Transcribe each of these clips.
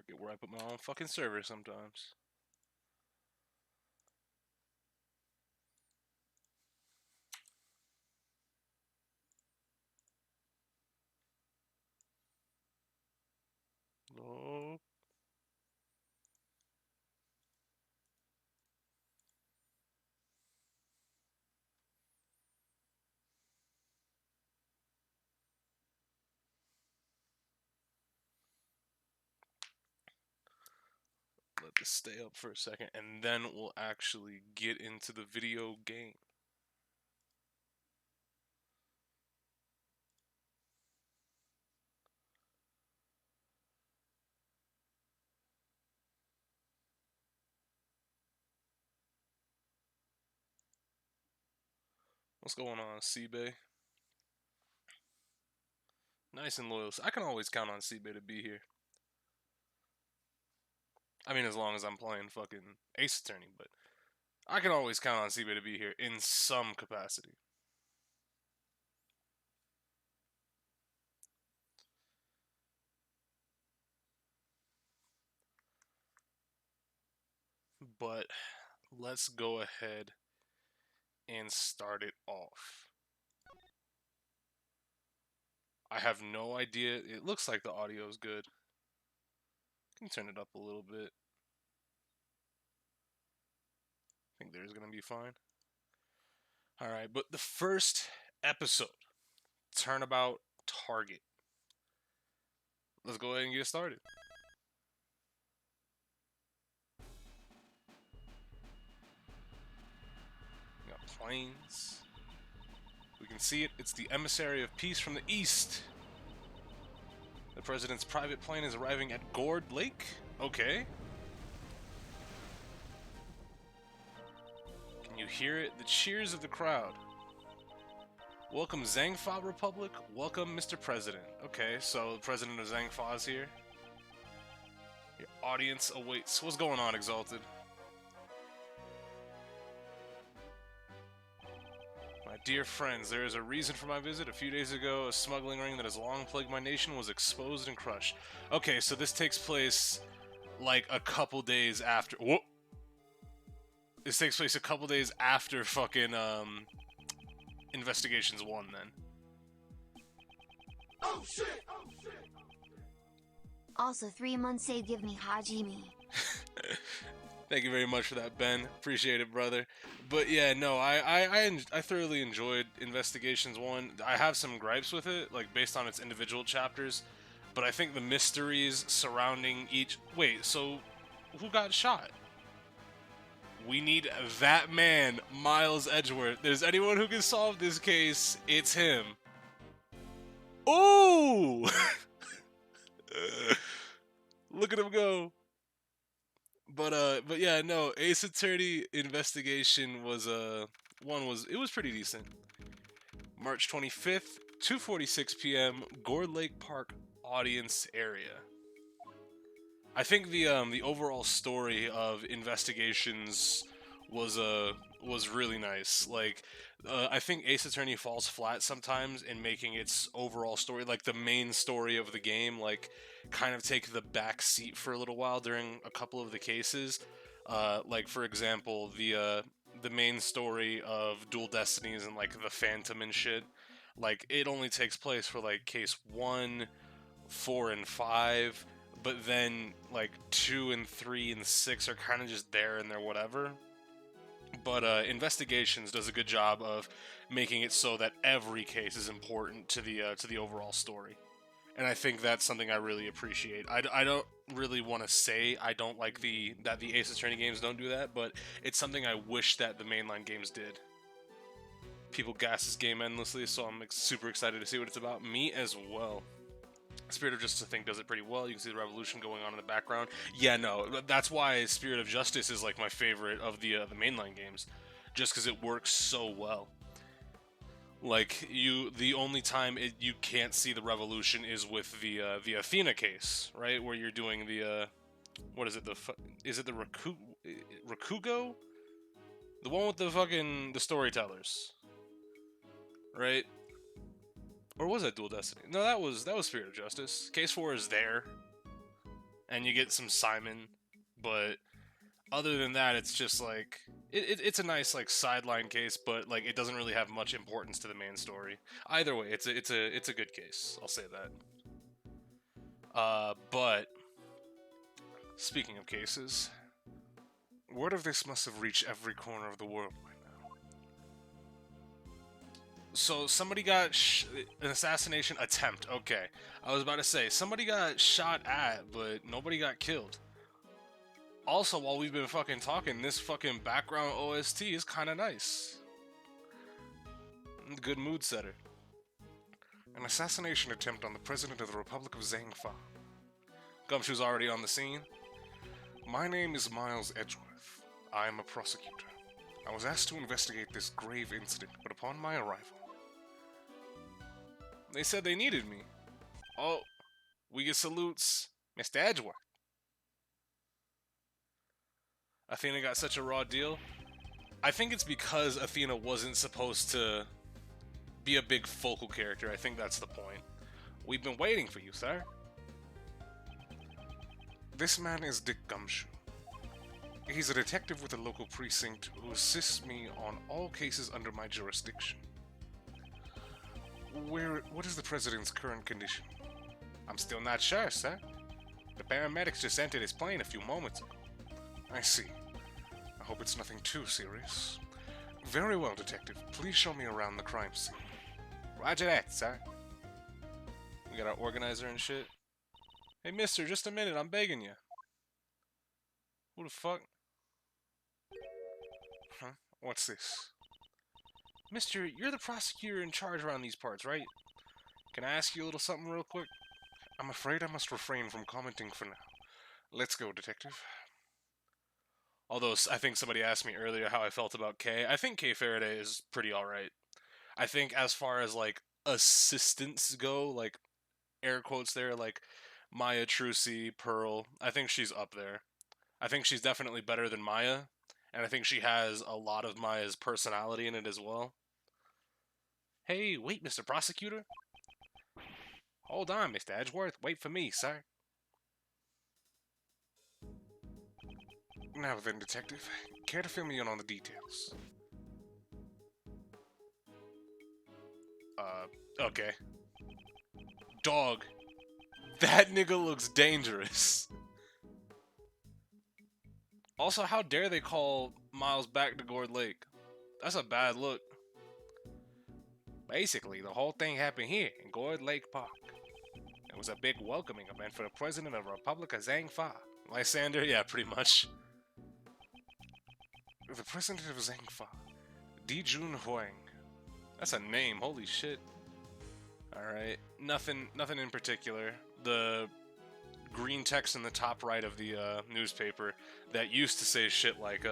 forget where I put my own fucking server sometimes. Oh. Let this stay up for a second, and then we'll actually get into the video game. What's going on, C-Bay? Nice and loyal. I can always count on C-Bay to be here. I mean, as long as I'm playing fucking Ace Attorney, but I can always count on C-Bay to be here in some capacity. But let's go ahead and start it off. I have no idea. It looks like the audio is good. Can turn it up a little bit. I think there's gonna be fine. Alright, but the first episode, Turnabout Target. Let's go ahead and get started. We got planes. We can see it. It's the emissary of peace from the east. The president's private plane is arriving at Gourd Lake. Okay. Can you hear it? The cheers of the crowd. Welcome, Zangfa Republic. Welcome, Mr. President. Okay, so the president of Zangfa is here. Your audience awaits. What's going on, Exalted? My dear friends, there is a reason for my visit. A few days ago, a smuggling ring that has long plagued my nation was exposed and crushed. Okay, so this takes place like a couple days after. Whoa! This takes place a couple days after fucking Investigations 1, then. Oh shit! Oh shit! Also, 3 months they give me Hajime. Thank you very much for that, Ben. Appreciate it, brother. But yeah, no, I thoroughly enjoyed Investigations 1. I have some gripes with it, like based on its individual chapters, but I think the mysteries surrounding each... Wait, so who got shot? We need that man, Miles Edgeworth. There's anyone who can solve this case, it's him. Ooh! Look at him go. But yeah, no, Ace Attorney Investigation was it was pretty decent. March 25th, 2:46 p.m., Gourd Lake Park audience area. I think the overall story of Investigations was really nice. Like, I think Ace Attorney falls flat sometimes in making its overall story, like the main story of the game, like kind of take the back seat for a little while during a couple of the cases. Like for example, the main story of Dual Destinies and like the Phantom and shit. Like it only takes place for like case 1, 4, and 5. But then, like, 2 and 3 and 6 are kind of just there and they're whatever. But Investigations does a good job of making it so that every case is important to the overall story. And I think that's something I really appreciate. I don't really want to say I don't like that the Ace Attorney games don't do that, but it's something I wish that the mainline games did. People gas this game endlessly, so I'm super excited to see what it's about. Me as well. Spirit of Justice, I think, does it pretty well. You can see the revolution going on in the background. Yeah, no, that's why Spirit of Justice is like my favorite of the mainline games, just because it works so well. Like the only time you can't see the revolution is with the Athena case, right? Where you're doing the what is it? Is it the Rakugo? The one with the storytellers, right? Or was that Dual Destiny? No, that was Spirit of Justice. Case 4 is there. and you get some Simon, but other than that, it's just like it's a nice like sideline case, but like it doesn't really have much importance to the main story. Either way, it's a good case. I'll say that. But speaking of cases, word of this must have reached every corner of the world by now. So somebody got an assassination attempt. Okay, I was about to say somebody got shot at, but nobody got killed. Also, while we've been fucking talking, this fucking background OST is kind of nice. Good mood setter. An assassination attempt on the President of the Republic of Zangfa. Gumshoe's already on the scene. My name is Miles Edgeworth. I am a prosecutor. I was asked to investigate this grave incident, but upon my arrival, they said they needed me. Oh, we get salutes, Mr. Edgeworth. Athena got such a raw deal. I think it's because Athena wasn't supposed to be a big focal character. I think that's the point. We've been waiting for you, sir. This man is Dick Gumshoe. He's a detective with a local precinct who assists me on all cases under my jurisdiction. What is the President's current condition? I'm still not sure, sir. The paramedics just entered his plane a few moments ago. I see. I hope it's nothing too serious. Very well, Detective. Please show me around the crime scene. Roger that, sir. We got our organizer and shit. Hey, mister, just a minute. I'm begging you. Who the fuck? Huh? What's this? Mister, you're the prosecutor in charge around these parts, right? Can I ask you a little something real quick? I'm afraid I must refrain from commenting for now. Let's go, Detective. Although I think somebody asked me earlier how I felt about Kay. I think Kay Faraday is pretty alright. I think as far as like assistants go, like air quotes there, like Maya, Trucy, Pearl, I think she's up there. I think she's definitely better than Maya, and I think she has a lot of Maya's personality in it as well. Hey, wait, Mr. Prosecutor. Hold on, Mr. Edgeworth. Wait for me, sir. Now then, Detective, care to fill me in on the details? Okay. Dog. That nigga looks dangerous. Also, how dare they call Miles back to Gourd Lake? That's a bad look. Basically, the whole thing happened here in Gourd Lake Park. It was a big welcoming event for the President of the Republic of Zangfa. Lysander? Yeah, pretty much. The President of Zangfa, Dijun Huang. That's a name, holy shit. Alright, nothing in particular. The green text in the top right of the newspaper that used to say shit like,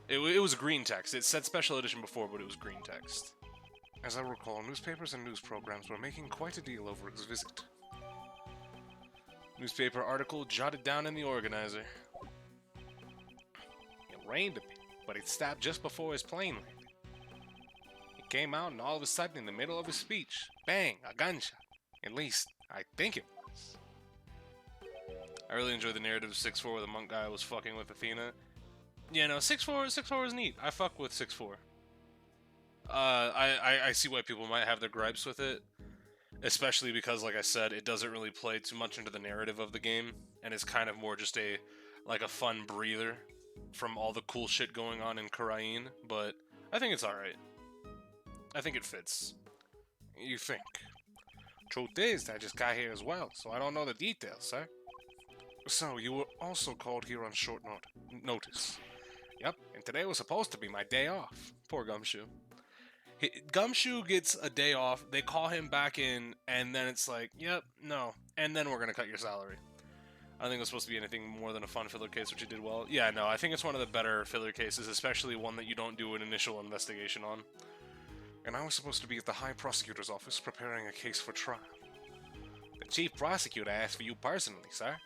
it was green text. It said special edition before, but it was green text. As I recall, newspapers and news programs were making quite a deal over his visit. Newspaper article jotted down in the organizer. It rained a bit, but it stopped just before his plane landed. He came out and all of a sudden in the middle of his speech, bang, a gunshot. At least, I think it was. I really enjoyed the narrative of 6-4 where the monk guy was fucking with Athena. Yeah, no, 6-4 is neat. I fuck with 6-4. I see why people might have their gripes with it. Especially because, like I said, it doesn't really play too much into the narrative of the game. And it's kind of more just a fun breather from all the cool shit going on in Karain. But I think it's alright. I think it fits. You think? Truth is, I just got here as well, so I don't know the details, sir. So, you were also called here on short notice. Yep, and today was supposed to be my day off. Poor Gumshoe. Gumshoe gets a day off, they call him back in, and then it's like, yep, no, and then we're gonna cut your salary. I don't think it was supposed to be anything more than a fun filler case, which you did well. Yeah, no, I think it's one of the better filler cases, especially one that you don't do an initial investigation on. And I was supposed to be at the High Prosecutor's office preparing a case for trial. The Chief Prosecutor asked for you personally, sir.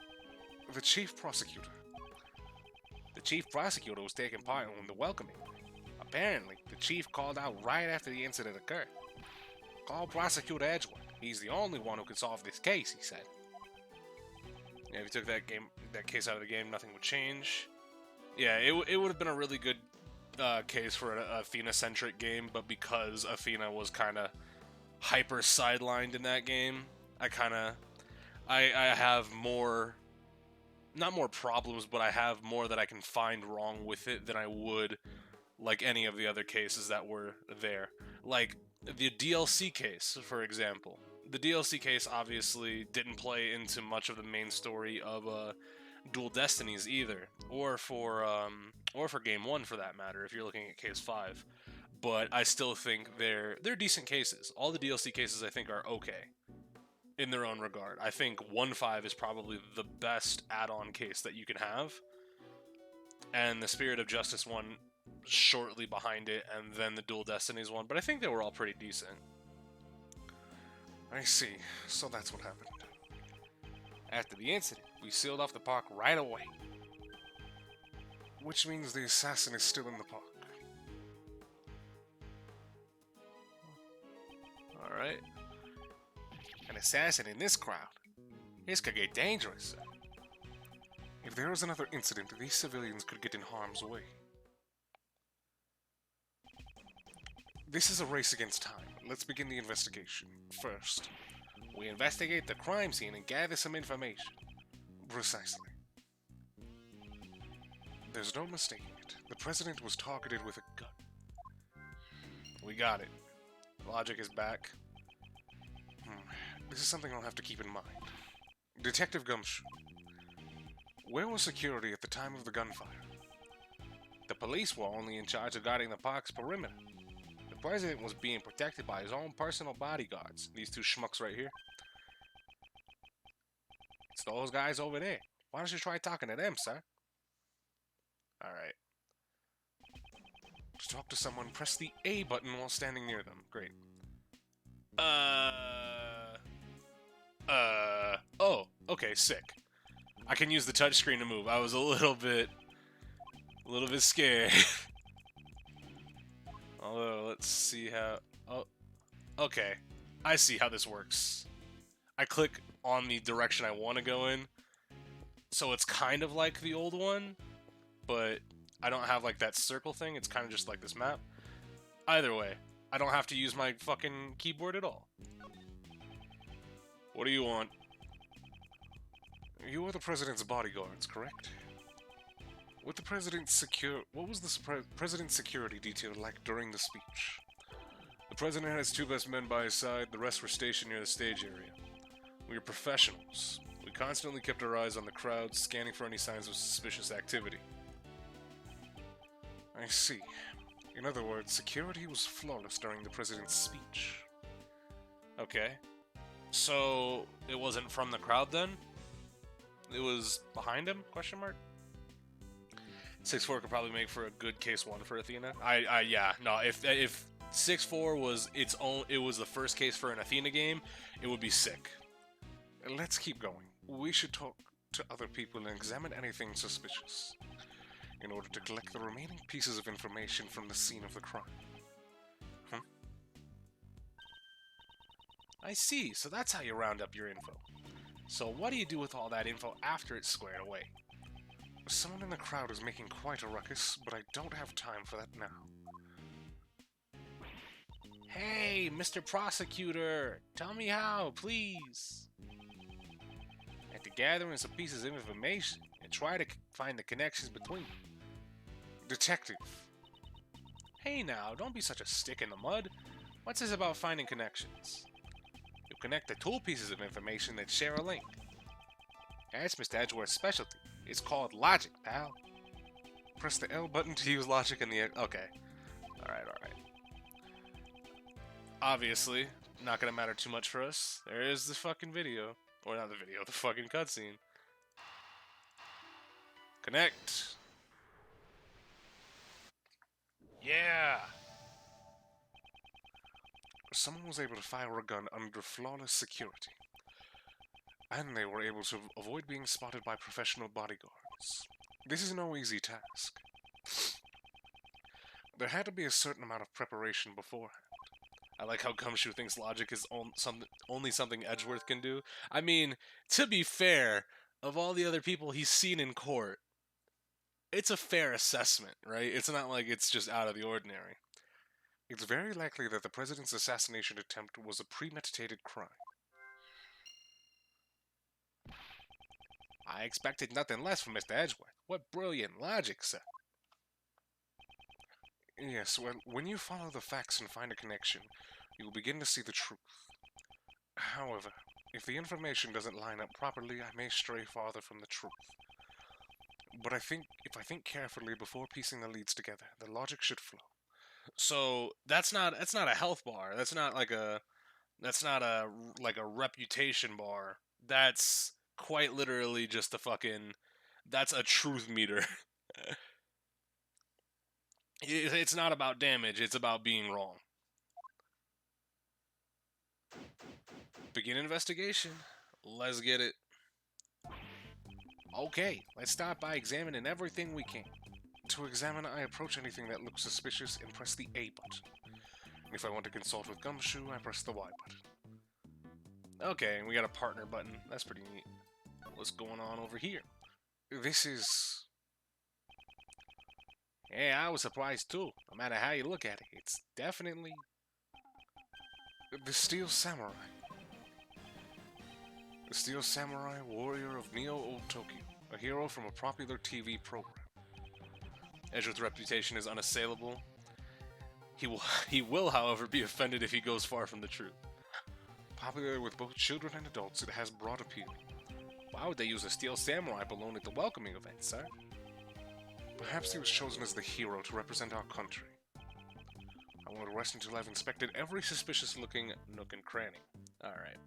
The Chief Prosecutor? The Chief Prosecutor was taking part in the welcoming. Apparently, the Chief called out right after the incident occurred. Call Prosecutor Edgeworth. He's the only one who can solve this case, he said. Yeah, if you took that case out of the game, nothing would change. Yeah, it would have been a really good case for an Athena-centric game, but because Athena was kind of hyper sidelined in that game, I have more, not more problems, but I have more that I can find wrong with it than I would like any of the other cases that were there. Like the DLC case, for example. The DLC case obviously didn't play into much of the main story of Dual Destinies either, or for Game 1 for that matter, if you're looking at Case 5. But I still think they're decent cases. All the DLC cases I think are okay in their own regard. I think 1.5 is probably the best add-on case that you can have, and the Spirit of Justice one shortly behind it, and then the Dual Destinies one. But I think they were all pretty decent. I see. So that's what happened. After the incident, we sealed off the park right away. Which means the assassin is still in the park. Alright. An assassin in this crowd. This could get dangerous. If there was another incident, these civilians could get in harm's way. This is a race against time. Let's begin the investigation. First, we investigate the crime scene and gather some information. Precisely. There's no mistaking it. The president was targeted with a gun. We got it. Logic is back. This is something I'll have to keep in mind. Detective Gumshoe. Where was security at the time of the gunfire? The police were only in charge of guarding the park's perimeter. The president was being protected by his own personal bodyguards. These two schmucks right here. It's those guys over there. Why don't you try talking to them, sir? Alright. To talk to someone, press the A button while standing near them. Great. Oh, okay, sick. I can use the touchscreen to move. I was a little bit scared. Although, let's see how... Oh, okay. I see how this works. I click on the direction I want to go in, so it's kind of like the old one, but I don't have like that circle thing. It's kind of just like this map. Either way, I don't have to use my fucking keyboard at all. What do you want? You are the president's bodyguards, correct? With the president's what was the president's security detail like during the speech? The president had his two best men by his side. The rest were stationed near the stage area. We are professionals. We constantly kept our eyes on the crowd, scanning for any signs of suspicious activity. I see. In other words, security was flawless during the president's speech. Okay. So, it wasn't from the crowd then? It was behind him? Question mark? 6-4 could probably make for a good case 1 for Athena. Yeah, no, if 6-4 was its own, it was the first case for an Athena game, it would be sick. Let's keep going. We should talk to other people and examine anything suspicious in order to collect the remaining pieces of information from the scene of the crime. I see, so that's how you round up your info. So what do you do with all that info after it's squared away? Someone in the crowd is making quite a ruckus, but I don't have time for that now. Hey, Mr. Prosecutor! Tell me how, please! After gathering some pieces of information, and try to find the connections between them. Detective! Hey now, don't be such a stick in the mud. What's this about finding connections? You connect the two pieces of information that share a link. That's Mr. Edgeworth's specialty. It's called logic, pal. Press the L button to use logic in the... Okay. Alright. Obviously, not gonna matter too much for us. There is the fucking video. Or not the video, the fucking cutscene. Connect. Yeah! Someone was able to fire a gun under flawless security. And they were able to avoid being spotted by professional bodyguards. This is no easy task. There had to be a certain amount of preparation beforehand. I like how Gumshoe thinks logic is only something Edgeworth can do. I mean, to be fair, of all the other people he's seen in court, it's a fair assessment, right? It's not like it's just out of the ordinary. It's very likely that the president's assassination attempt was a premeditated crime. I expected nothing less from Mr. Edgeworth. What brilliant logic, sir. Yes, well, when you follow the facts and find a connection, you will begin to see the truth. However, if the information doesn't line up properly, I may stray farther from the truth. But I think, if I think carefully before piecing the leads together, the logic should flow. So that's not a health bar. That's not a reputation bar. That's quite literally just a fucking, that's a truth meter. It's not about damage, it's about being wrong. Begin investigation. Let's get it. Okay, let's start by examining everything we can. To examine, I approach anything that looks suspicious and press the A button. If I want to consult with Gumshoe, I press the Y button. Okay, we got a partner button. That's pretty neat. What's going on over here? This is... Yeah, I was surprised too. No matter how you look at it, it's definitely... the Steel Samurai. The Steel Samurai, warrior of Neo-Old Tokyo. A hero from a popular TV program. Edgeworth's reputation is unassailable. He will, however, be offended if he goes far from the truth. Popular with both children and adults, it has broad appeal. Why would they use a Steel Samurai balloon at the welcoming event, sir? Perhaps he was chosen as the hero to represent our country. I won't rest until I've inspected every suspicious-looking nook and cranny. Alright.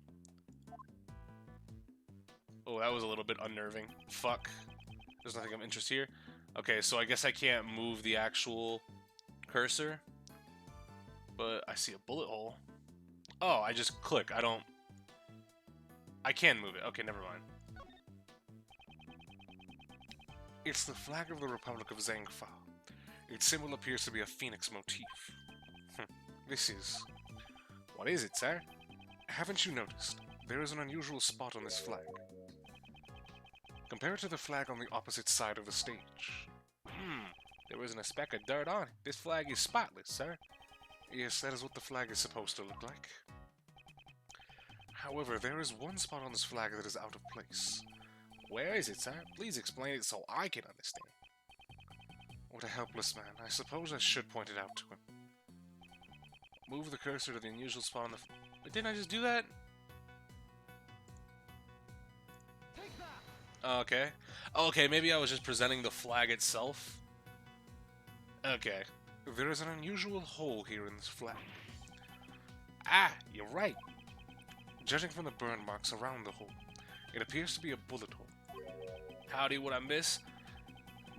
Oh, that was a little bit unnerving. Fuck. There's nothing of interest here. Okay, so I guess I can't move the actual cursor. But I see a bullet hole. Oh, I just click. I can move it. Okay, never mind. It's the flag of the Republic of Zhangfa. Its symbol appears to be a phoenix motif. This is... What is it, sir? Haven't you noticed? There is an unusual spot on this flag. Compare it to the flag on the opposite side of the stage. There isn't a speck of dirt on it. This flag is spotless, sir. Yes, that is what the flag is supposed to look like. However, there is one spot on this flag that is out of place. Where is it, sir? Please explain it so I can understand. What a helpless man. I suppose I should point it out to him. Move the cursor to the unusual spot on the... Didn't I just do that? Okay. Okay, maybe I was just presenting the flag itself. Okay. There is an unusual hole here in this flag. Ah, you're right. Judging from the burn marks around the hole, it appears to be a bullet hole. Howdy, what I miss?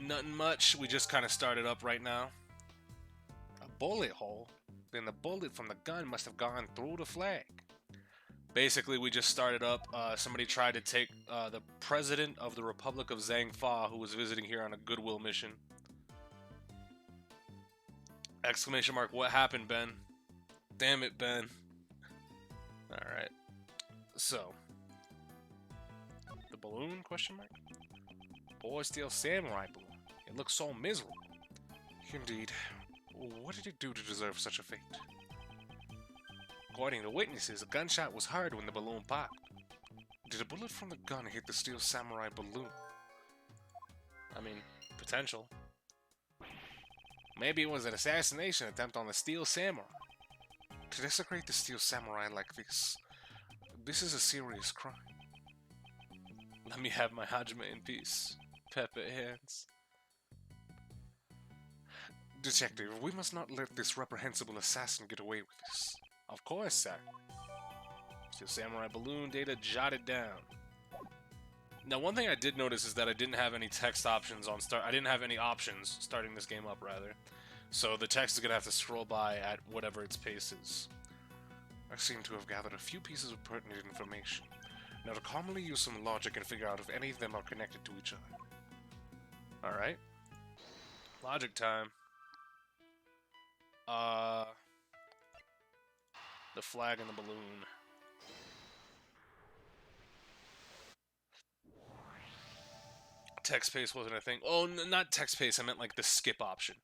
Nothing much. We just kind of started up right now. A bullet hole? Then the bullet from the gun must have gone through the flag. Basically, we just started up. Somebody tried to take the president of the Republic of Zhangfa, who was visiting here on a goodwill mission. Exclamation mark, what happened, Ben? Damn it, Ben. Alright. So. The balloon, question mark? Boy, Steel Samurai balloon. It looks so miserable. Indeed. What did it do to deserve such a fate? According to witnesses, a gunshot was heard when the balloon popped. Did a bullet from the gun hit the Steel Samurai balloon? I mean, potential. Maybe it was an assassination attempt on the Steel Samurai. To desecrate the Steel Samurai like this is a serious crime. Let me have my Hajime in peace. Pepper hands. Detective, we must not let this reprehensible assassin get away with this. Of course, sir. Steel Samurai balloon data jotted down. Now, one thing I did notice is that I didn't have any text options on start. I didn't have any options starting this game up, rather. So the text is gonna have to scroll by at whatever its pace is. I seem to have gathered a few pieces of pertinent information. Now to calmly use some logic and figure out if any of them are connected to each other. Alright. Logic time. The flag and the balloon. text paste wasn't a thing. Oh, not text paste. I meant like the skip option.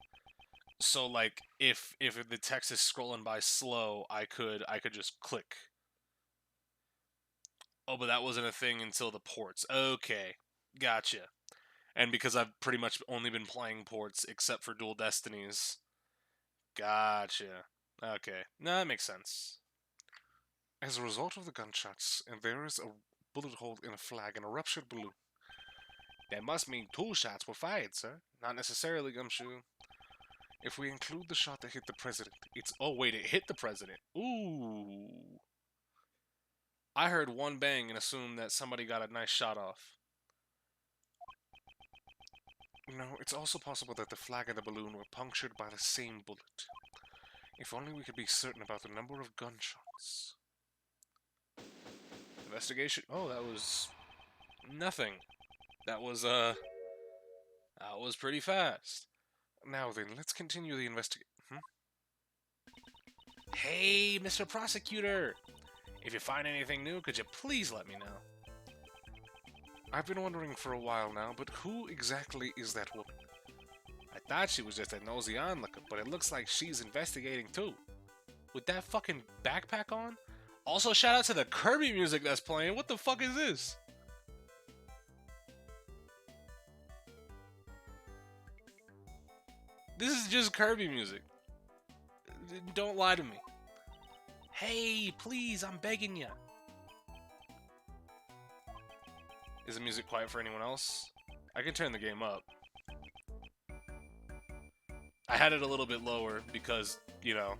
So like if the text is scrolling by slow, I could just click. Oh, but that wasn't a thing until the ports. Okay, gotcha. And because I've pretty much only been playing ports except for Dual Destinies. Gotcha. Okay, no, that makes sense. As a result of the gunshots, and there is a bullet hole in a flag and a ruptured balloon. That must mean 2 shots were fired, sir. Not necessarily, Gumshoe. If we include the shot that hit the president, it's... Oh, wait, it hit the president. Ooh. I heard 1 bang and assumed that somebody got a nice shot off. No, it's also possible that the flag and the balloon were punctured by the same bullet. If only we could be certain about the number of gunshots. Investigation. Oh, that was... nothing. That was pretty fast. Now then, let's continue the investigation. Hey, Mr. Prosecutor! If you find anything new, could you please let me know? I've been wondering for a while now, but who exactly is that woman? I thought she was just a nosy onlooker, but it looks like she's investigating too. With that fucking backpack on? Also, shout out to the Kirby music that's playing. What the fuck is this? This is just Kirby music. Don't lie to me. Hey, please, I'm begging ya. Is the music quiet for anyone else? I can turn the game up. I had it a little bit lower because, you know,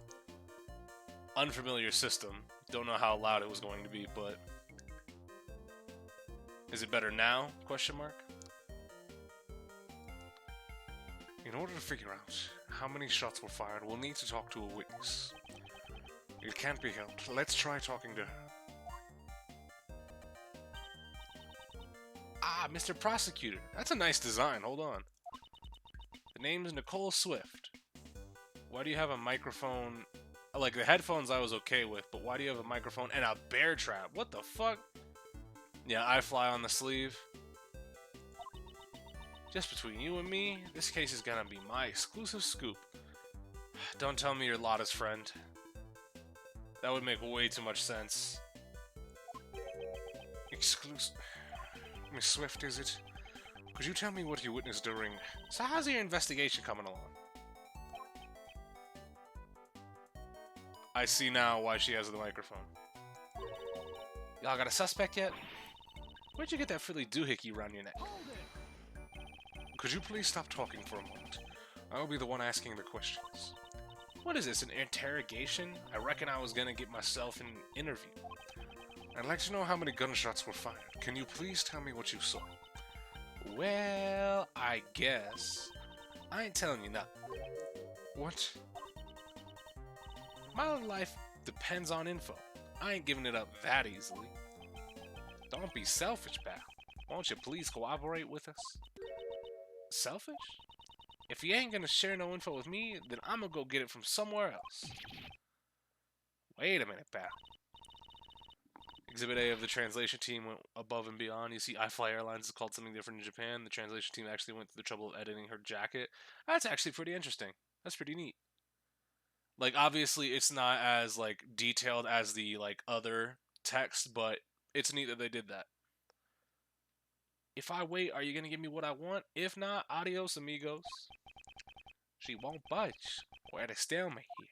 unfamiliar system. Don't know how loud it was going to be, but... Is it better now? Question mark. In order to figure out how many shots were fired, we'll need to talk to a witness. It can't be helped. Let's try talking to her. Ah, Mr. Prosecutor. That's a nice design. Hold on. The name's Nicole Swift. Why do you have a microphone? Like, the headphones I was okay with, but why do you have a microphone and a bear trap? What the fuck? Yeah, I fly on the sleeve. Just between you and me, this case is gonna be my exclusive scoop. Don't tell me you're Lotta's friend. That would make way too much sense. Exclusive... Miss Swift, is it? Could you tell me what you witnessed during... So how's your investigation coming along? I see now why she has the microphone. Y'all got a suspect yet? Where'd you get that frilly doohickey around your neck? Could you please stop talking for a moment? I'll be the one asking the questions. What is this, an interrogation? I reckon I was gonna get myself an interview. I'd like to know how many gunshots were fired. Can you please tell me what you saw? Well, I guess. I ain't telling you nothing. What? My life depends on info. I ain't giving it up that easily. Don't be selfish, pal. Won't you please cooperate with us? Selfish? If you ain't gonna share no info with me, then I'm gonna go get it from somewhere else. Wait a minute, pal. Exhibit A of the translation team went above and beyond. You see, iFly Airlines is called something different in Japan. The translation team actually went through the trouble of editing her jacket. That's actually pretty interesting. That's pretty neat. Like, obviously, it's not as, like, detailed as the, like, other text, but it's neat that they did that. If I wait, are you gonna give me what I want? If not, adios, amigos. She won't budge. We're at a stalemate here.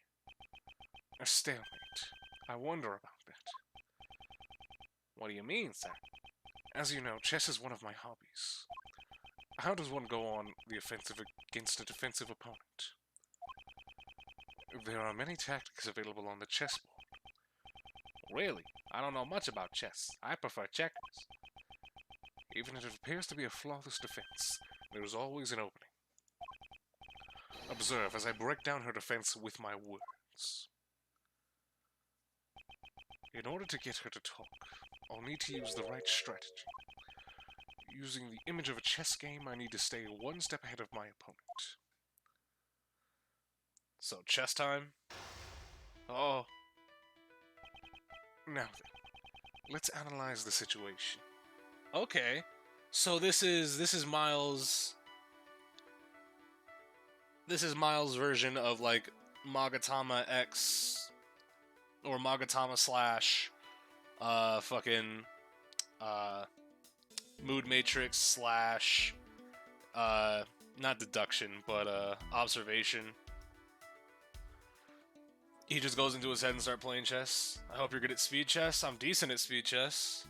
A stalemate. I wonder about that. What do you mean, sir? As you know, chess is one of my hobbies. How does one go on the offensive against a defensive opponent? There are many tactics available on the chessboard. Really? I don't know much about chess. I prefer checkers. Even if it appears to be a flawless defense, there is always an opening. Observe as I break down her defense with my words. In order to get her to talk, I'll need to use the right strategy. Using the image of a chess game, I need to stay one step ahead of my opponent. So, chess time? Oh. Now then, let's analyze the situation. Okay. So this is Miles. This is Miles' version of like Magatama X or Magatama slash fucking uh Mood Matrix slash not deduction but observation. He just goes into his head and start playing chess. I hope you're good at speed chess. I'm decent at speed chess.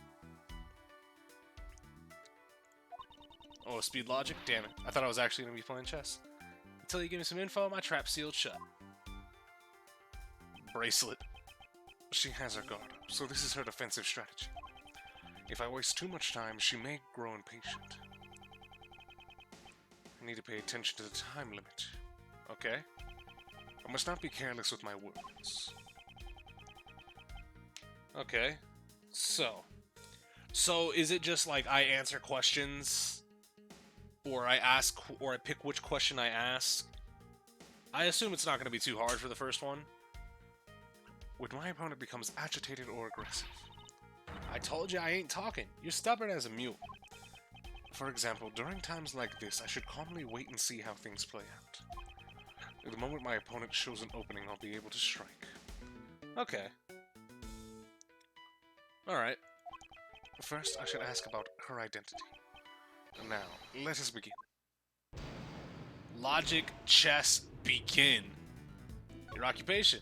Oh, speed logic? Damn it. I thought I was actually going to be playing chess. Until you give me some info, my trap's sealed shut. Bracelet. She has her guard up, so this is her defensive strategy. If I waste too much time, she may grow impatient. I need to pay attention to the time limit. Okay. I must not be careless with my words. Okay. So is it just like I answer questions, or I ask, or I pick which question I ask? I assume it's not going to be too hard for the first one. When my opponent becomes agitated or aggressive. I told you I ain't talking. You're stubborn as a mule. For example, during times like this, I should calmly wait and see how things play out. The moment my opponent shows an opening, I'll be able to strike. Okay. Alright. First, I should ask about her identity. Now, let us begin. Logic, chess, begin. Your occupation.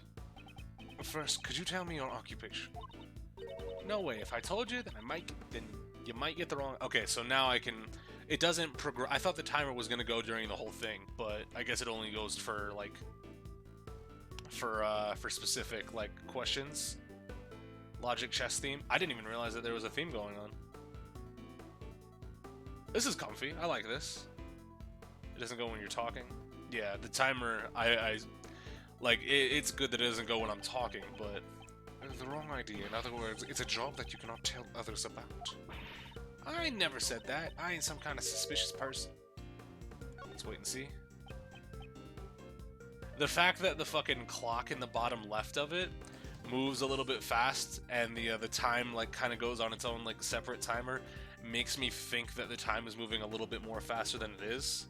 First, could you tell me your occupation? No way. If I told you, then you might get the wrong. Okay, so now I can. It doesn't progress. I thought the timer was gonna go during the whole thing, but I guess it only goes for like for specific like questions. Logic, chess theme. I didn't even realize that there was a theme going on. This is comfy. I like this. It doesn't go when you're talking. Yeah, the timer. I like it's good that it doesn't go when I'm talking, but The wrong idea. In other words, it's a job that you cannot tell others about. I never said that. I ain't some kind of suspicious person. Let's wait and see. The fact that the fucking clock in the bottom left of it moves a little bit fast, and the time like kind of goes on its own like separate timer, makes me think that the time is moving a little bit more faster than it is.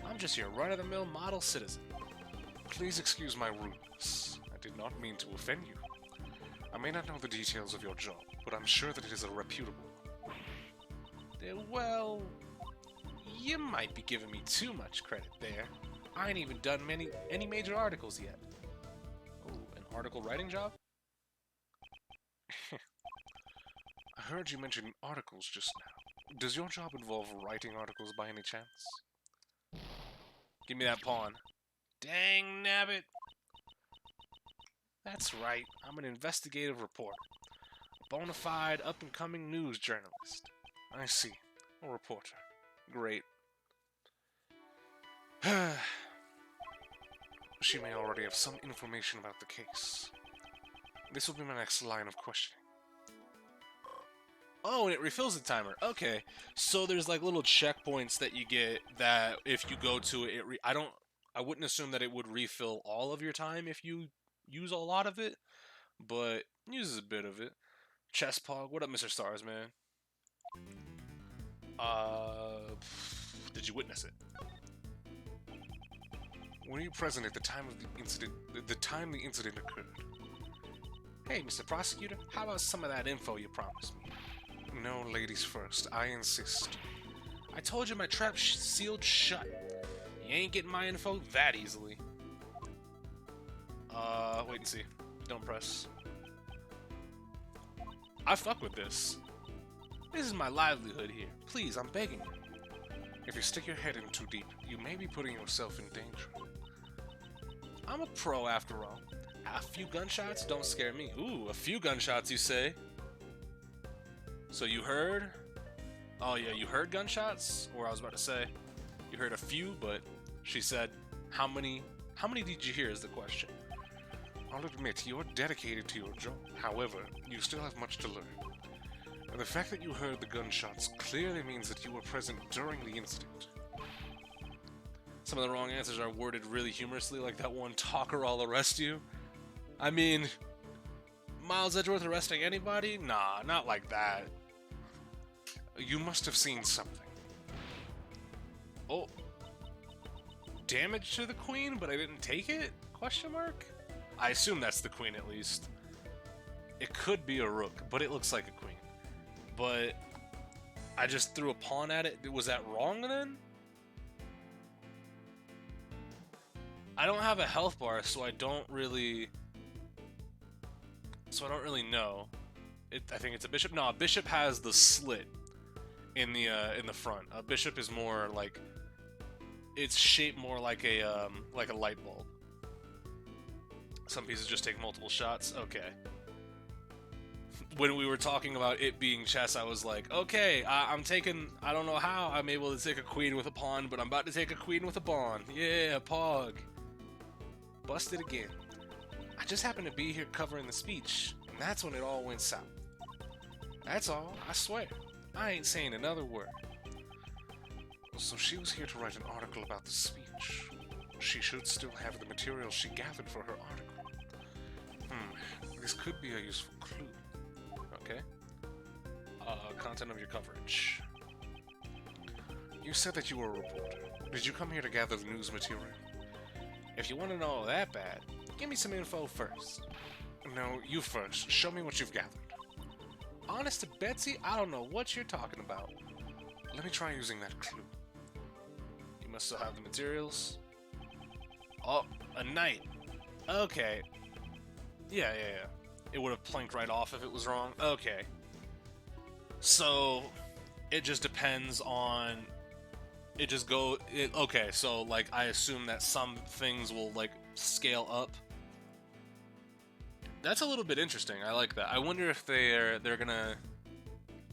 I'm just your run-of-the-mill model citizen. Please excuse my rudeness. I did not mean to offend you. I may not know the details of your job, but I'm sure that it is a reputable one. Well, you might be giving me too much credit there. I ain't even done any major articles yet. Oh, an article writing job? I heard you mention articles just now. Does your job involve writing articles by any chance? Give me that pawn. Dang nabbit. That's right, I'm an investigative reporter. A bona fide, up-and-coming news journalist. I see. A reporter. Great. She may already have some information about the case. This will be my next line of questioning. Oh, and it refills the timer. Okay, so there's like little checkpoints that you get that if you go to it, I wouldn't assume that it would refill all of your time if you use a lot of it, but uses a bit of it. Chess Pog, what up, Mr. Stars, man? Did you witness it? Were you present at the time of the incident? The time the incident occurred? Hey, Mr. Prosecutor, how about some of that info you promised me? No, ladies first. I insist. I told you my trap's sealed shut. You ain't getting my info that easily. Wait and see. Don't press. I fuck with this. This is my livelihood here. Please, I'm begging you. If you stick your head in too deep, you may be putting yourself in danger. I'm a pro after all. A few gunshots don't scare me. Ooh, a few gunshots, you say? So you heard? Oh yeah, you heard gunshots? Or I was about to say, you heard a few, but she said, how many did you hear is the question. I'll admit, you're dedicated to your job. However, you still have much to learn. And the fact that you heard the gunshots clearly means that you were present during the incident. Some of the wrong answers are worded really humorously, like that one talker I'll arrest you. I mean, Miles Edgeworth arresting anybody? Nah, not like that. You must have seen something. Oh. Damage to the queen, but I didn't take it? Question mark? I assume that's the queen at least. It could be a rook, but it looks like a queen. But I just threw a pawn at it. Was that wrong then? I don't have a health bar, so I don't really know. I think it's a bishop. No, a bishop has the slit in the front. A bishop is more like, it's shaped more like a light bulb. Some pieces just take multiple shots. Okay. When we were talking about it being chess, I was like, okay, I'm taking, I don't know how I'm able to take a queen with a pawn, but I'm about to take a queen with a pawn. Yeah, pog. Busted again. I just happened to be here covering the speech, and that's when it all went south. That's all, I swear. I ain't saying another word. So she was here to write an article about the speech. She should still have the material she gathered for her article. This could be a useful clue. Okay. Content of your coverage. You said that you were a reporter. Did you come here to gather the news material? If you want to know that bad, give me some info first. No, you first. Show me what you've gathered. Honest to Betsy, I don't know what you're talking about. Let me try using that clue. You must still have the materials. Oh, a knight. Okay. Yeah. It would have planked right off if it was wrong. Okay. So, it just depends on... Okay, so, like, I assume that some things will, like, scale up. That's a little bit interesting. I like that. I wonder if they're gonna...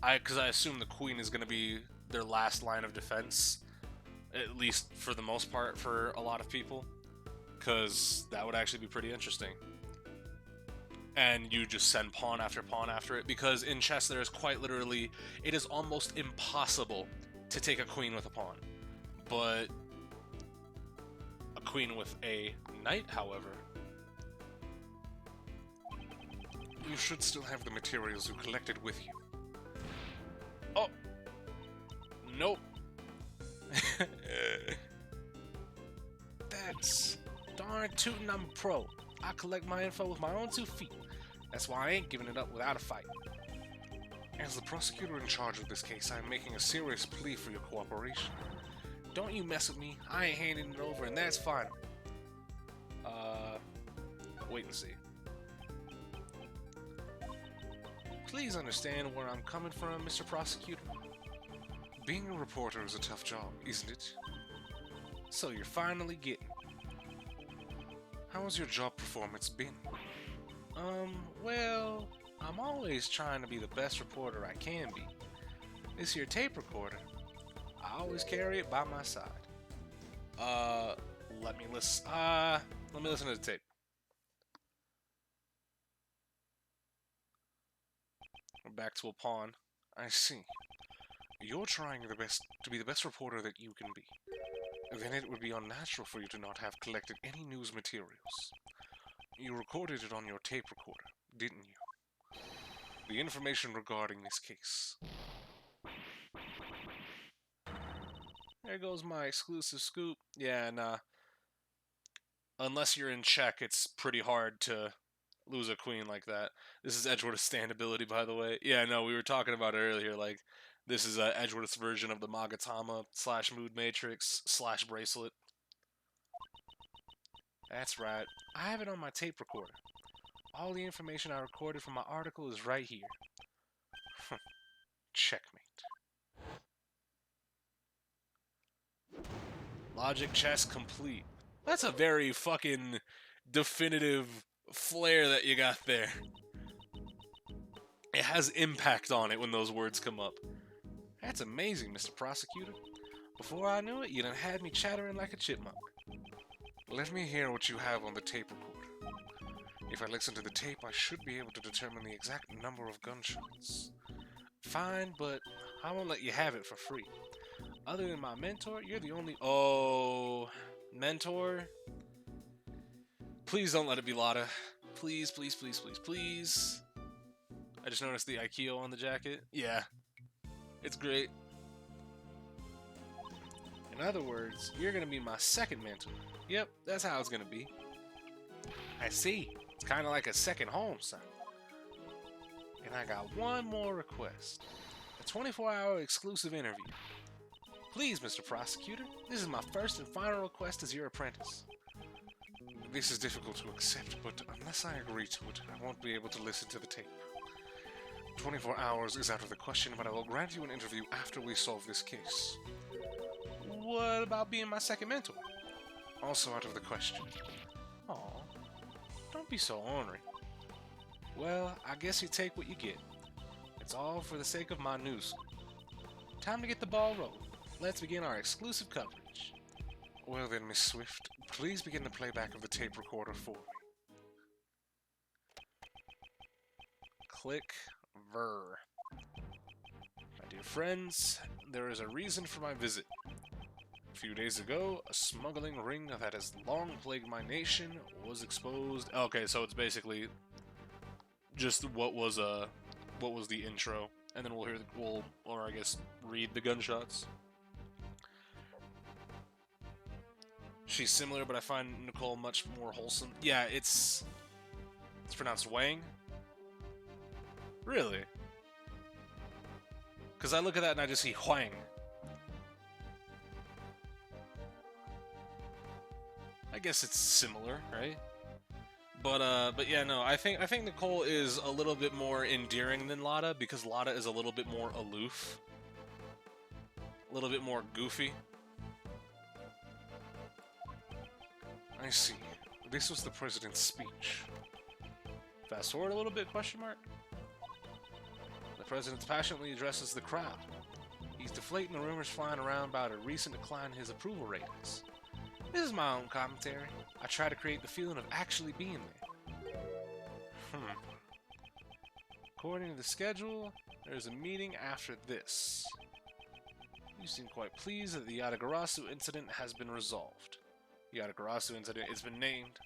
Because I assume the queen is gonna be their last line of defense. At least for the most part for a lot of people. Because that would actually be pretty interesting. And you just send pawn after it, because in chess there is quite literally, it is almost impossible to take a queen with a pawn. But a queen with a knight, however... You should still have the materials you collected with you. Oh! Nope. That's darn tootin' I'm a pro. I collect my info with my own 2 feet. That's why I ain't giving it up without a fight. As the prosecutor in charge of this case, I am making a serious plea for your cooperation. Don't you mess with me. I ain't handing it over, and that's fine. Wait and see. Please understand where I'm coming from, Mr. Prosecutor. Being a reporter is a tough job, isn't it? So you're finally getting... How has your job performance been? Well, I'm always trying to be the best reporter I can be. This here tape recorder, I always carry it by my side. Let me listen to the tape. We're back to a pawn. I see. You're trying to be the best reporter that you can be. Then it would be unnatural for you to not have collected any news materials. You recorded it on your tape recorder, didn't you? The information regarding this case. There goes my exclusive scoop. Yeah, nah. Unless you're in check, it's pretty hard to lose a queen like that. This is Edgeworth's stand ability, by the way. Yeah, no, we were talking about it earlier. Like, this is Edgeworth's version of the Magatama / Mood Matrix / bracelet. That's right. I have it on my tape recorder. All the information I recorded from my article is right here. Checkmate. Logic chess complete. That's a very fucking definitive flair that you got there. It has impact on it when those words come up. That's amazing, Mr. Prosecutor. Before I knew it, you done had me chattering like a chipmunk. Let me hear what you have on the tape recorder. If I listen to the tape, I should be able to determine the exact number of gunshots. Fine, but I won't let you have it for free. Other than my mentor, you're the only... Oh, mentor? Please don't let it be Lotta. Please, please, please, please, please. I just noticed the Aikio on the jacket. Yeah. It's great. In other words, you're gonna be my second mentor. Yep, that's how it's gonna be. I see. It's kind of like a second home, son. And I got one more request. A 24-hour exclusive interview. Please, Mr. Prosecutor, this is my first and final request as your apprentice. This is difficult to accept, but unless I agree to it, I won't be able to listen to the tape. 24 hours is out of the question, but I will grant you an interview after we solve this case. What about being my second mentor? Also out of the question. Aw, don't be so ornery. Well, I guess you take what you get. It's all for the sake of my news. Time to get the ball rolling. Let's begin our exclusive coverage. Well then, Miss Swift, please begin the playback of the tape recorder for me. Click ver. My dear friends, there is a reason for my visit. A few days ago, a smuggling ring that has long plagued my nation was exposed. Okay, so it's basically just what was the intro, and then we'll hear or I guess read the gunshots. She's similar, but I find Nicole much more wholesome. Yeah, it's pronounced Wang. Really? Because I look at that and I just see Huang. I guess it's similar, right? But yeah, no, I think Nicole is a little bit more endearing than Lotta, because Lotta is a little bit more aloof. A little bit more goofy. I see. This was the president's speech. Fast forward a little bit, question mark. The president passionately addresses the crowd. He's deflating the rumors flying around about a recent decline in his approval ratings. This is my own commentary. I try to create the feeling of actually being there. According to the schedule, there's a meeting after this. You seem quite pleased that the Yatagarasu incident has been resolved. The Yatagarasu incident has been named.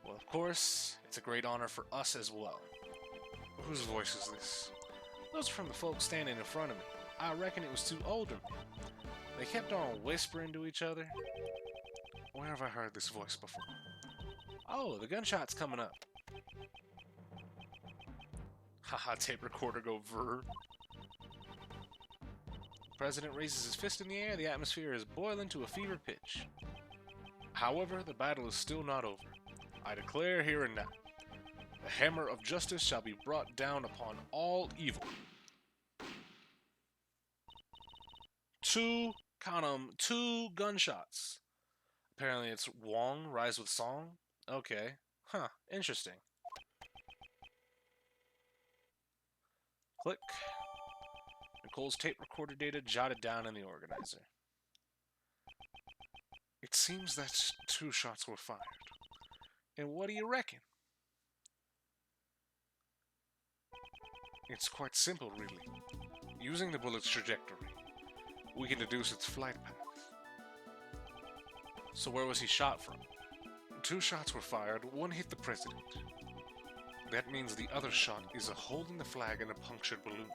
Well, of course, it's a great honor for us as well. Whose voice is this? Those are from the folks standing in front of me. I reckon it was two older men. They kept on whispering to each other. Where have I heard this voice before? Oh, the gunshot's coming up. Haha, tape recorder go ver. The president raises his fist in the air. The atmosphere is boiling to a fever pitch. However, the battle is still not over. I declare here and now, the hammer of justice shall be brought down upon all evil. Count 'em, two gunshots. Apparently it's Wong, Rise with Song. Okay. Huh, interesting. Click. Nicole's tape recorder data jotted down in the organizer. It seems that 2 shots were fired. And what do you reckon? It's quite simple, really. Using the bullet's trajectory, we can deduce its flight path. So where was he shot from? 2 shots were fired, 1 hit the president. That means the other shot is a hole in the flag and a punctured balloon.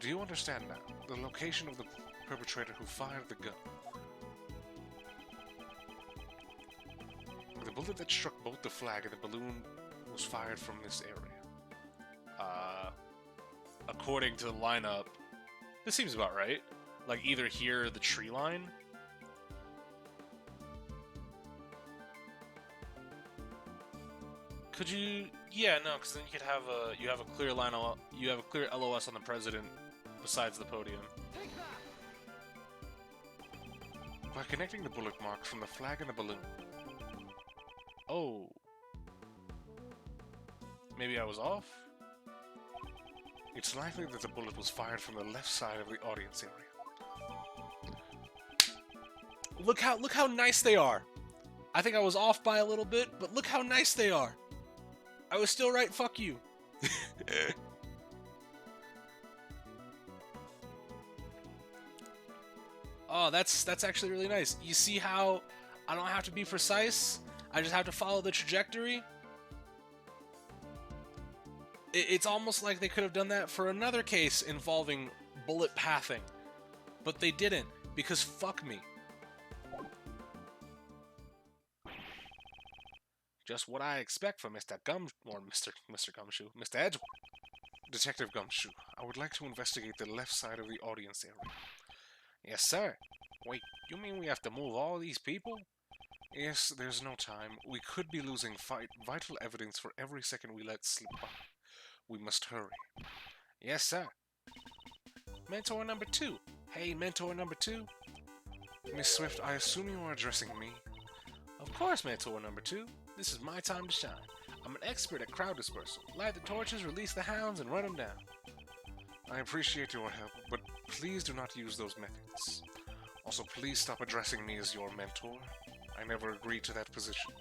Do you understand now the location of the perpetrator who fired the gun? The bullet that struck both the flag and the balloon was fired from this area. According to the lineup, this seems about right. Like either here or the tree line. Could you? Yeah, no, because then you could have a clear line. You have a clear LOS on the president, besides the podium. By connecting the bullet marks from the flag and the balloon. Oh. Maybe I was off? It's likely that the bullet was fired from the left side of the audience area. Look how nice they are. I think I was off by a little bit, but look how nice they are. I was still right, fuck you. Oh, that's actually really nice. You see how I don't have to be precise? I just have to follow the trajectory? It's almost like they could have done that for another case involving bullet pathing. But they didn't, because fuck me. Just what I expect from Mr. Gumshoe, Mr. Edgeworth. Detective Gumshoe, I would like to investigate the left side of the audience area. Yes, sir. Wait, you mean we have to move all these people? Yes, there's no time. We could be losing vital evidence for every second we let slip by. We must hurry. Yes, sir. Mentor number 2. Hey, Mentor number 2. Miss Swift, I assume you are addressing me? Of course, Mentor number 2. This is my time to shine. I'm an expert at crowd dispersal. Light the torches, release the hounds, and run them down. I appreciate your help, but please do not use those methods. Also, please stop addressing me as your mentor. I never agreed to that position.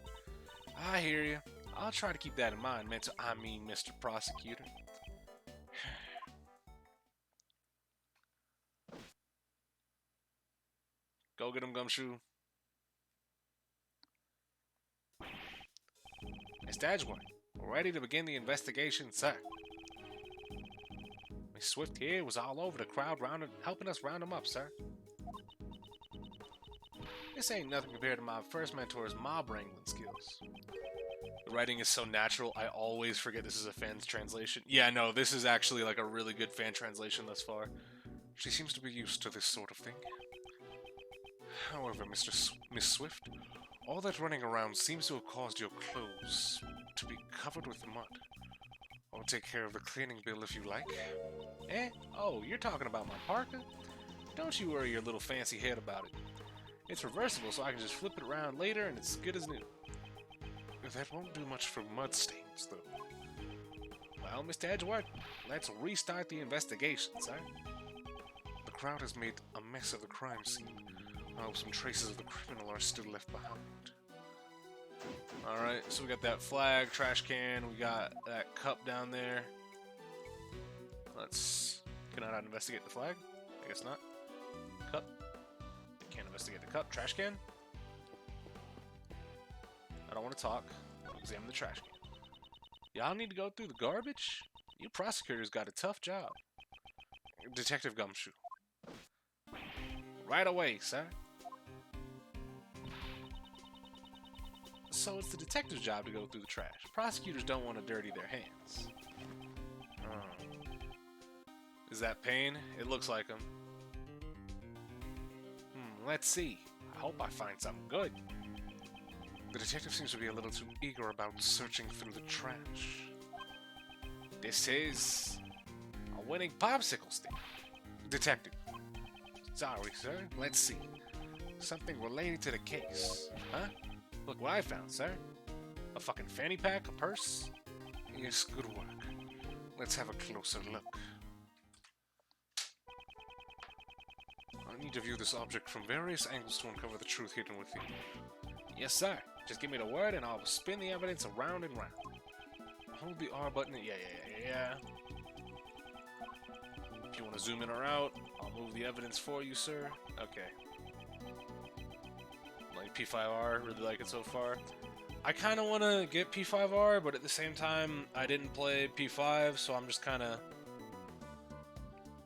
I hear you. I'll try to keep that in mind, Mr. Prosecutor. Go get him, Gumshoe. Mr. Edgeworth, we're ready to begin the investigation, sir. Miss Swift here was all over the crowd helping us round them up, sir. This ain't nothing compared to my first mentor's mob wrangling skills. The writing is so natural, I always forget this is a fan's translation. Yeah, no, this is actually like a really good fan translation thus far. She seems to be used to this sort of thing. However, Miss Swift, all that running around seems to have caused your clothes to be covered with mud. I'll take care of the cleaning bill if you like. Eh? Oh, you're talking about my parka? Don't you worry your little fancy head about it. It's reversible, so I can just flip it around later and it's good as new. That won't do much for mud stains, though. Well, Mr. Edgeworth, let's restart the investigation, sir. The crowd has made a mess of the crime scene. I hope some traces of the criminal are still left behind. Alright, so we got that flag, trash can, we got that cup down there. Can I not investigate the flag? I guess not. Cup. Can't investigate the cup. Trash can? I don't want to talk. I'll examine the trash can. Y'all need to go through the garbage? You prosecutors got a tough job. Detective Gumshoe. Right away, sir. So it's the detective's job to go through the trash. Prosecutors don't want to dirty their hands. Is that Payne? It looks like him. Let's see. I hope I find something good. The detective seems to be a little too eager about searching through the trash. This is a winning popsicle stick. Detective. Sorry, sir. Let's see. Something related to the case. Huh? Look what I found, sir. A fucking fanny pack? A purse? Yes, good work. Let's have a closer look. I need to view this object from various angles to uncover the truth hidden within. Yes, sir. Just give me the word and I'll spin the evidence around and round. Hold the R button. Yeah. If you want to zoom in or out, I'll move the evidence for you, sir. Okay. Like P5R, really like it so far. I kind of want to get P5R, but at the same time, I didn't play P5, so I'm just kind of...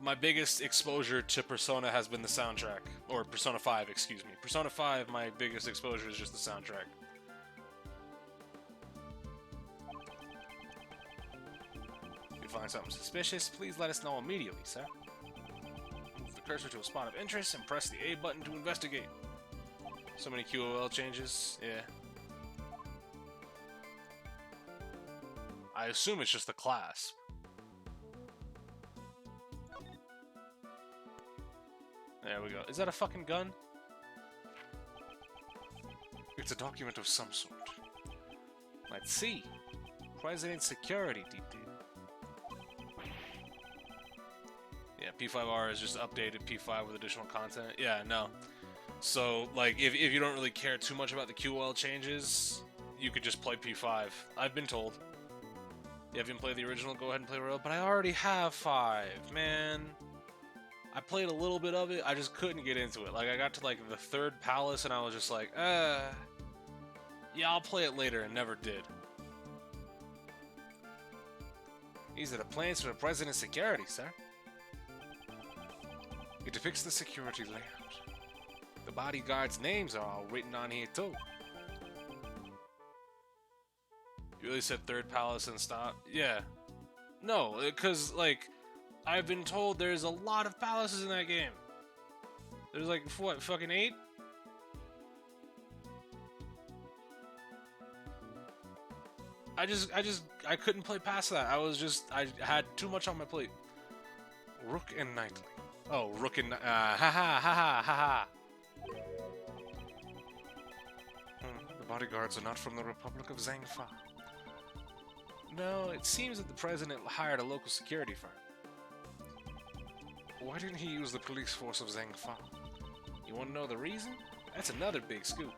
My biggest exposure to Persona has been the soundtrack. Or Persona 5, excuse me. Persona 5, my biggest exposure is just the soundtrack. If you find something suspicious, please let us know immediately, sir. Move the cursor to a spot of interest and press the A button to investigate. So many QOL changes, yeah. I assume it's just the clasp. There we go. Is that a fucking gun? It's a document of some sort. Let's see. President Security Detail. Yeah, P5R is just updated P5 with additional content. Yeah, no. So, like, if you don't really care too much about the QOL changes, you could just play P5. I've been told. If you haven't played the original, go ahead and play Royal. But I already have 5, man. I played a little bit of it, I just couldn't get into it. Like, I got to, like, the 3rd palace, and I was just like, yeah, I'll play it later, and never did. These are the plans for the president's security, sir. It depicts the security layout. The bodyguards' names are all written on here, too. You really said third palace and stop? Yeah. No, because, like, I've been told there's a lot of palaces in that game. There's, like, what, fucking 8? I couldn't play past that. I had too much on my plate. Rook and Knightley. Oh, Rook and, ha. The bodyguards are not from the Republic of Zhangfa. No, it seems that the president hired a local security firm. Why didn't he use the police force of Zhangfa? You want to know the reason? That's another big scoop.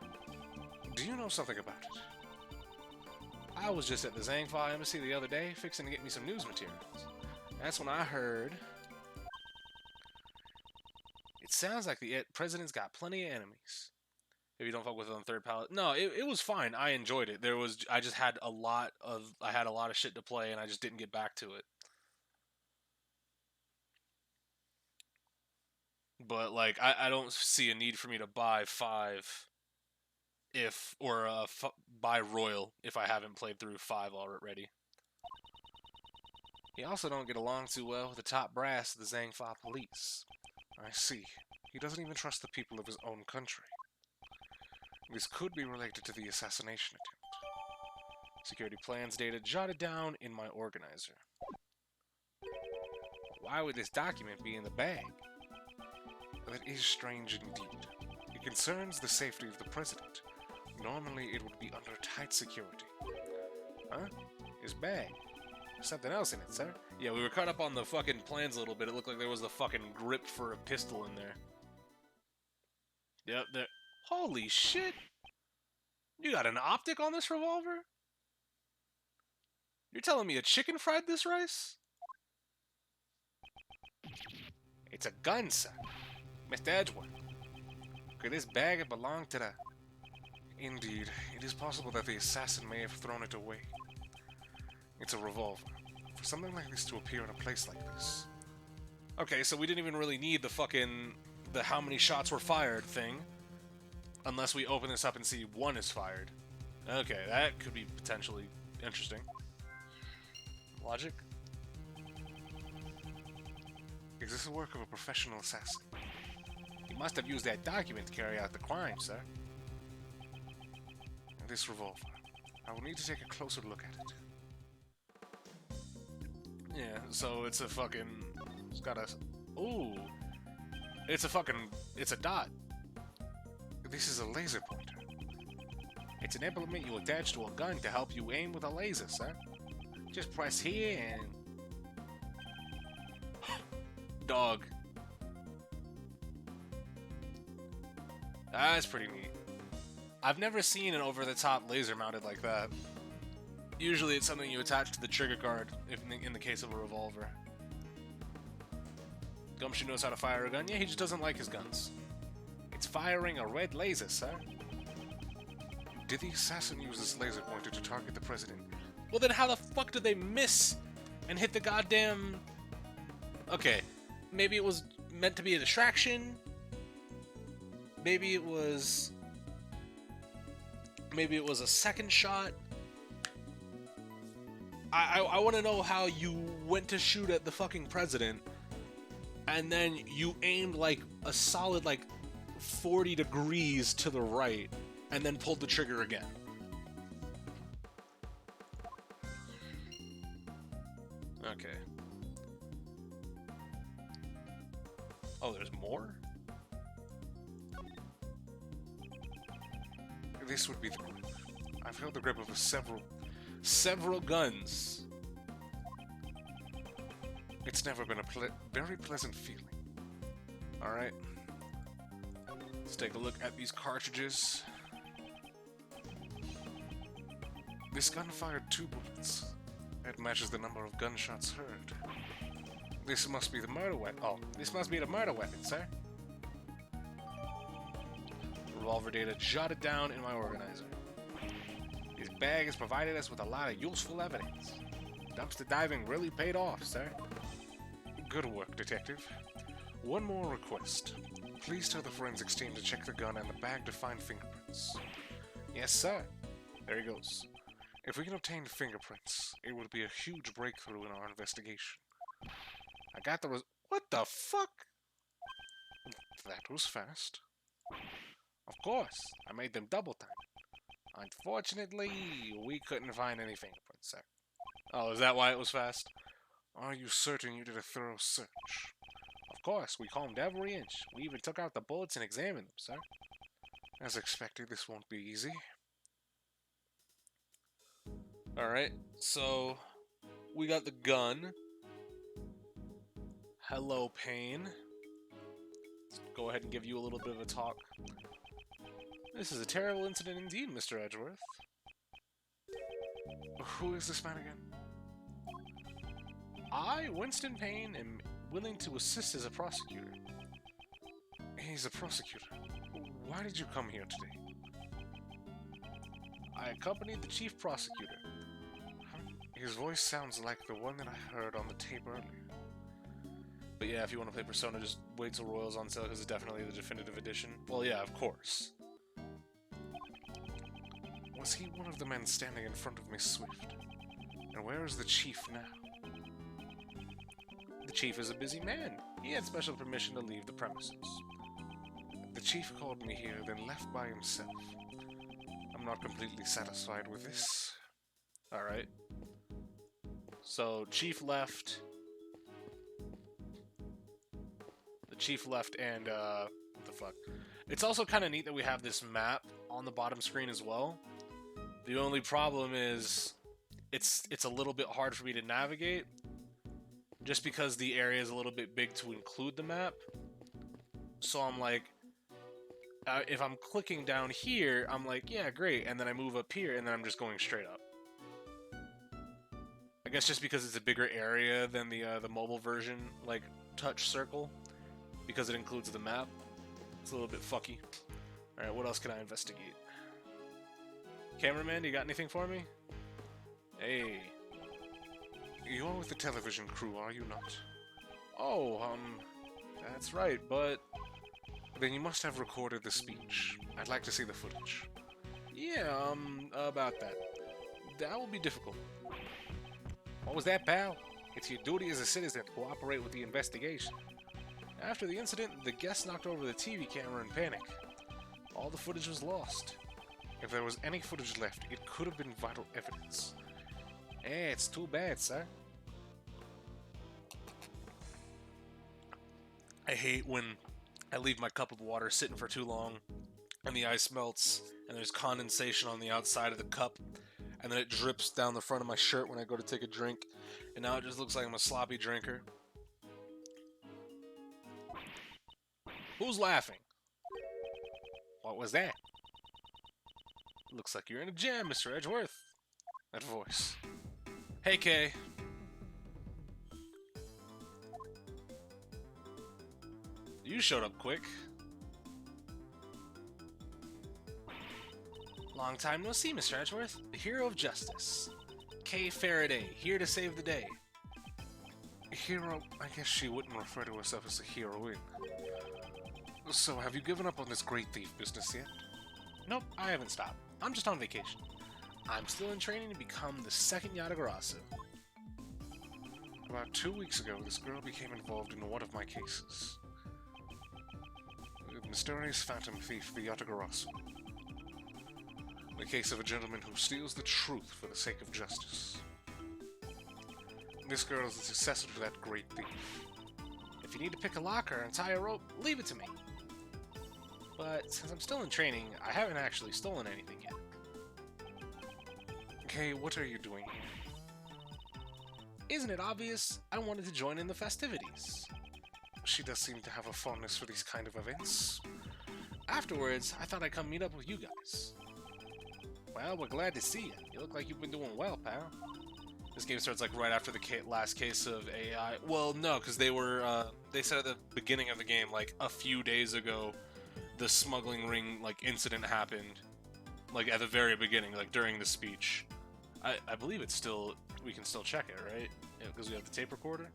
Do you know something about it? I was just at the Zhangfa embassy the other day, fixing to get me some news materials. That's when I heard... It sounds like the president's got plenty of enemies. If you don't fuck with it on third palette. No, it was fine. I enjoyed it. I just had a lot of shit to play, and I just didn't get back to it. But, like, I don't see a need for me to buy 5 buy Royal if I haven't played through 5 already. He also don't get along too well with the top brass of the Zhangfa police. I see. He doesn't even trust the people of his own country. This could be related to the assassination attempt. Security plans data jotted down in my organizer. Why would this document be in the bag? That is strange indeed. It concerns the safety of the president. Normally it would be under tight security. Huh? His bag. There's something else in it, sir. Yeah, we were caught up on the fucking plans a little bit. It looked like there was a fucking grip for a pistol in there. Yep, there. Holy shit! You got an optic on this revolver? You're telling me a chicken fried this rice? It's a gun, sir. Mr. Edgeworth. Could this bag belong to the... Indeed, it is possible that the assassin may have thrown it away. It's a revolver. For something like this to appear in a place like this. Okay, so we didn't even really need the how many shots were fired thing. Unless we open this up and see 1 is fired. Okay, that could be potentially interesting. Logic? Is this the work of a professional assassin? He must have used that document to carry out the crime, sir. This revolver. I will need to take a closer look at it. Yeah, so it's a fucking... It's got a... Ooh! It's a dot. This is a laser pointer. It's an implement you attach to a gun to help you aim with a laser, sir. Just press here and... Dog. That's pretty neat. I've never seen an over-the-top laser mounted like that. Usually it's something you attach to the trigger guard, if in the case of a revolver. Gumshoe knows how to fire a gun. Yeah, he just doesn't like his guns. It's firing a red laser, sir. Did the assassin use this laser pointer to target the president? Well, then how the fuck did they miss and hit the goddamn... Okay, maybe it was meant to be a distraction. Maybe it was a second shot. I want to know how you went to shoot at the fucking president and then you aimed like a solid like 40 degrees to the right and then pulled the trigger again. Okay. Oh, there's more? This would be the grip. I've held the grip of several guns. It's never been a very pleasant feeling. Alright. Let's take a look at these cartridges. This gun fired 2 bullets. That matches the number of gunshots heard. This must be the murder weapon. Oh, this must be the murder weapon, sir. Revolver data jotted down in my organizer. This bag has provided us with a lot of useful evidence. Dumpster diving really paid off, sir. Good work, Detective. One more request. Please tell the forensics team to check the gun and the bag to find fingerprints. Yes, sir. There he goes. If we can obtain fingerprints, it will be a huge breakthrough in our investigation. I got the What the fuck? That was fast. Of course, I made them double time. Unfortunately, we couldn't find any fingerprints, sir. Oh, is that why it was fast? Are you certain you did a thorough search? Of course, we combed every inch. We even took out the bullets and examined them, sir. As expected, this won't be easy. Alright, so we got the gun. Hello, Payne. Let's go ahead and give you a little bit of a talk. This is a terrible incident indeed, Mr. Edgeworth. Who is this man again? I, Winston Payne, am willing to assist as a prosecutor. He's a prosecutor. Why did you come here today? I accompanied the chief prosecutor. His voice sounds like the one that I heard on the tape earlier. But yeah, if you want to play Persona, just wait till Royal's on sale because it's definitely the definitive edition. Well, yeah, of course. Was he one of the men standing in front of Miss Swift? And where is the chief now? The chief is a busy man. He had special permission to leave the premises. The chief called me here, then left by himself. I'm not completely satisfied with this. Alright. So, chief left. The chief left and, what the fuck? It's also kind of neat that we have this map on the bottom screen as well. The only problem is it's a little bit hard for me to navigate just because the area is a little bit big to include the map. So I'm like, if I'm clicking down here, I'm like, yeah, great, and then I move up here, and then I'm just going straight up. I guess just because it's a bigger area than the mobile version, like, touch circle, because it includes the map. It's a little bit fucky. Alright, what else can I investigate? Cameraman, you got anything for me? Hey. You're with the television crew, are you not? Oh, that's right, but... Then you must have recorded the speech. I'd like to see the footage. Yeah, about that. That will be difficult. What was that, pal? It's your duty as a citizen to cooperate with the investigation. After the incident, the guest knocked over the TV camera in panic. All the footage was lost. If there was any footage left, it could have been vital evidence. It's too bad, sir. I hate when I leave my cup of water sitting for too long, and the ice melts, and there's condensation on the outside of the cup, and then it drips down the front of my shirt when I go to take a drink, and now it just looks like I'm a sloppy drinker. Who's laughing? What was that? Looks like you're in a jam, Mr. Edgeworth. That voice. Hey, Kay. You showed up quick. Long time no see, Mr. Edgeworth. The hero of justice. Kay Faraday, here to save the day. Hero? I guess she wouldn't refer to herself as a heroine. So, have you given up on this great thief business yet? Nope, I haven't stopped. I'm just on vacation. I'm still in training to become the second Yatagarasu. About 2 weeks ago, this girl became involved in one of my cases. The mysterious phantom thief, the Yatagarasu. The case of a gentleman who steals the truth for the sake of justice. This girl is the successor to that great thief. If you need to pick a locker and tie a rope, leave it to me. But since I'm still in training, I haven't actually stolen anything yet. Kay, what are you doing here? Isn't it obvious? I wanted to join in the festivities. She does seem to have a fondness for these kind of events. Afterwards, I thought I'd come meet up with you guys. Well, we're glad to see you. You look like you've been doing well, pal. This game starts like right after the last case of AI. Well, no, because they said at the beginning of the game, like a few days ago, the smuggling ring like incident happened. Like at the very beginning, like during the speech. I believe it's still, we can still check it, right? Because we have the tape recorder.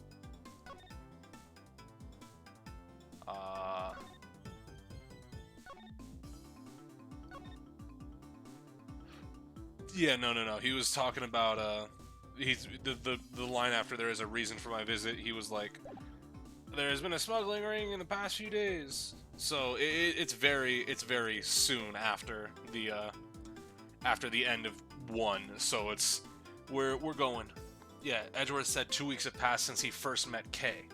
Yeah, no. He was talking about, he's, the line after there is a reason for my visit, he was like, there's been a smuggling ring in the past few days. So it's very soon after the end of 1. So it's, we're going. Yeah, Edgeworth said 2 weeks have passed since he first met Kay.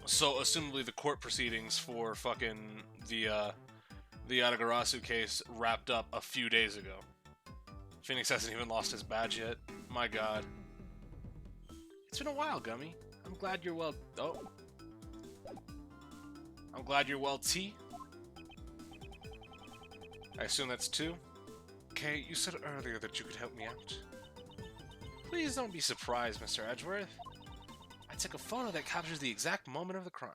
So, assumably the court proceedings for fucking the Adagarasu case wrapped up a few days ago. Phoenix hasn't even lost his badge yet. My god. It's been a while, Gummy. I'm glad you're well... Oh. I'm glad you're well, T. I assume that's 2? Kay, you said earlier that you could help me out. Please don't be surprised, Mr. Edgeworth. I took a photo that captures the exact moment of the crime.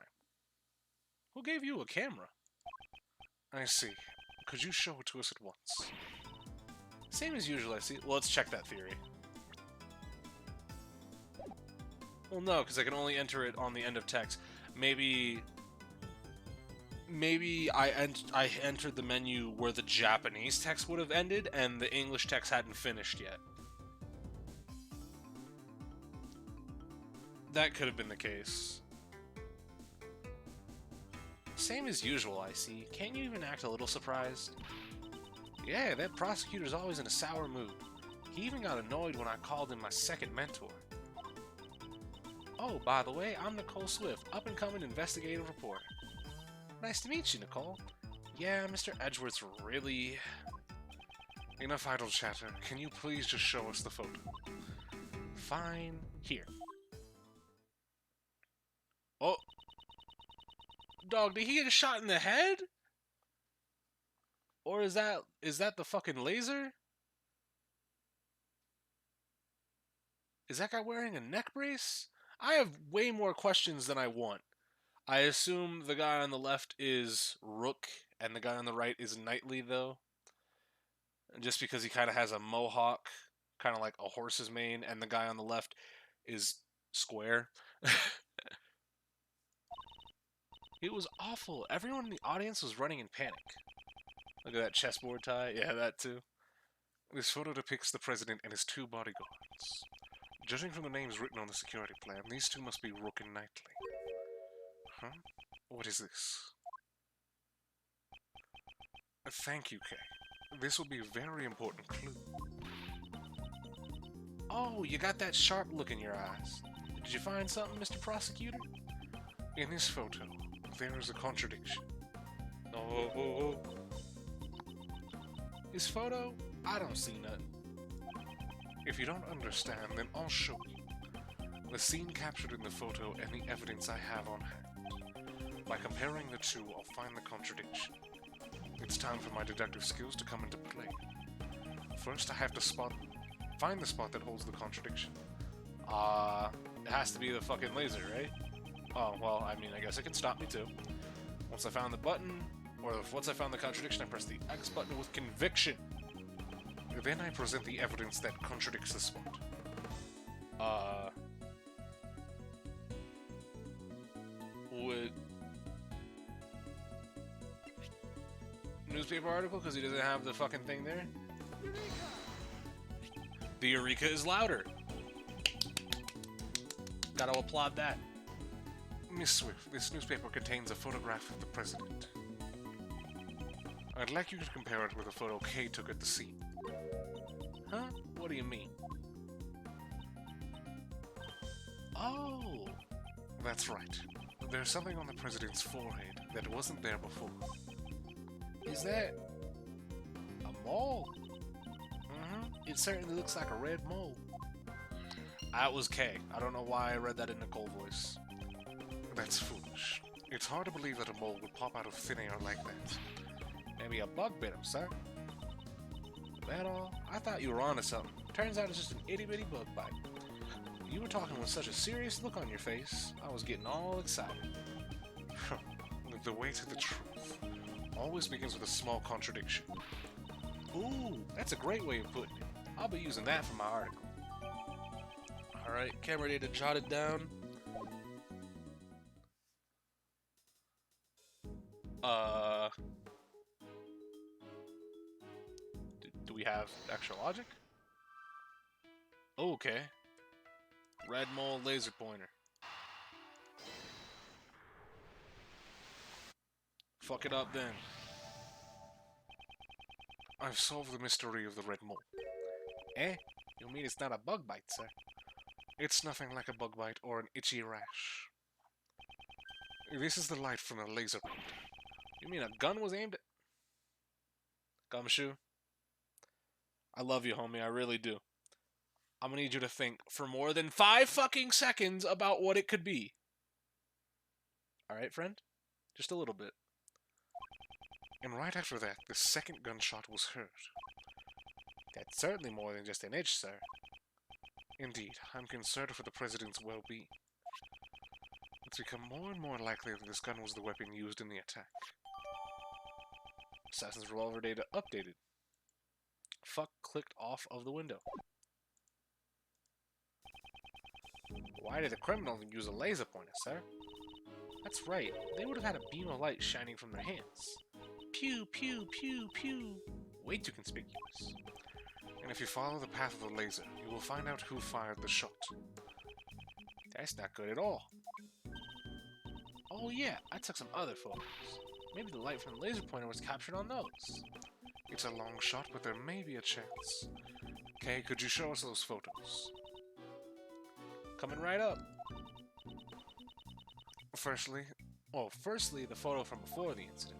Who gave you a camera? I see. Could you show it to us at once? Same as usual, I see. Well, let's check that theory. Well, no, because I can only enter it on the end of text. Maybe I entered the menu where the Japanese text would have ended, and the English text hadn't finished yet. That could have been the case. Same as usual, I see. Can't you even act a little surprised? Yeah, that prosecutor's always in a sour mood. He even got annoyed when I called him my second mentor. Oh, by the way, I'm Nicole Swift, up-and-coming investigative reporter. Nice to meet you, Nicole. Yeah, Mr. Edgeworth's really... Enough idle chatter. Can you please just show us the photo? Fine. Here. Oh. Dog, did he get shot in the head? Or is that the fucking laser? Is that guy wearing a neck brace? I have way more questions than I want. I assume the guy on the left is Rook, and the guy on the right is Knightley, though. Just because he kind of has a mohawk, kind of like a horse's mane, and the guy on the left is Square. It was awful. Everyone in the audience was running in panic. Look at that chessboard tie. Yeah, that too. This photo depicts the president and his 2 bodyguards. Judging from the names written on the security plan, these 2 must be Rook and Knightley. Huh? What is this? Thank you, Kay. This will be a very important clue. Oh, you got that sharp look in your eyes. Did you find something, Mr. Prosecutor? In this photo, there is a contradiction. Oh. This photo? I don't see nothing. If you don't understand, then I'll show you. The scene captured in the photo and the evidence I have on hand. By comparing the 2, I'll find the contradiction. It's time for my deductive skills to come into play. First, I have to find the spot that holds the contradiction. It has to be the fucking laser, right? Oh, well, I mean, I guess it can stop me too. Once I found the button, or once I found the contradiction, I press the X button with conviction. Then I present the evidence that contradicts the spot. Would... Newspaper article, because he doesn't have the fucking thing there? The Eureka is louder. Gotta applaud that. Miss Swift, this newspaper contains a photograph of the president. I'd like you to compare it with a photo Kay took at the scene. Huh? What do you mean? Oh! That's right. There's something on the president's forehead that wasn't there before. Is that... a mole? Mm-hmm. It certainly looks like a red mole. That was Kay. I don't know why I read that in Nicole voice. That's foolish. It's hard to believe that a mole would pop out of thin air like that. Maybe a bug bit him, sir. That all? I thought you were onto something. Turns out it's just an itty-bitty bug bite. You were talking with such a serious look on your face, I was getting all excited. The way to the truth always begins with a small contradiction. Ooh, that's a great way of putting it. I'll be using that for my article. Alright, camera data jotted down. Do we have extra logic? Okay. Red mole laser pointer. Fuck it up then. I've solved the mystery of the red mole. Eh? You mean it's not a bug bite, sir? It's nothing like a bug bite or an itchy rash. This is the light from a laser pointer. You mean a gun was aimed at... Gumshoe? I love you, homie. I really do. I'm gonna need you to think for more than 5 fucking seconds about what it could be. Alright, friend? Just a little bit. And right after that, the second gunshot was heard. That's certainly more than just an itch, sir. Indeed, I'm concerned for the President's well-being. It's become more and more likely that this gun was the weapon used in the attack. Assassin's revolver data updated. Fuck clicked off of the window. Why did the criminal use a laser pointer, sir? That's right, they would have had a beam of light shining from their hands. Pew, pew, pew, pew. Way too conspicuous. And if you follow the path of the laser, you will find out who fired the shot. That's not good at all. Oh yeah, I took some other photos. Maybe the light from the laser pointer was captured on those. It's a long shot, but there may be a chance. Okay, could you show us those photos? Coming right up. Firstly, Firstly, the photo from before the incident.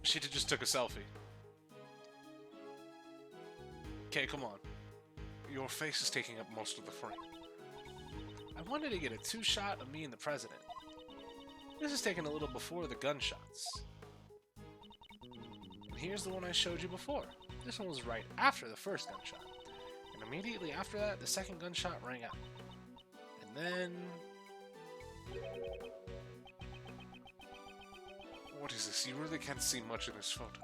She just took a selfie. Okay, come on. your face is taking up most of the frame. I wanted to get a two-shot of me and the president. This is taken a little before the gunshots. And here's the one I showed you before. This one was right after the first gunshot. And immediately after that, the second gunshot rang out. And then... What is this? You really can't see much in this photo.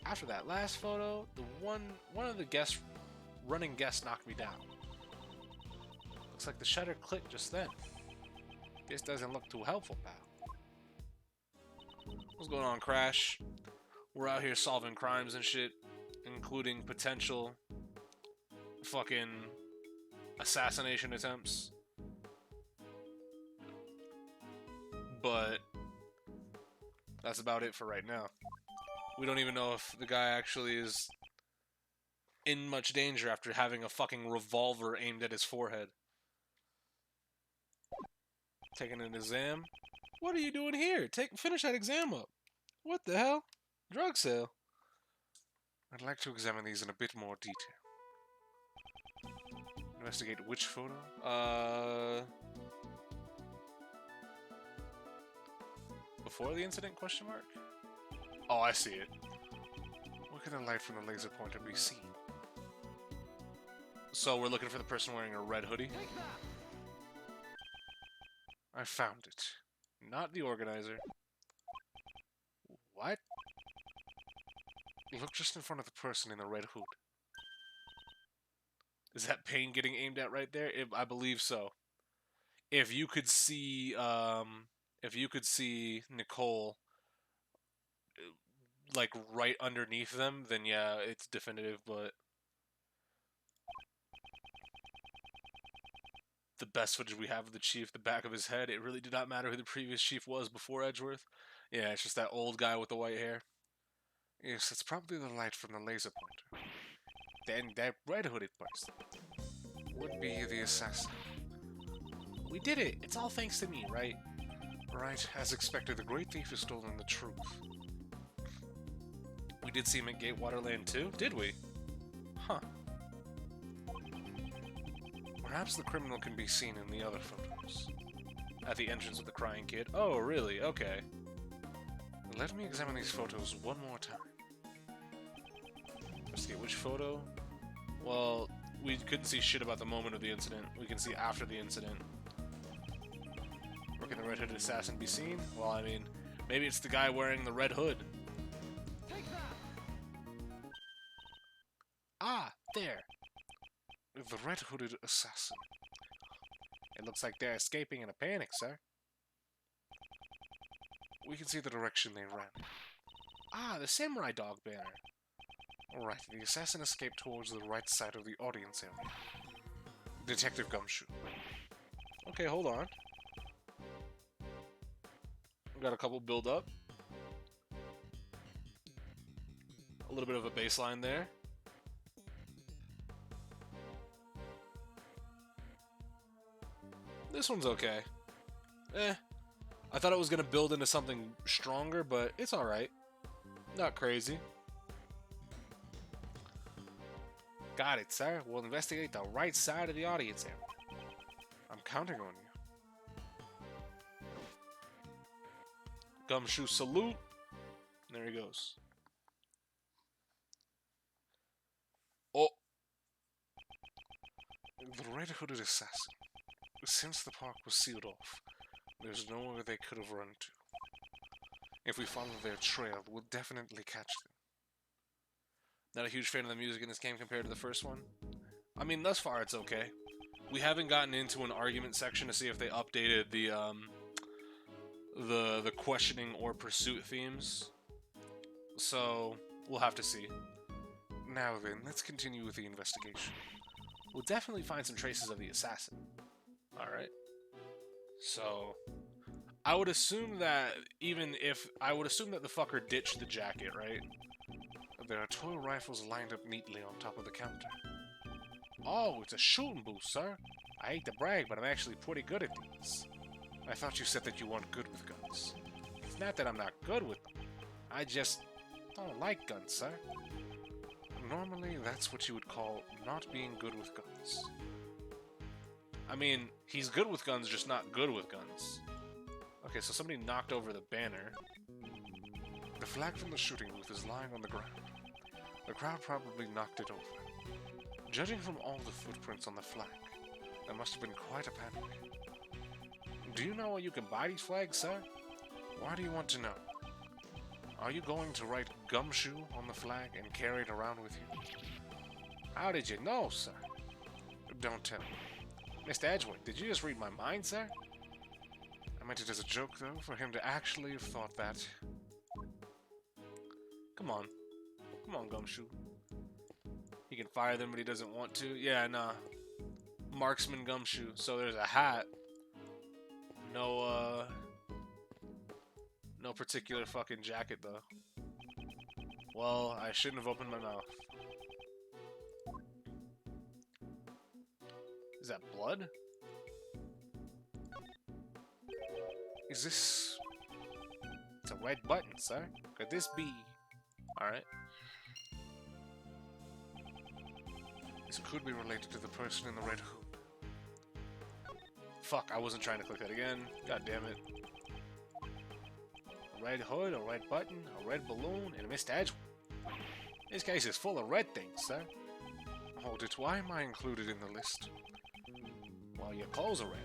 After that last photo, one of the running guests knocked me down. Looks like the shutter clicked just then. This doesn't look too helpful, pal. What's going on, Crash? We're out here solving crimes and shit, including potential fucking assassination attempts. But that's about it for right now. We don't even know if the guy actually is in much danger after having a fucking revolver aimed at his forehead. Taking an exam? What are you doing here? Finish that exam up. What the hell? Drug sale. I'd like to examine these in a bit more detail. Investigate which photo? Before the incident, question mark? Oh, I see it. Where can the light from the laser pointer be seen? So we're looking for the person wearing a red hoodie? I found it. Not the organizer. What? Look just in front of the person in the red hood. Is that Payne getting aimed at right there? I believe so. If you could see Nicole like right underneath them, then yeah, it's definitive, but the best footage we have of the chief, the back of his head, it really did not matter who the previous chief was before Edgeworth. Yeah, it's just that old guy with the white hair. Yes, it's probably the light from the laser pointer. Then that red hooded person Would be the assassin. We did it! It's all thanks to me, right? Right, as expected, the great thief has stolen the truth. We did see him at Gatewaterland too, did we? Huh. Perhaps the criminal can be seen in the other photos. At the entrance of the crying kid? Oh, really? Okay. Let me examine these photos one more time. Investigate which photo? Well, we couldn't see shit about the moment of the incident. We can see after the incident. Where can the red-hooded assassin be seen? Well, I mean, maybe it's the guy wearing the red hood. Ah, there. The red-hooded assassin. It looks like they're escaping in a panic, sir. We can see the direction they ran. Ah, the samurai dog banner. Right, the assassin escaped towards the right side of the audience area. Detective Gumshoe. Okay, hold on. We got a couple build up. A little bit of a baseline there. This one's okay. I thought it was gonna build into something stronger, but it's alright. Not crazy. Got it, sir. We'll investigate the right side of the audience area. I'm counting on you. Gumshoe salute. There he goes. Oh, The red-hooded assassin. Since the park was sealed off, there's nowhere they could have run to. If we follow their trail, we'll definitely catch them. not a huge fan of the music in this game compared to the first one. I mean, thus far it's okay. We haven't gotten into an argument section to see if they updated the questioning or pursuit themes. So we'll have to see. Now then, let's continue with the investigation. We'll definitely find some traces of the assassin. Alright. So I would assume that I would assume that the fucker ditched the jacket, right? There are toy rifles lined up neatly on top of the counter. Oh, it's a shooting booth, sir. I hate to brag, but I'm actually pretty good at these. I thought you said that you weren't good with guns. It's not that I'm not good with them. I just don't like guns, sir. Normally, that's what you would call not being good with guns. I mean, he's good with guns, just not good with guns. Okay, so somebody knocked over the banner. The flag from the shooting booth is lying on the ground. The crowd probably knocked it over. Judging from all the footprints on the flag, there must have been quite a panic. Do you know where you can buy these flags, sir? Why do you want to know? Are you going to write Gumshoe on the flag and carry it around with you? How did you know, sir? Don't tell me. Mr. Edgeworth, did you just read my mind, sir? I meant it as a joke, though, for him to actually have thought that. Come on. Come on, Gumshoe. He can fire them, but he doesn't want to. Yeah, nah. Marksman Gumshoe. So there's a hat. No, no particular fucking jacket, though. Well, I shouldn't have opened my mouth. Is that blood? Is this... It's a red button, sir. Could this be... Alright. This could be related to the person in the red hood. Fuck, I wasn't trying to click that again. God damn it. A red hood, a red button, a red balloon, and a Mr. Edgeworth. This case is full of red things, sir. Hold it, why am I included in the list? Well, your clothes are red.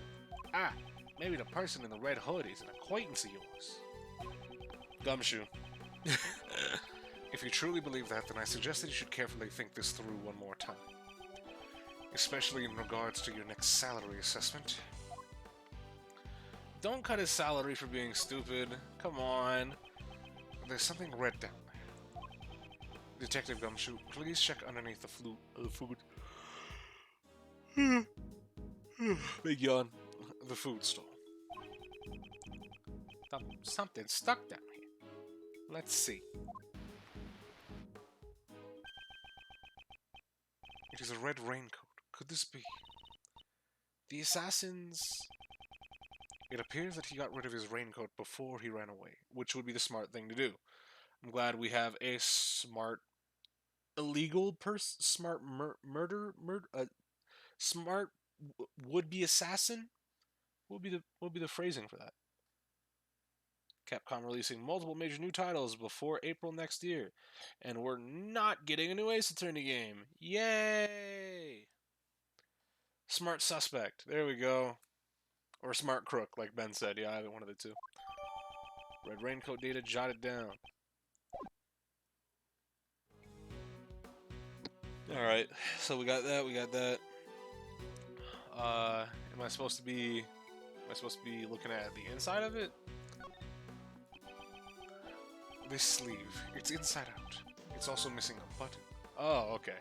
Ah, maybe the person in the red hood is an acquaintance of yours. Gumshoe. If you truly believe that, then I suggest that you should carefully think this through one more time. Especially in regards to your next salary assessment. Don't cut his salary for being stupid. Come on. There's something red down there. Detective Gumshoe, please check underneath the food. Big yawn. The food stall. Something stuck down here. Let's see. It is a red raincoat. Could this be? The assassins... It appears that he got rid of his raincoat before he ran away. Which would be the smart thing to do. I'm glad we have a smart... illegal person... Smart smart would-be assassin? What would be the phrasing for that? Capcom releasing multiple major new titles before April next year. And we're not getting a new Ace Attorney game. Yay! Smart Suspect. There we go. Or Smart Crook, like Ben said. Yeah, either one of the two. Red Raincoat data jotted down. Alright, so we got that, we got that. Am I supposed to be looking at the inside of it? This sleeve, it's inside out. It's also missing a button. Oh, okay.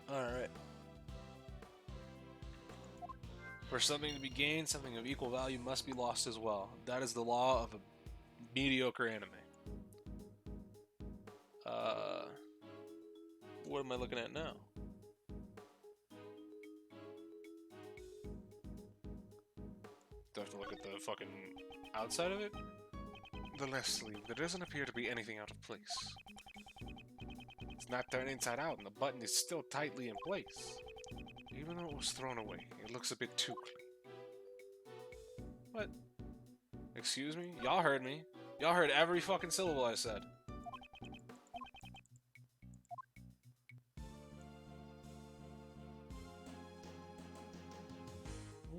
Alright. For something to be gained, something of equal value must be lost as well. That is the law of a mediocre anime. What am I looking at now? Do I have to look at the fucking outside of it? The left sleeve, there doesn't appear to be anything out of place. It's not turned inside out, and the button is still tightly in place. Even though it was thrown away, it looks a bit too clean. What? Excuse me? Y'all heard me. Y'all heard every fucking syllable I said.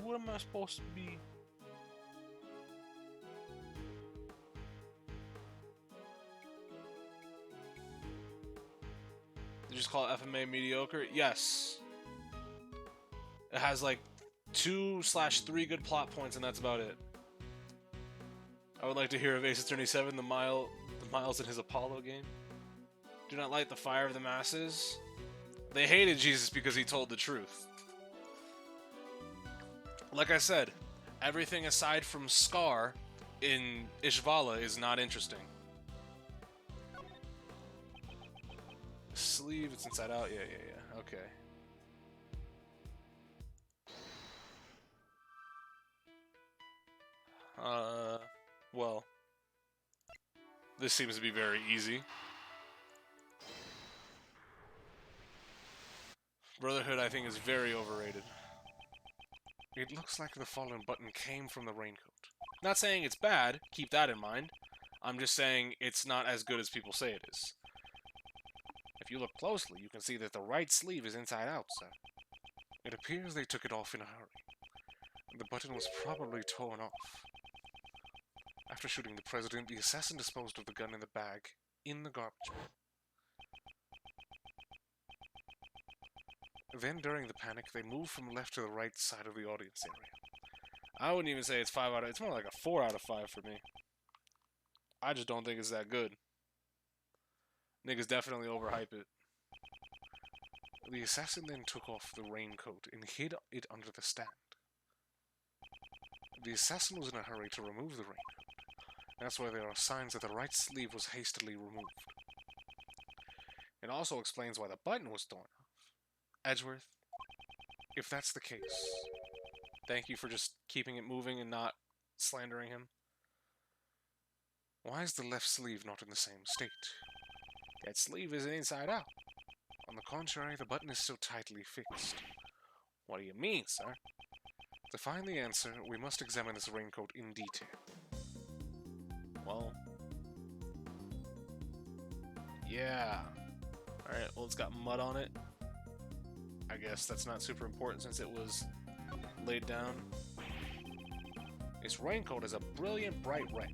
What am I supposed to be? Did you just call it FMA mediocre? Yes. It has like 2/3 good plot points, and that's about it. I would like to hear of Ace Attorney 7, the Miles in his Apollo game. Do not light the fire of the masses. They hated Jesus because he told the truth. Like I said, everything aside from Scar in Ishvala is not interesting. Sleeve, it's inside out. Yeah. Okay. Well, this seems to be very easy. Brotherhood, I think, is very overrated. It looks like the fallen button came from the raincoat. Not saying it's bad, keep that in mind. I'm just saying it's not as good as people say it is. If you look closely, you can see that the right sleeve is inside out, sir. It appears they took it off in a hurry. The button was probably torn off. After shooting the president, the assassin disposed of the gun in the bag in the garbage bin. Then, during the panic, they moved from left to the right side of the audience area. I wouldn't even say it's 5 out of... It's more like a 4 out of 5 for me. I just don't think it's that good. Niggas definitely overhype it. The assassin then took off the raincoat and hid it under the stand. The assassin was in a hurry to remove the raincoat. That's why there are signs that the right sleeve was hastily removed. It also explains why the button was torn off. Edgeworth, if that's the case, thank you for just keeping it moving and not slandering him. Why is the left sleeve not in the same state? That sleeve isn't inside out. On the contrary, the button is so tightly fixed. What do you mean, sir? To find the answer, we must examine this raincoat in detail. Well... yeah. Alright, well, it's got mud on it. I guess that's not super important since it was laid down. This raincoat is a brilliant bright red.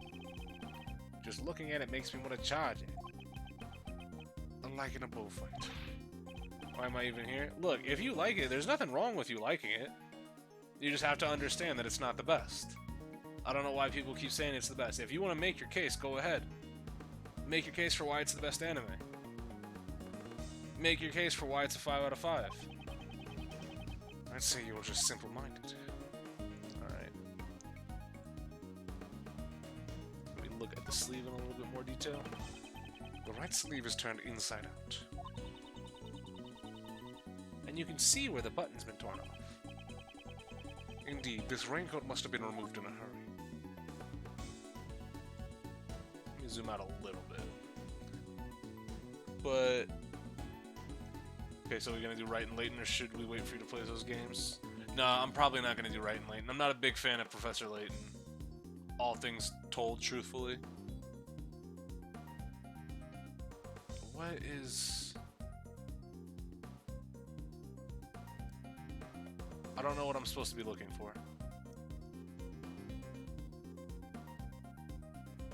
Just looking at it makes me want to charge it. Like in a bullfight. Why am I even here? Look, if you like it, there's nothing wrong with you liking it. You just have to understand that it's not the best. I don't know why people keep saying it's the best. If you want to make your case, go ahead. Make your case for why it's the best anime. Make your case for why it's a 5 out of 5. I'd say you're just simple-minded. Alright. Let me look at the sleeve in a little bit more detail. The right sleeve is turned inside out. And you can see where the button's been torn off. Indeed, this raincoat must have been removed in a hurry. Let me zoom out a little bit. But... okay, so we're gonna do Right and Layton, or should we wait for you to play those games? Nah, I'm probably not gonna do Right and Layton. I'm not a big fan of Professor Layton. All things told, truthfully. What is... I don't know what I'm supposed to be looking for.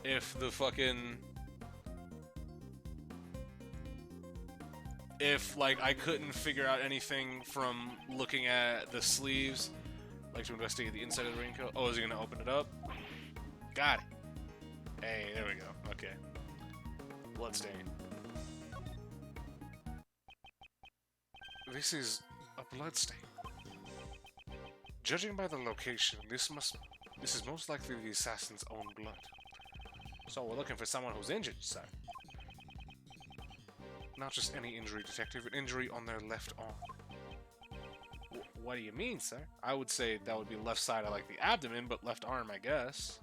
If the fucking... if like I couldn't figure out anything from looking at the sleeves, like to investigate the inside of the raincoat. Oh, is he gonna open it up? Got it. Hey, there we go. Okay. Bloodstain. This is a bloodstain. Judging by the location, this is most likely the assassin's own blood. So we're looking for someone who's injured, sir. Not just any injury, detective, an injury on their left arm. What do you mean, sir? I would say that would be left side of like the abdomen, but left arm, I guess.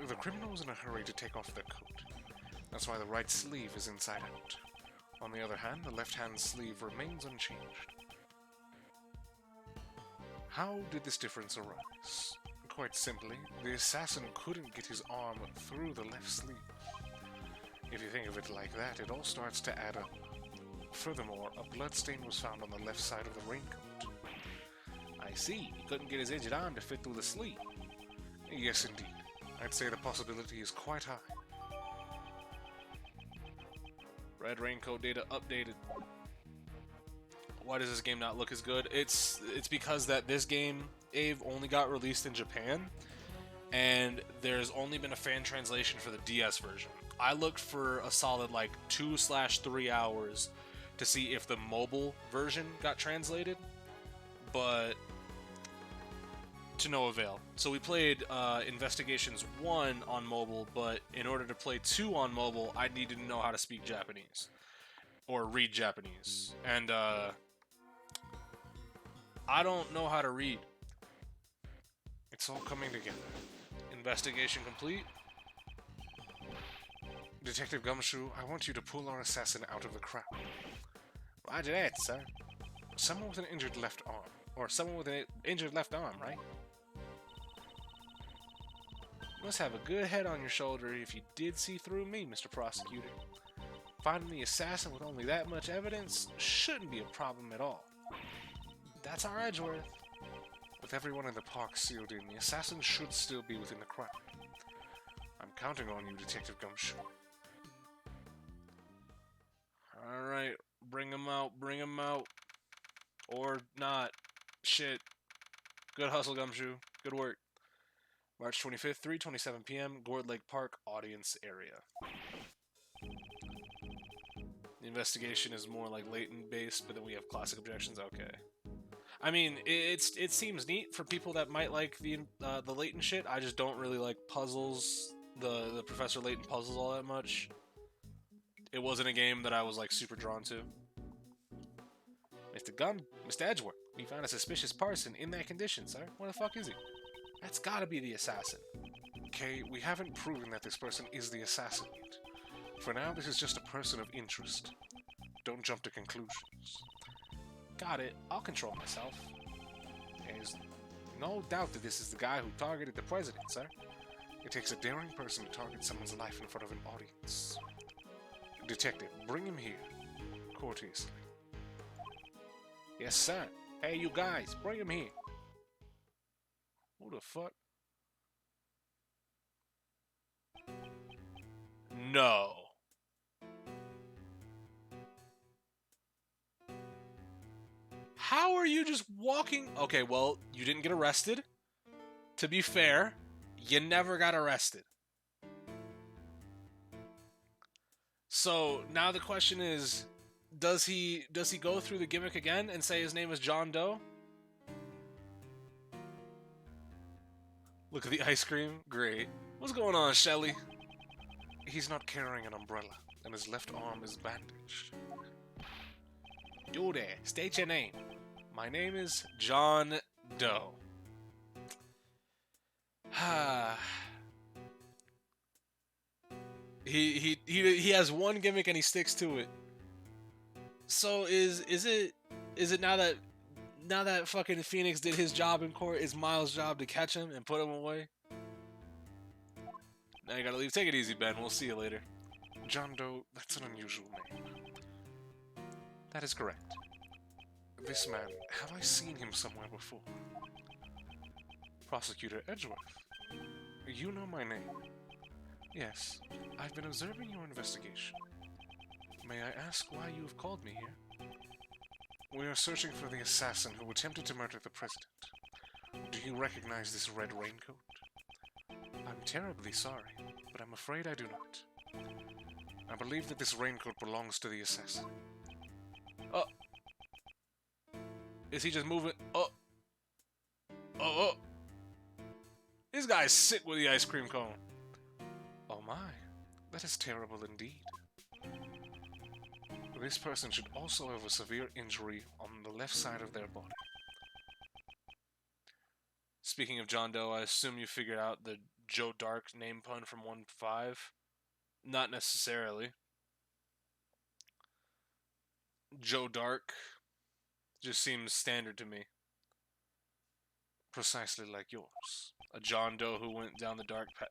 The criminal was in a hurry to take off their coat. That's why the right sleeve is inside out. On the other hand, the left-hand sleeve remains unchanged. How did this difference arise? Quite simply, the assassin couldn't get his arm through the left sleeve. If you think of it like that, it all starts to add up. Furthermore, a bloodstain was found on the left side of the raincoat. I see. He couldn't get his injured arm to fit through the sleeve. Yes, indeed. I'd say the possibility is quite high. Red raincoat data updated. Why does this game not look as good? It's because that this game, Ave, only got released in Japan, and there's only been a fan translation for the DS version. I looked for a solid like 2/3 hours to see if the mobile version got translated, but to no avail. So we played Investigations 1 on mobile, but in order to play 2 on mobile, I needed to know how to speak Japanese. Or read Japanese. And I don't know how to read. It's all coming together. Investigation complete. Detective Gumshoe, I want you to pull our assassin out of the crowd. Roger that, sir. Someone with an injured left arm. Or someone with an injured left arm, right? You must have a good head on your shoulder if you did see through me, Mr. Prosecutor. Finding the assassin with only that much evidence shouldn't be a problem at all. That's our Edgeworth. With everyone in the park sealed in, the assassin should still be within the crowd. I'm counting on you, Detective Gumshoe. Alright, bring him out, bring him out. Or not. Shit. Good hustle, Gumshoe. Good work. March 25th, 3:27 p.m., Gourd Lake Park, audience area. The investigation is more like latent based, but then we have classic objections. Okay. I mean, it seems neat for people that might like the latent shit. I just don't really like puzzles, the Professor Layton puzzles all that much. It wasn't a game that I was like super drawn to. Mr. Edgeworth, we found a suspicious person in that condition, sir. Where the fuck is he? That's gotta be the assassin. Kay, we haven't proven that this person is the assassin yet. For now, this is just a person of interest. Don't jump to conclusions. Got it. I'll control myself. There's no doubt that this is the guy who targeted the president, sir. It takes a daring person to target someone's life in front of an audience. Detective, bring him here. Courteously. Yes, sir. Hey, you guys, bring him here. Who the fuck? No. How are you just walking? Okay, well, you didn't get arrested. To be fair, you never got arrested. So now the question is, does he go through the gimmick again and say his name is John Doe? Look at the ice cream. Great. What's going on, Shelly? He's not carrying an umbrella, and his left arm is bandaged. You there. State your name. My name is John Doe. he has one gimmick and he sticks to it. So is it now that fucking Phoenix did his job in court, it's Miles' job to catch him and put him away? Now you gotta leave. Take it easy, Ben. We'll see you later. John Doe, that's an unusual name. That is correct. This man, have I seen him somewhere before? Prosecutor Edgeworth. You know my name. Yes, I've been observing your investigation. May I ask why you have called me here? We are searching for the assassin who attempted to murder the president. Do you recognize this red raincoat? I'm terribly sorry, but I'm afraid I do not. I believe that this raincoat belongs to the assassin. Oh. Is he just moving? Oh. Oh. This guy's sick with the ice cream cone. Oh my, that is terrible indeed. This person should also have a severe injury on the left side of their body. Speaking of John Doe, I assume you figured out the Joe Dark name pun from 1-5? Not necessarily. Joe Dark just seems standard to me. Precisely like yours. A John Doe who went down the dark path.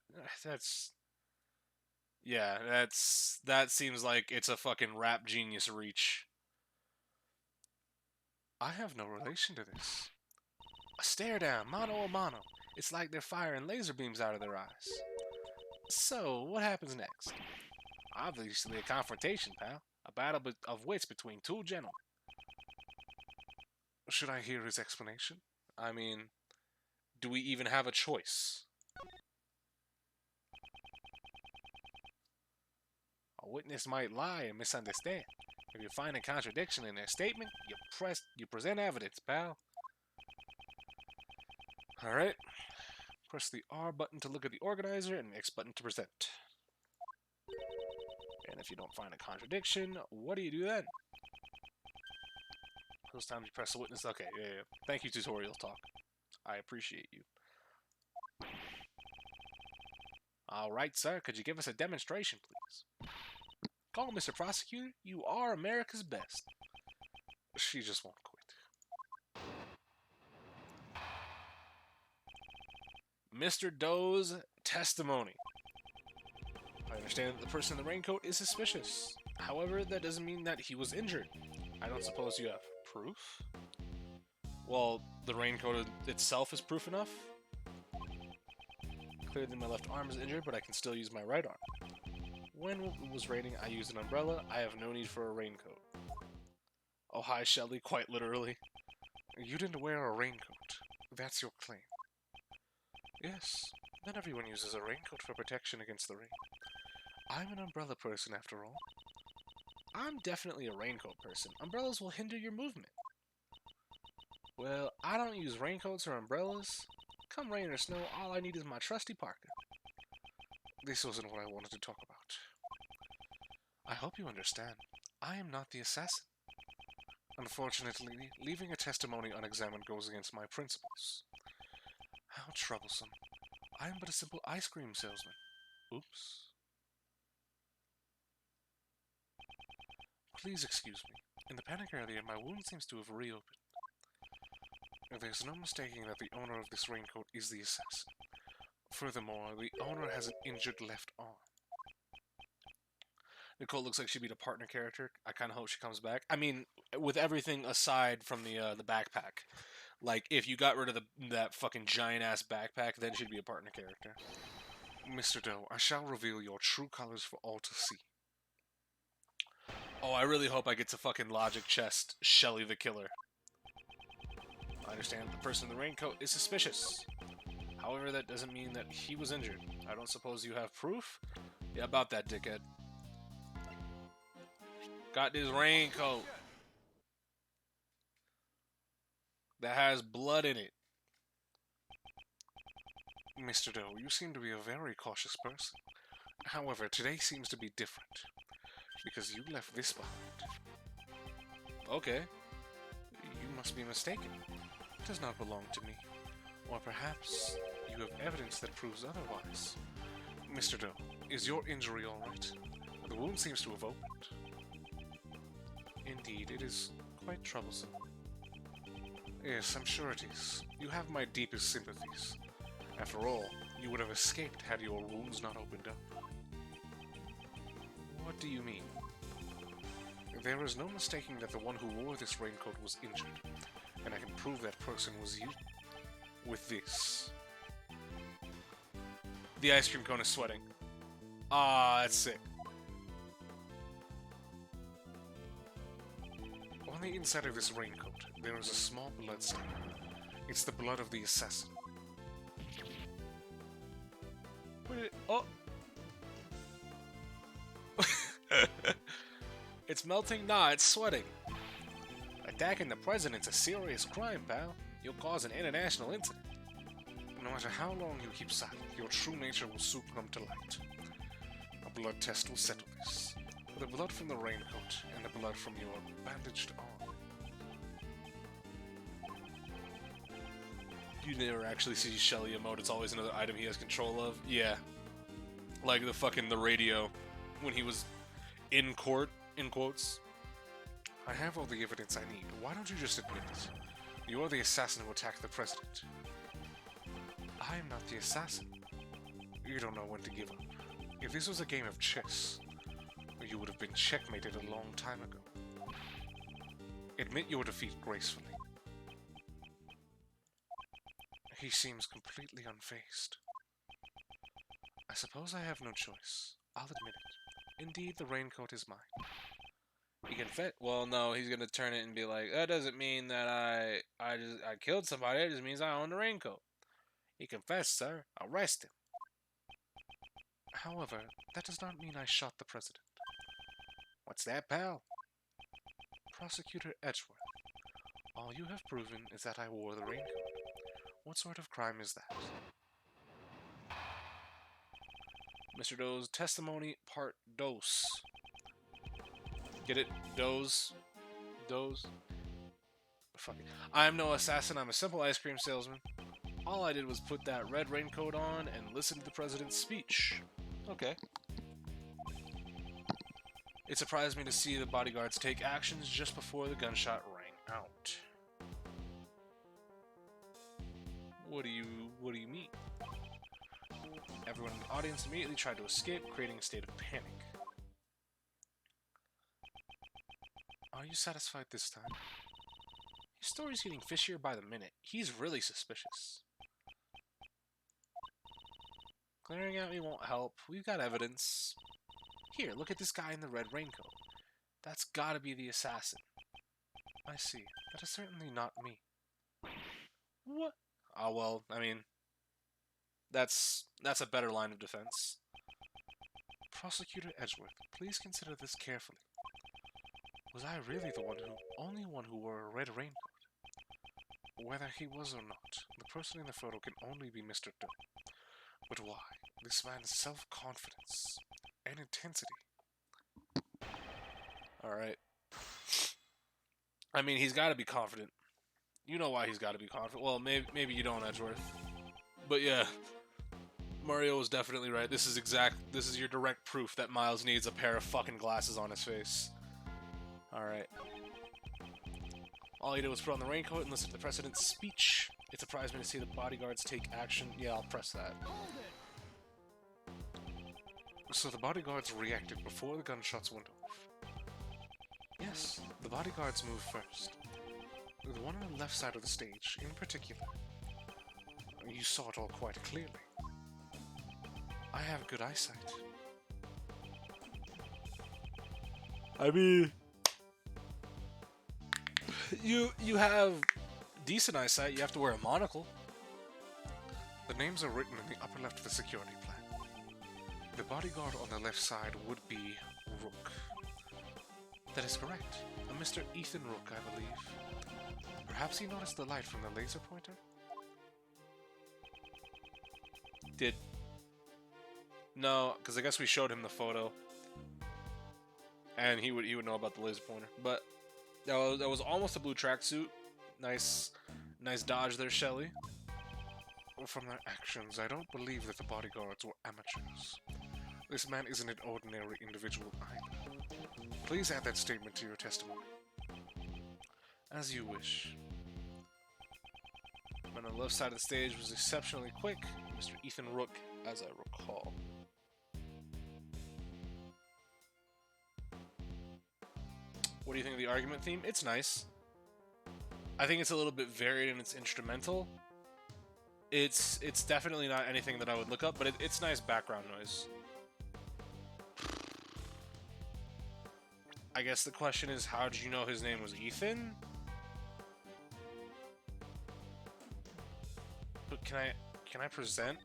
That seems like it's a fucking rap genius reach. I have no relation to this. A stare down, mano a mano. It's like they're firing laser beams out of their eyes. So, what happens next? Obviously a confrontation, pal. A battle of wits between two gentlemen. Should I hear his explanation? I mean, do we even have a choice? A witness might lie and misunderstand. If you find a contradiction in their statement, you present evidence, pal. Alright. Press the R button to look at the organizer and X button to present. And if you don't find a contradiction, what do you do then? Those times you press the witness. Okay, yeah. Thank you, Tutorial Talk. I appreciate you. Alright, sir. Could you give us a demonstration, please? Call Mr. Prosecutor. You are America's best. She just won't quit. Mr. Doe's testimony. I understand that the person in the raincoat is suspicious. However, that doesn't mean that he was injured. I don't suppose you have proof? Well, the raincoat itself is proof enough. Clearly my left arm is injured, but I can still use my right arm. When it was raining, I used an umbrella. I have no need for a raincoat. Oh, hi, Shelly, quite literally. You didn't wear a raincoat. That's your claim. Yes, not everyone uses a raincoat for protection against the rain. I'm an umbrella person after all. I'm definitely a raincoat person. Umbrellas will hinder your movement. Well, I don't use raincoats or umbrellas. Come rain or snow, all I need is my trusty parka. This wasn't what I wanted to talk about. I hope you understand. I am not the assassin. Unfortunately, leaving a testimony unexamined goes against my principles. How troublesome. I am but a simple ice cream salesman. Oops. Please excuse me. In the panic earlier, my wound seems to have reopened. There's no mistaking that the owner of this raincoat is the assassin. Furthermore, the owner has an injured left arm. Nicole looks like she'd be the partner character. I kind of hope she comes back. I mean, with everything aside from the backpack. Like, if you got rid of that fucking giant-ass backpack, then she'd be a partner character. Mr. Doe, I shall reveal your true colors for all to see. Oh, I really hope I get to fucking logic chest Shelly the Killer. I understand the person in the raincoat is suspicious. However, that doesn't mean that he was injured. I don't suppose you have proof? Yeah, about that, dickhead. Got this raincoat that has blood in it. Mr. Doe, you seem to be a very cautious person. However, today seems to be different. Because you left this behind. Okay. You must be mistaken. It does not belong to me. Or perhaps you have evidence that proves otherwise. Mr. Doe, is your injury alright? The wound seems to have opened. Indeed, it is quite troublesome. Yes, I'm sure it is. You have my deepest sympathies. After all, you would have escaped had your wounds not opened up. What do you mean? There is no mistaking that the one who wore this raincoat was injured, and I can prove that person was you. With this. The ice cream cone is sweating. Ah, that's sick. On the inside of this raincoat, there is a small blood stain. It's the blood of the assassin. Oh. It's melting? Nah, it's sweating. Attacking the president's a serious crime, pal. You'll cause an international incident. No matter how long you keep silent, your true nature will soon come to light. A blood test will settle this. The blood from the raincoat and the blood from your bandaged arm. You never actually see Shelly emote. It's always another item he has control of. Yeah. Like the radio when he was in court, in quotes. I have all the evidence I need. Why don't you just admit it? You are the assassin who attacked the president. I am not the assassin. You don't know when to give up. If this was a game of chess, you would have been checkmated a long time ago. Admit your defeat gracefully. He seems completely unfazed. I suppose I have no choice. I'll admit it. Indeed, the raincoat is mine. He confess. Well, no, he's gonna turn it and be like, "That doesn't mean that I killed somebody. It just means I own the raincoat." He confessed, sir. Arrest him. However, that does not mean I shot the president. What's that, pal? Prosecutor Edgeworth, all you have proven is that I wore the raincoat. What sort of crime is that? Mr. Doe's testimony, part dos. Get it? Does? Fuck it. I'm no assassin, I'm a simple ice cream salesman. All I did was put that red raincoat on and listen to the president's speech. Okay. It surprised me to see the bodyguards take actions just before the gunshot rang out. What do you mean? Everyone in the audience immediately tried to escape, creating a state of panic. Are you satisfied this time? His story's getting fishier by the minute. He's really suspicious. Glaring at me won't help. We've got evidence. Here, look at this guy in the red raincoat. That's gotta be the assassin. I see. That is certainly not me. What? Oh, well, I mean, that's a better line of defense. Prosecutor Edgeworth, please consider this carefully. Was I really the only one who wore a red raincoat? Whether he was or not, the person in the photo can only be Mr. Doe. But why? This man's self-confidence and intensity. Alright. I mean, he's gotta be confident. You know why he's gotta be confident. Well, maybe you don't, Edgeworth. But yeah, Mario was definitely right. This is your direct proof that Miles needs a pair of fucking glasses on his face. Alright. All he did was put on the raincoat and listen to the president's speech. It surprised me to see the bodyguards take action. Yeah, I'll press that. So the bodyguards reacted before the gunshots went off. Yes, the bodyguards moved first. The one on the left side of the stage, in particular. You saw it all quite clearly. I have good eyesight. I mean, you have decent eyesight. You have to wear a monocle. The names are written in the upper left of the security plan. The bodyguard on the left side would be Rook. That is correct. A Mr. Ethan Rook, I believe. Perhaps he noticed the light from the laser pointer? No, because I guess we showed him the photo, and he would know about the laser pointer. But that was almost a blue tracksuit. Nice dodge there, Shelly. From their actions, I don't believe that the bodyguards were amateurs. This man isn't an ordinary individual either. Please add that statement to your testimony. As you wish. Man on the left side of the stage was exceptionally quick. Mr. Ethan Rook, as I recall. What do you think of the argument theme? It's nice. I think it's a little bit varied in its instrumental. It's definitely not anything that I would look up, but it's nice background noise. I guess the question is, how did you know his name was Ethan? But can I present?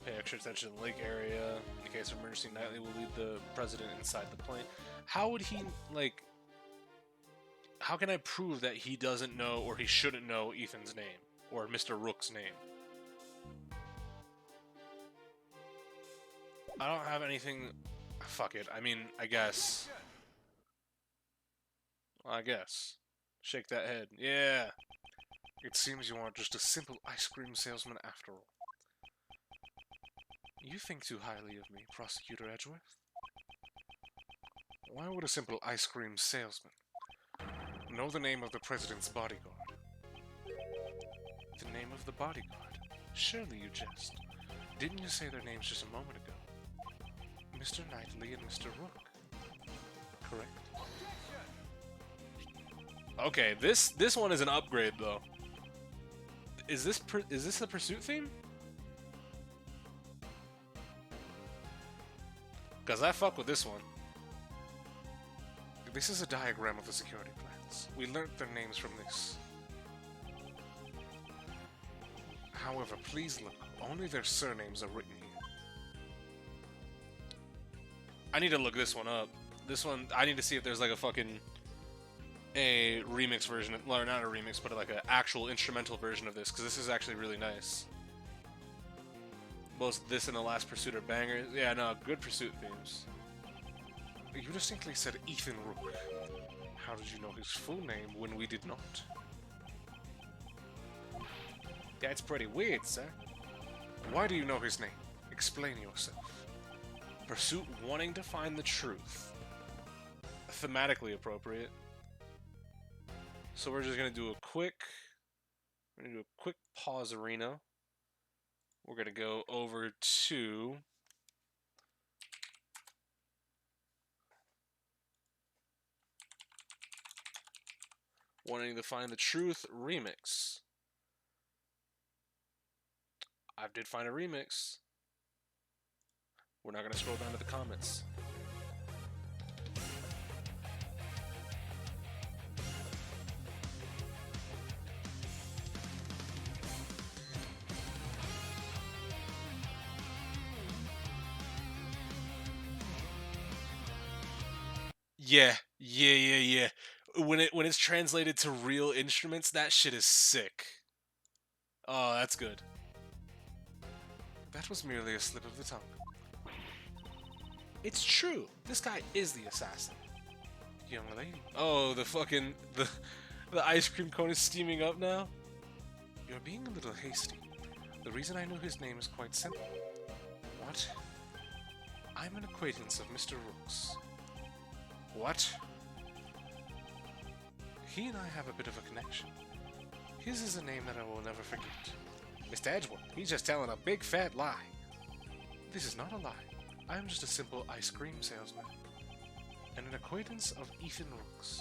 Pay extra attention to the lake area. In case of emergency, Knightley will lead the president inside the plane. How would he, like... How can I prove that he doesn't know or he shouldn't know Ethan's name? Or Mr. Rook's name? I don't have anything... Fuck it. I mean, I guess. Well, I guess. Shake that head. Yeah. It seems you are just a simple ice cream salesman after all. You think too highly of me, Prosecutor Edgeworth. Why would a simple ice cream salesman know the name of the president's bodyguard? The name of the bodyguard? Surely you jest. Didn't you say their names just a moment ago? Mr. Knightley and Mr. Rook. Correct? Okay, this one is an upgrade though. Is this the pursuit theme? Cause I fuck with this one. This is a diagram of the security plans. We learnt their names from this. However, please look. Only their surnames are written here. I need to look this one up. This one, I need to see if there's like a fucking a remix version, or not a remix, but like an actual instrumental version of this, because this is actually really nice. Both this and the Last Pursuit are bangers. Yeah, no, good Pursuit themes. You distinctly said Ethan Rook. How did you know his full name when we did not? That's pretty weird, sir. Why do you know his name? Explain yourself. Pursuit wanting to find the truth. Thematically appropriate. So we're just gonna do a quick pause arena. We're gonna go over to Wanting to Find the Truth remix. I did find a remix. We're not gonna scroll down to the comments. Yeah. When it's translated to real instruments, that shit is sick. Oh, that's good. That was merely a slip of the tongue. It's true. This guy is the assassin. Young lady. Oh, the ice cream cone is steaming up now. You're being a little hasty. The reason I know his name is quite simple. What? I'm an acquaintance of Mr. Rook's. What? He and I have a bit of a connection. His is a name that I will never forget. Mr. Edgeworth, he's just telling a big fat lie. This is not a lie. I am just a simple ice cream salesman. And an acquaintance of Ethan Rook's.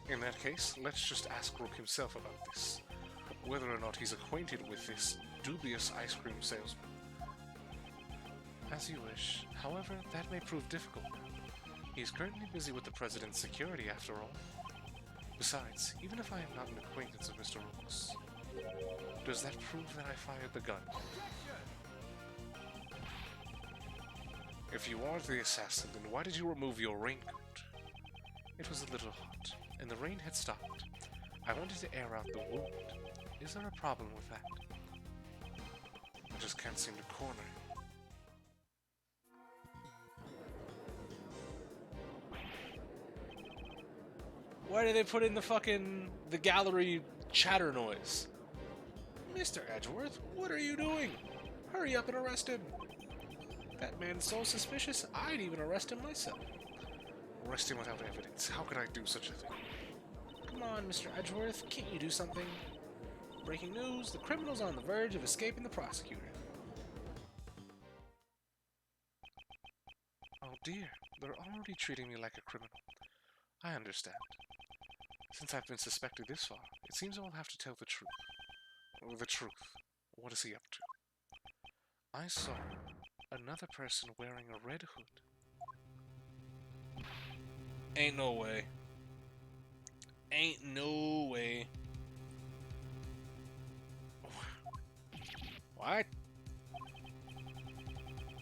In that case, let's just ask Rook himself about this. Whether or not he's acquainted with this dubious ice cream salesman. As you wish. However, that may prove difficult. He is currently busy with the President's security, after all. Besides, even if I am not an acquaintance of Mr. Rook's, does that prove that I fired the gun? If you are the assassin, then why did you remove your raincoat? It was a little hot, and the rain had stopped. I wanted to air out the wound. Is there a problem with that? I just can't seem to corner it. Why did they put in the gallery chatter noise? Mr. Edgeworth, what are you doing? Hurry up and arrest him. That man's so suspicious, I'd even arrest him myself. Arrest him without evidence. How could I do such a thing? Come on, Mr. Edgeworth, can't you do something? Breaking news, the criminal's on the verge of escaping the prosecutor. Oh dear, they're already treating me like a criminal. I understand. Since I've been suspected this far, it seems I'll have to tell the truth. The truth. What is he up to? I saw another person wearing a red hood. Ain't no way. Ain't no way. What?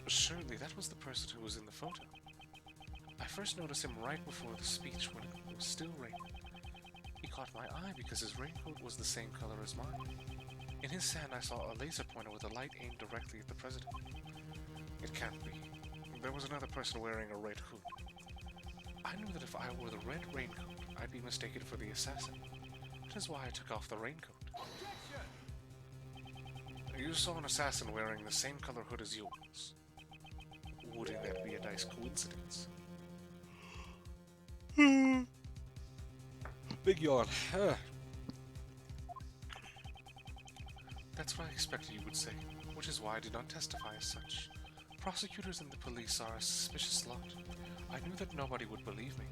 Surely that was the person who was in the photo. I first noticed him right before the speech when it was still raining. He caught my eye because his raincoat was the same color as mine. In his hand I saw a laser pointer with a light aimed directly at the president. It can't be. There was another person wearing a red hood. I knew that if I wore the red raincoat, I'd be mistaken for the assassin. That is why I took off the raincoat. You saw an assassin wearing the same color hood as yours. Wouldn't that be a nice coincidence? Big yawn. That's what I expected you would say, which is why I did not testify as such. Prosecutors and the police are a suspicious lot. I knew that nobody would believe me.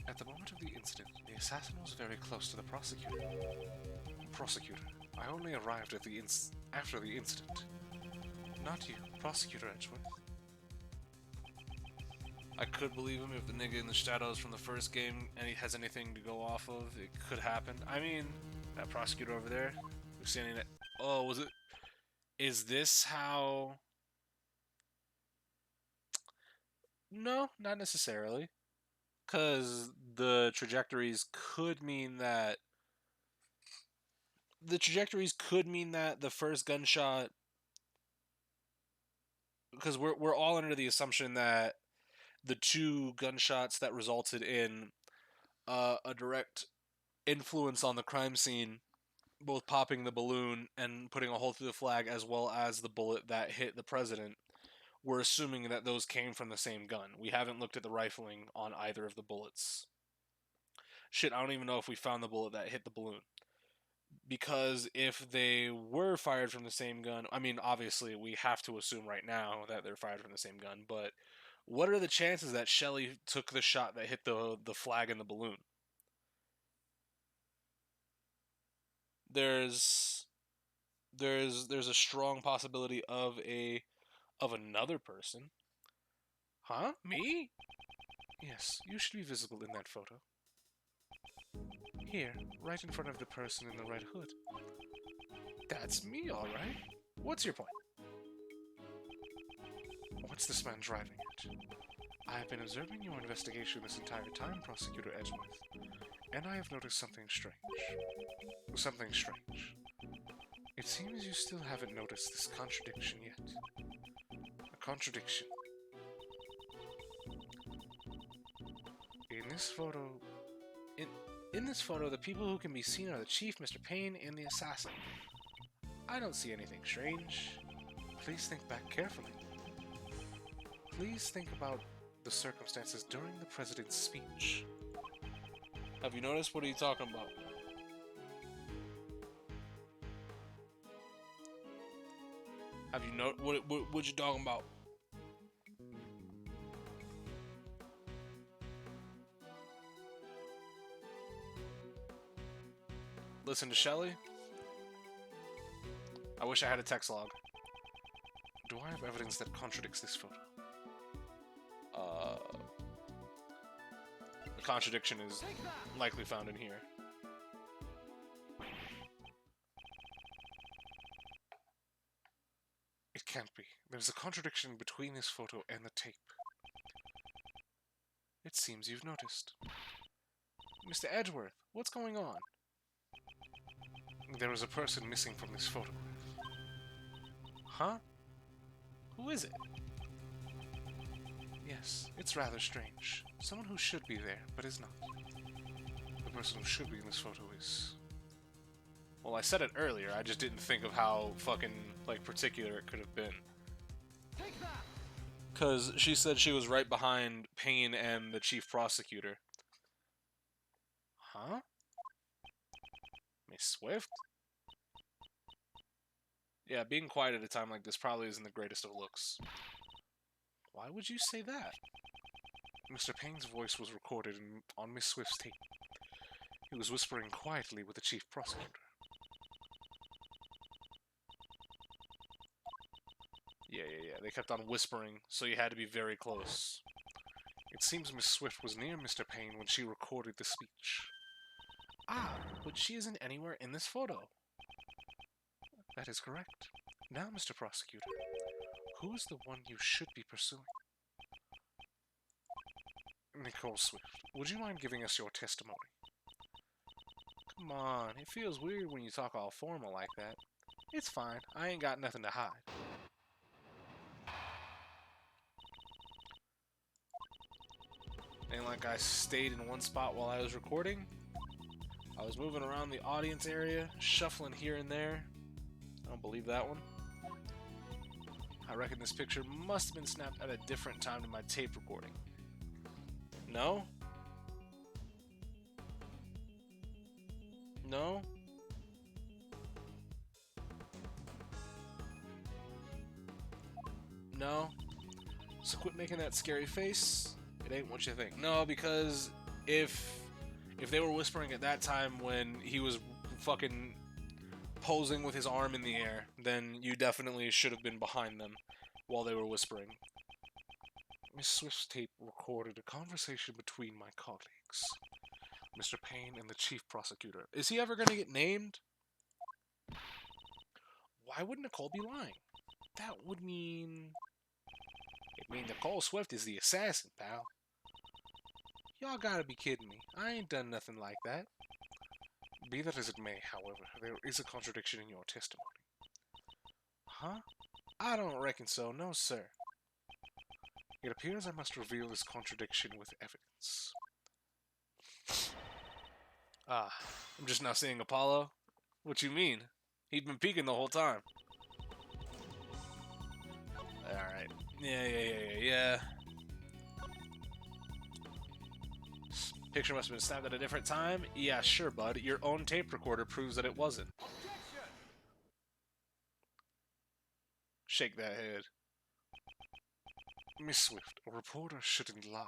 At the moment of the incident, the assassin was very close to the prosecutor. Prosecutor, I only arrived at after the incident. Not you, Prosecutor Edgeworth. I could believe him if the nigga in the shadows from the first game and he has anything to go off of. It could happen. I mean, that prosecutor over there, we're standing at. Oh, was it? Is this how? No, not necessarily. Because the trajectories could mean that. The trajectories could mean that the first gunshot. Because we're all under the assumption that the two gunshots that resulted in a direct influence on the crime scene, both popping the balloon and putting a hole through the flag, as well as the bullet that hit the president, we're assuming that those came from the same gun. We haven't looked at the rifling on either of the bullets. Shit, I don't even know if we found the bullet that hit the balloon. Because if they were fired from the same gun, I mean, obviously we have to assume right now that they're fired from the same gun, but what are the chances that Shelley took the shot that hit the flag and the balloon? There's a strong possibility of another person. Huh? Me? Yes, you should be visible in that photo. Here, right in front of the person in the red hood. That's me, alright. What's your point? What's this man driving at? I have been observing your investigation this entire time, Prosecutor Edgeworth, and I have noticed something strange. Something strange. It seems you still haven't noticed this contradiction yet. A contradiction. In this photo, the people who can be seen are the Chief, Mr. Payne, and the assassin. I don't see anything strange. Please think back carefully. Please think about the circumstances during the president's speech. Have you noticed? What are you talking about? Have you what you talking about? Listen to Shelley. I wish I had a text log. Do I have evidence that contradicts this photo? The contradiction is likely found in here. It can't be. There's a contradiction between this photo and the tape. It seems you've noticed. Mr. Edgeworth, what's going on? There is a person missing from this photograph. Huh? Who is it? Yes, it's rather strange. Someone who should be there, but is not. The person who should be in this photo is... Well, I said it earlier, I just didn't think of how fucking, like, particular it could have been. Because she said she was right behind Payne and the Chief Prosecutor. Huh? Miss Swift? Yeah, being quiet at a time like this probably isn't the greatest of looks. Why would you say that? Mr. Payne's voice was recorded on Miss Swift's tape. He was whispering quietly with the chief prosecutor. Yeah. They kept on whispering, so you had to be very close. It seems Miss Swift was near Mr. Payne when she recorded the speech. Ah, but she isn't anywhere in this photo. That is correct. Now, Mr. Prosecutor, who is the one you should be pursuing? Nicole Swift, would you mind giving us your testimony? Come on, it feels weird when you talk all formal like that. It's fine, I ain't got nothing to hide. Ain't like I stayed in one spot while I was recording. I was moving around the audience area, shuffling here and there. I don't believe that one. I reckon this picture must have been snapped at a different time to my tape recording. No? No? No? So quit making that scary face. It ain't what you think. No, because if they were whispering at that time when he was fucking posing with his arm in the air, then you definitely should have been behind them while they were whispering. Miss Swift's tape recorded a conversation between my colleagues, Mr. Payne and the chief prosecutor. Is he ever gonna get named? Why would Nicole be lying? That would mean... It mean Nicole Swift is the assassin, pal. Y'all gotta be kidding me. I ain't done nothing like that. Be that as it may, however, there is a contradiction in your testimony. Huh? I don't reckon so, no sir. It appears I must reveal this contradiction with evidence. Ah, I'm just now seeing Apollo? What you mean? He'd been peeking the whole time. Alright. Yeah. Picture must have been snapped at a different time? Yeah, sure, bud. Your own tape recorder proves that it wasn't. Objection! Shake that head. Miss Swift, a reporter shouldn't lie.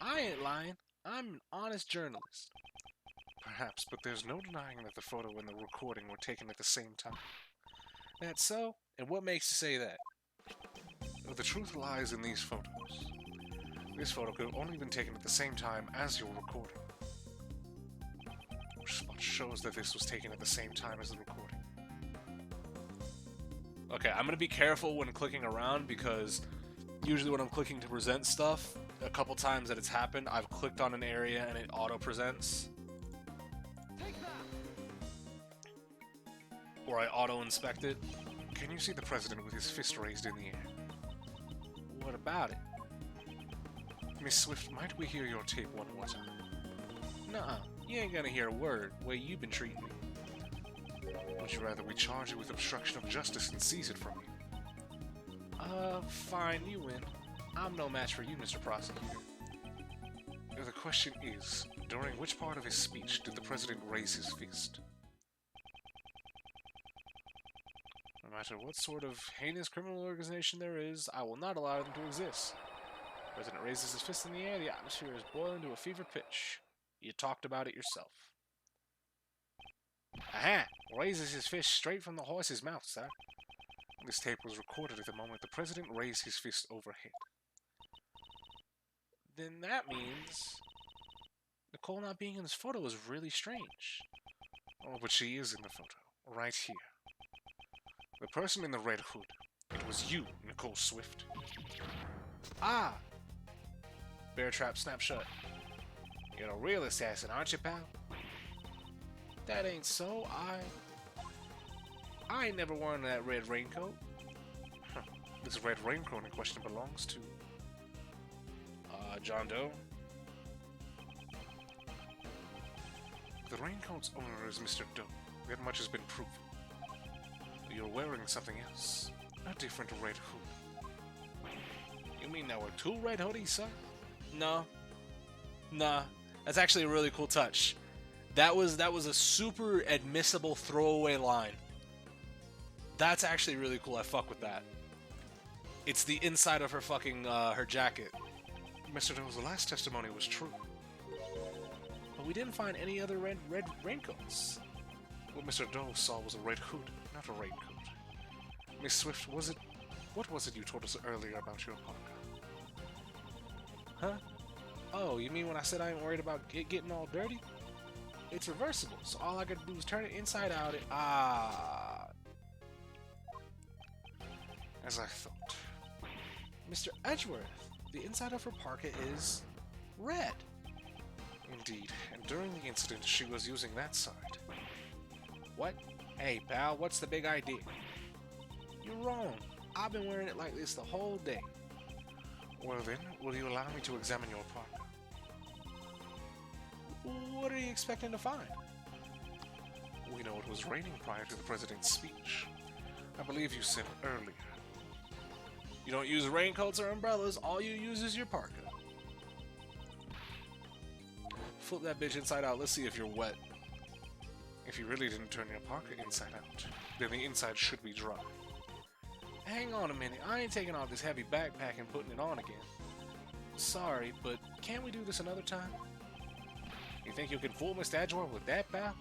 I ain't lying. I'm an honest journalist. Perhaps, but there's no denying that the photo and the recording were taken at the same time. That's so? And what makes you say that? The truth lies in these photos. This photo could have only been taken at the same time as your recording. Which spot shows that this was taken at the same time as the recording. Okay, I'm gonna be careful when clicking around because usually when I'm clicking to present stuff, a couple times that it's happened, I've clicked on an area and it auto-presents. Or I auto-inspect it. Can you see the president with his fist raised in the air? What about it? Miss Swift, might we hear your tape one more time? Nuh-uh. You ain't gonna hear a word, the way you've been treating me. Would you rather we charge you with obstruction of justice and seize it from you? Fine, you win. I'm no match for you, Mr. Prosecutor. The question is, during which part of his speech did the president raise his fist? No matter what sort of heinous criminal organization there is, I will not allow them to exist. The president raises his fist in the air, the atmosphere is boiling to a fever pitch. You talked about it yourself. Aha! Raises his fist straight from the horse's mouth, sir. This tape was recorded at the moment the president raised his fist overhead. Then that means Nicole not being in this photo is really strange. Oh, but she is in the photo, right here. The person in the red hood. It was you, Nicole Swift. Ah! Bear trap snap shut. You're a real assassin, aren't you, pal? That ain't so. I ain't never worn that red raincoat. Huh. This red raincoat in question belongs to... John Doe? The raincoat's owner is Mr. Doe. That much has been proven. But you're wearing something else. A different red hood. You mean there were two red hoodies, sir? No. Nah. That's actually a really cool touch. That was a super admissible throwaway line. That's actually really cool. I fuck with that. It's the inside of her fucking her jacket. Mr. Doe's last testimony was true. But we didn't find any other red raincoats. What Mr. Doe saw was a red hood, not a raincoat. Miss Swift, what was it you told us earlier about your parka? Huh? Oh, you mean when I said I ain't worried about it getting all dirty? It's reversible, so all I gotta do is turn it inside out and... As I thought. Mr. Edgeworth, the inside of her parka is... red. Indeed, and during the incident, she was using that side. What? Hey, pal, what's the big idea? You're wrong. I've been wearing it like this the whole day. Well then, will you allow me to examine your parka? What are you expecting to find? We know it was raining prior to the president's speech. I believe you said earlier. You don't use raincoats or umbrellas, all you use is your parka. Flip that bitch inside out, let's see if you're wet. If you really didn't turn your parka inside out, then the inside should be dry. Hang on a minute, I ain't taking off this heavy backpack and putting it on again. Sorry, but can't we do this another time? You think you can fool Mr. Edgeworth with that, pal?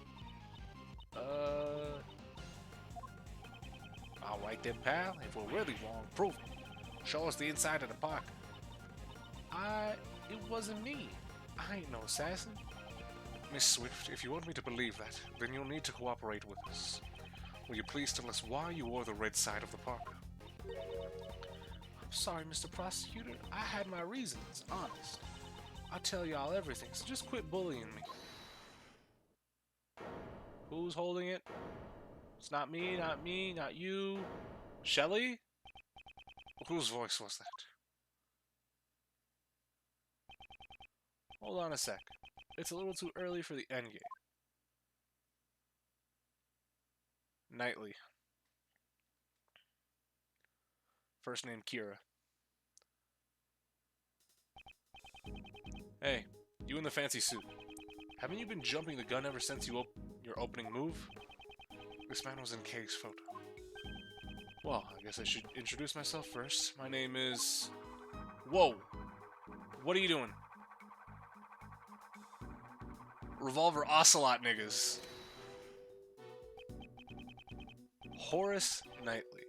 Alright then, pal. If we're really wrong, prove it. Show us the inside of the pocket. It wasn't me. I ain't no assassin. Miss Swift, if you want me to believe that, then you'll need to cooperate with us. Will you please tell us why you wore the red side of the parka? I'm sorry, Mr. Prosecutor. I had my reasons, honest. I'll tell y'all everything, so just quit bullying me. Who's holding it? It's not me, not you. Shelly? Whose voice was that? Hold on a sec. It's a little too early for the endgame. Knightley. First name Kira. Hey, you in the fancy suit. Haven't you been jumping the gun ever since your opening move? This man was in Kay's photo. Well, I guess I should introduce myself first. My name is... Whoa! What are you doing? Revolver Ocelot niggas. Horace Knightley.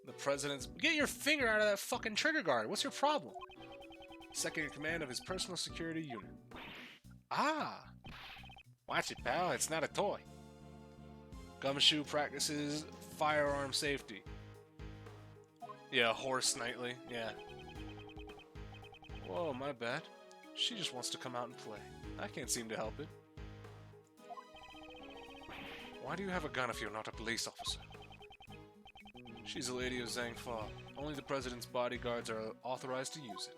The president's... Get your finger out of that fucking trigger guard. What's your problem? Second in command of his personal security unit. Ah! Watch it, pal. It's not a toy. Gumshoe practices firearm safety. Yeah, Horace Knightley. Yeah. Whoa, my bad. She just wants to come out and play. I can't seem to help it. Why do you have a gun if you're not a police officer? She's a lady of Zhangfa. Only the president's bodyguards are authorized to use it.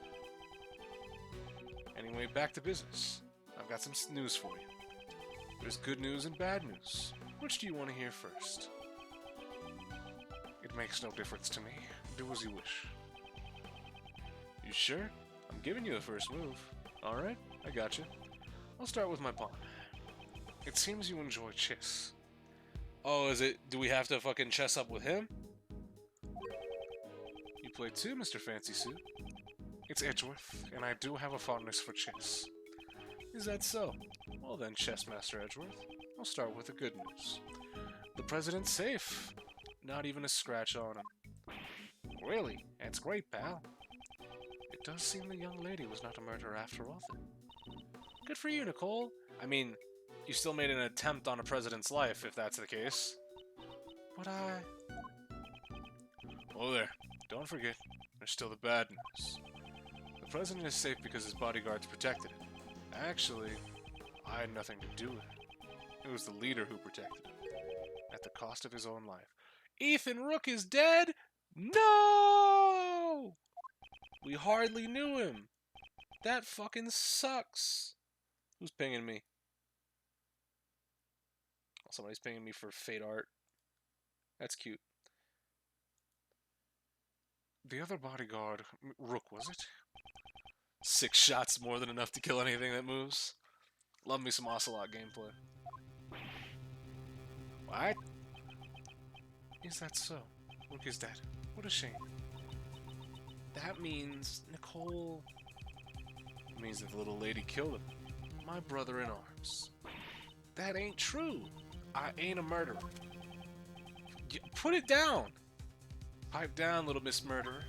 Anyway, back to business. I've got some news for you. There's good news and bad news. Which do you want to hear first? It makes no difference to me. Do as you wish. You sure? I'm giving you the first move. Alright, I got you. I'll start with my pawn. It seems you enjoy chess. Oh, is it? Do we have to fucking chess up with him? You play too, Mr. Fancy Suit. It's Edgeworth, and I do have a fondness for chess. Is that so? Well then, Chessmaster Edgeworth, I'll start with the good news. The president's safe. Not even a scratch on him. Really? That's great, pal. It does seem the young lady was not a murderer after all then. Good for you, Nicole. I mean, you still made an attempt on a president's life, if that's the case. But Oh there. Don't forget, there's still the bad news. The president is safe because his bodyguards protected him. Actually, I had nothing to do with it. It was the leader who protected him. At the cost of his own life. Ethan Rook is dead? No! We hardly knew him. That fucking sucks. Who's pinging me? Oh, somebody's pinging me for Fate Art. That's cute. The other bodyguard, Rook, was it? 6 shots more than enough to kill anything that moves. Love me some Ocelot gameplay. What? Is that so? Rook is dead. What a shame. That means Nicole... It means that the little lady killed him. My brother in arms. That ain't true. I ain't a murderer. Put it down! Pipe down, little Miss Murderer.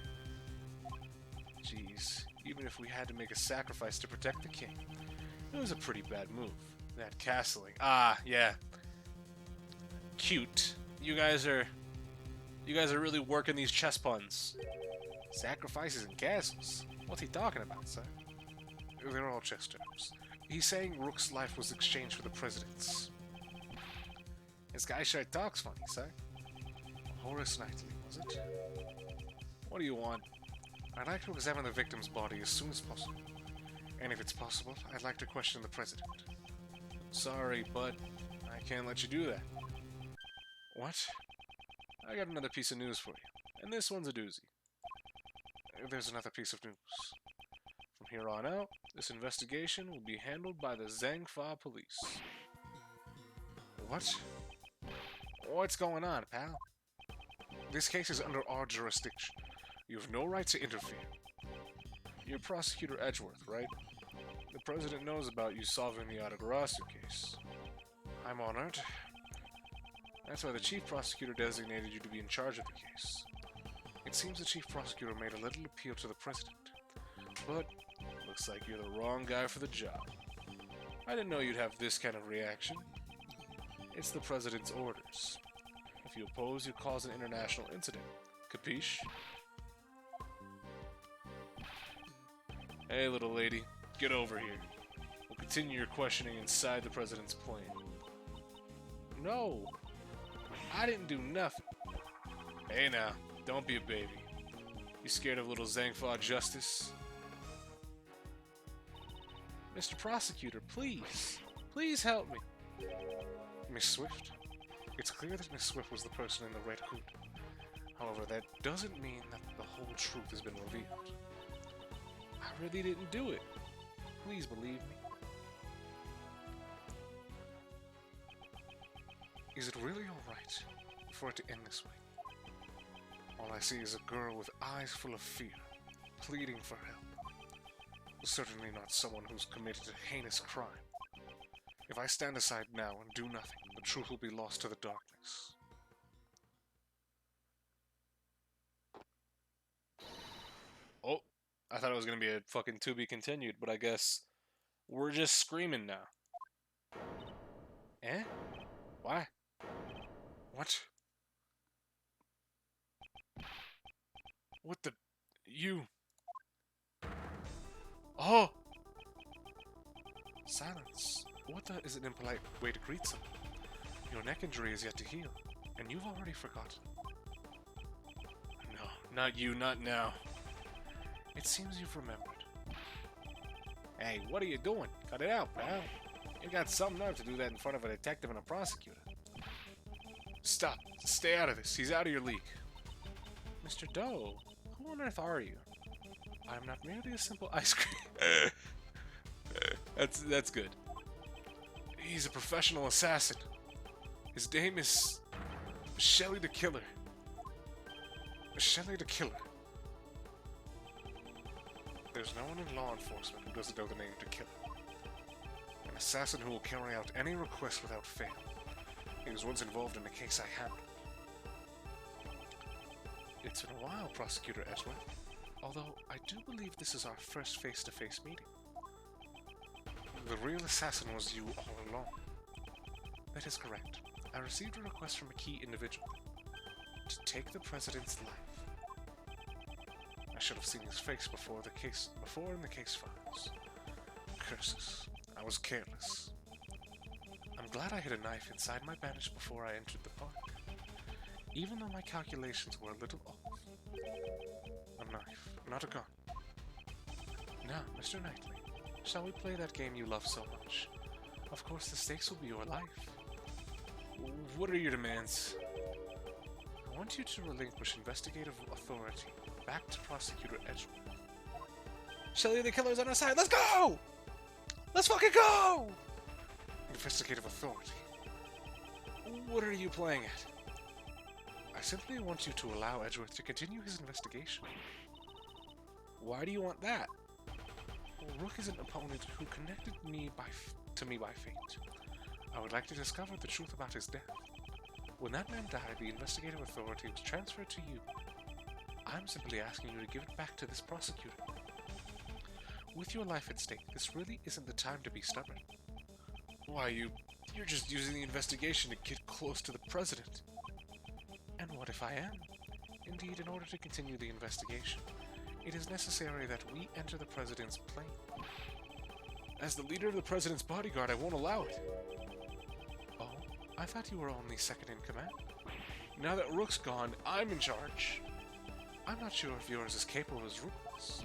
Jeez, even if we had to make a sacrifice to protect the king, it was a pretty bad move. That castling. Ah, yeah. Cute. You guys are really working these chess puns. Sacrifices and castles? What's he talking about, sir? They're all chess terms. He's saying Rook's life was exchanged for the president's. This guy sure talks funny, sir. Horace Knightley, was it? What do you want? I'd like to examine the victim's body as soon as possible. And if it's possible, I'd like to question the president. Sorry, but I can't let you do that. What? I got another piece of news for you, and this one's a doozy. There's another piece of news. From here on out, this investigation will be handled by the Zhangfa police. What? What's going on, pal? This case is under our jurisdiction. You have no right to interfere. You're Prosecutor Edgeworth, right? The president knows about you solving the Adagarasu case. I'm honored. That's why the chief prosecutor designated you to be in charge of the case. It seems the chief prosecutor made a little appeal to the president. But looks like you're the wrong guy for the job. I didn't know you'd have this kind of reaction. It's the president's orders. If you oppose, you cause an international incident. Capiche? Hey, little lady, get over here. We'll continue your questioning inside the president's plane. No, I didn't do nothing. Hey now, don't be a baby. You scared of little Zhangfa justice? Mr. Prosecutor, please. Please help me. Miss Swift? It's clear that Miss Swift was the person in the red hood. However, that doesn't mean that the whole truth has been revealed. I really didn't do it. Please believe me. Is it really alright for it to end this way? All I see is a girl with eyes full of fear, pleading for help. Certainly not someone who's committed a heinous crime. If I stand aside now and do nothing, the truth will be lost to the darkness. Oh, I thought it was going to be a fucking to be continued, but I guess we're just screaming now. Eh? Why? What? What the... You... Oh! Silence. What the is an impolite way to greet someone? Your neck injury is yet to heal, and you've already forgotten. No, not you, not now. It seems you've remembered. Hey, what are you doing? Cut it out, pal. You got some nerve to do that in front of a detective and a prosecutor. Stop. Stay out of this. He's out of your league. Mr. Doe, who on earth are you? I'm not merely a simple ice cream. That's good. He's a professional assassin. His name is Shelley the Killer. Shelley the Killer. There's no one in law enforcement who doesn't know the name to Killer. An assassin who will carry out any request without fail. He was once involved in a case I handled. It's been a while, Prosecutor Edgeworth. Although, I do believe this is our first face-to-face meeting. The real assassin was you all along. That is correct. I received a request from a key individual to take the president's life. I should have seen his face before in the case files. Curses. I was careless. I'm glad I hid a knife inside my bandage before I entered the park. Even though my calculations were a little off. A knife, not a gun. Now, Mr. Knightley, shall we play that game you love so much? Of course, the stakes will be your life. What are your demands? I want you to relinquish investigative authority back to Prosecutor Edgeworth. Shelley the Killer's on our side. Let's go! Let's fucking go! Investigative authority. What are you playing at? I simply want you to allow Edgeworth to continue his investigation. Why do you want that? Rook is an opponent who connected to me by fate. I would like to discover the truth about his death. When that man died, the investigative authority was transferred to you. I'm simply asking you to give it back to this prosecutor. With your life at stake, this really isn't the time to be stubborn. Why, you're just using the investigation to get close to the president. And what if I am? Indeed, in order to continue the investigation, it is necessary that we enter the president's plane. As the leader of the president's bodyguard, I won't allow it. Oh, I thought you were only second in command. Now that Rook's gone, I'm in charge. I'm not sure if you're as capable as Rook was.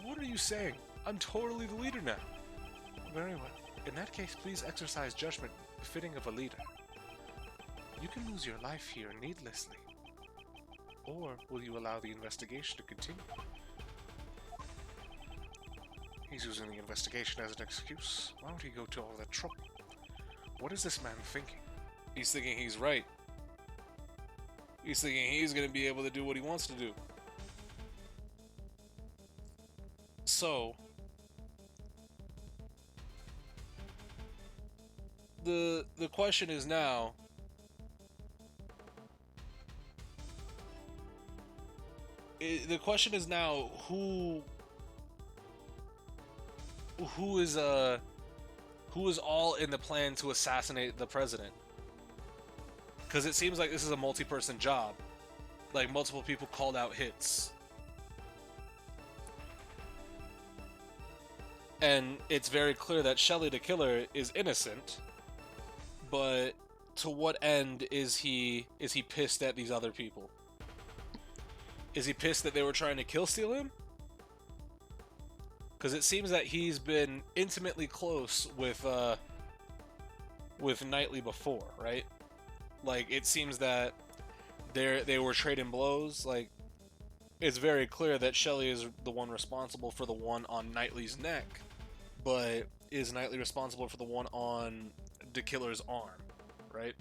What are you saying? I'm totally the leader now. Very well. In that case, please exercise judgment befitting of a leader. You can lose your life here needlessly. Or will you allow the investigation to continue? He's using the investigation as an excuse. Why would he go to all that trouble? What is this man thinking? He's thinking he's right. He's thinking he's going to be able to do what he wants to do. So, the question is now, who is all in the plan to assassinate the president? Because it seems like this is a multi-person job. Like, multiple people called out hits. And it's very clear that Shelley the killer is innocent. But to what end is he pissed at these other people? Is he pissed that they were trying to kill steal him? Because it seems that he's been intimately close with Knightley before, right? Like, it seems that they were trading blows. Like, it's very clear that Shelley is the one responsible for the one on Knightley's neck, but is Knightley responsible for the one on the killer's arm, right?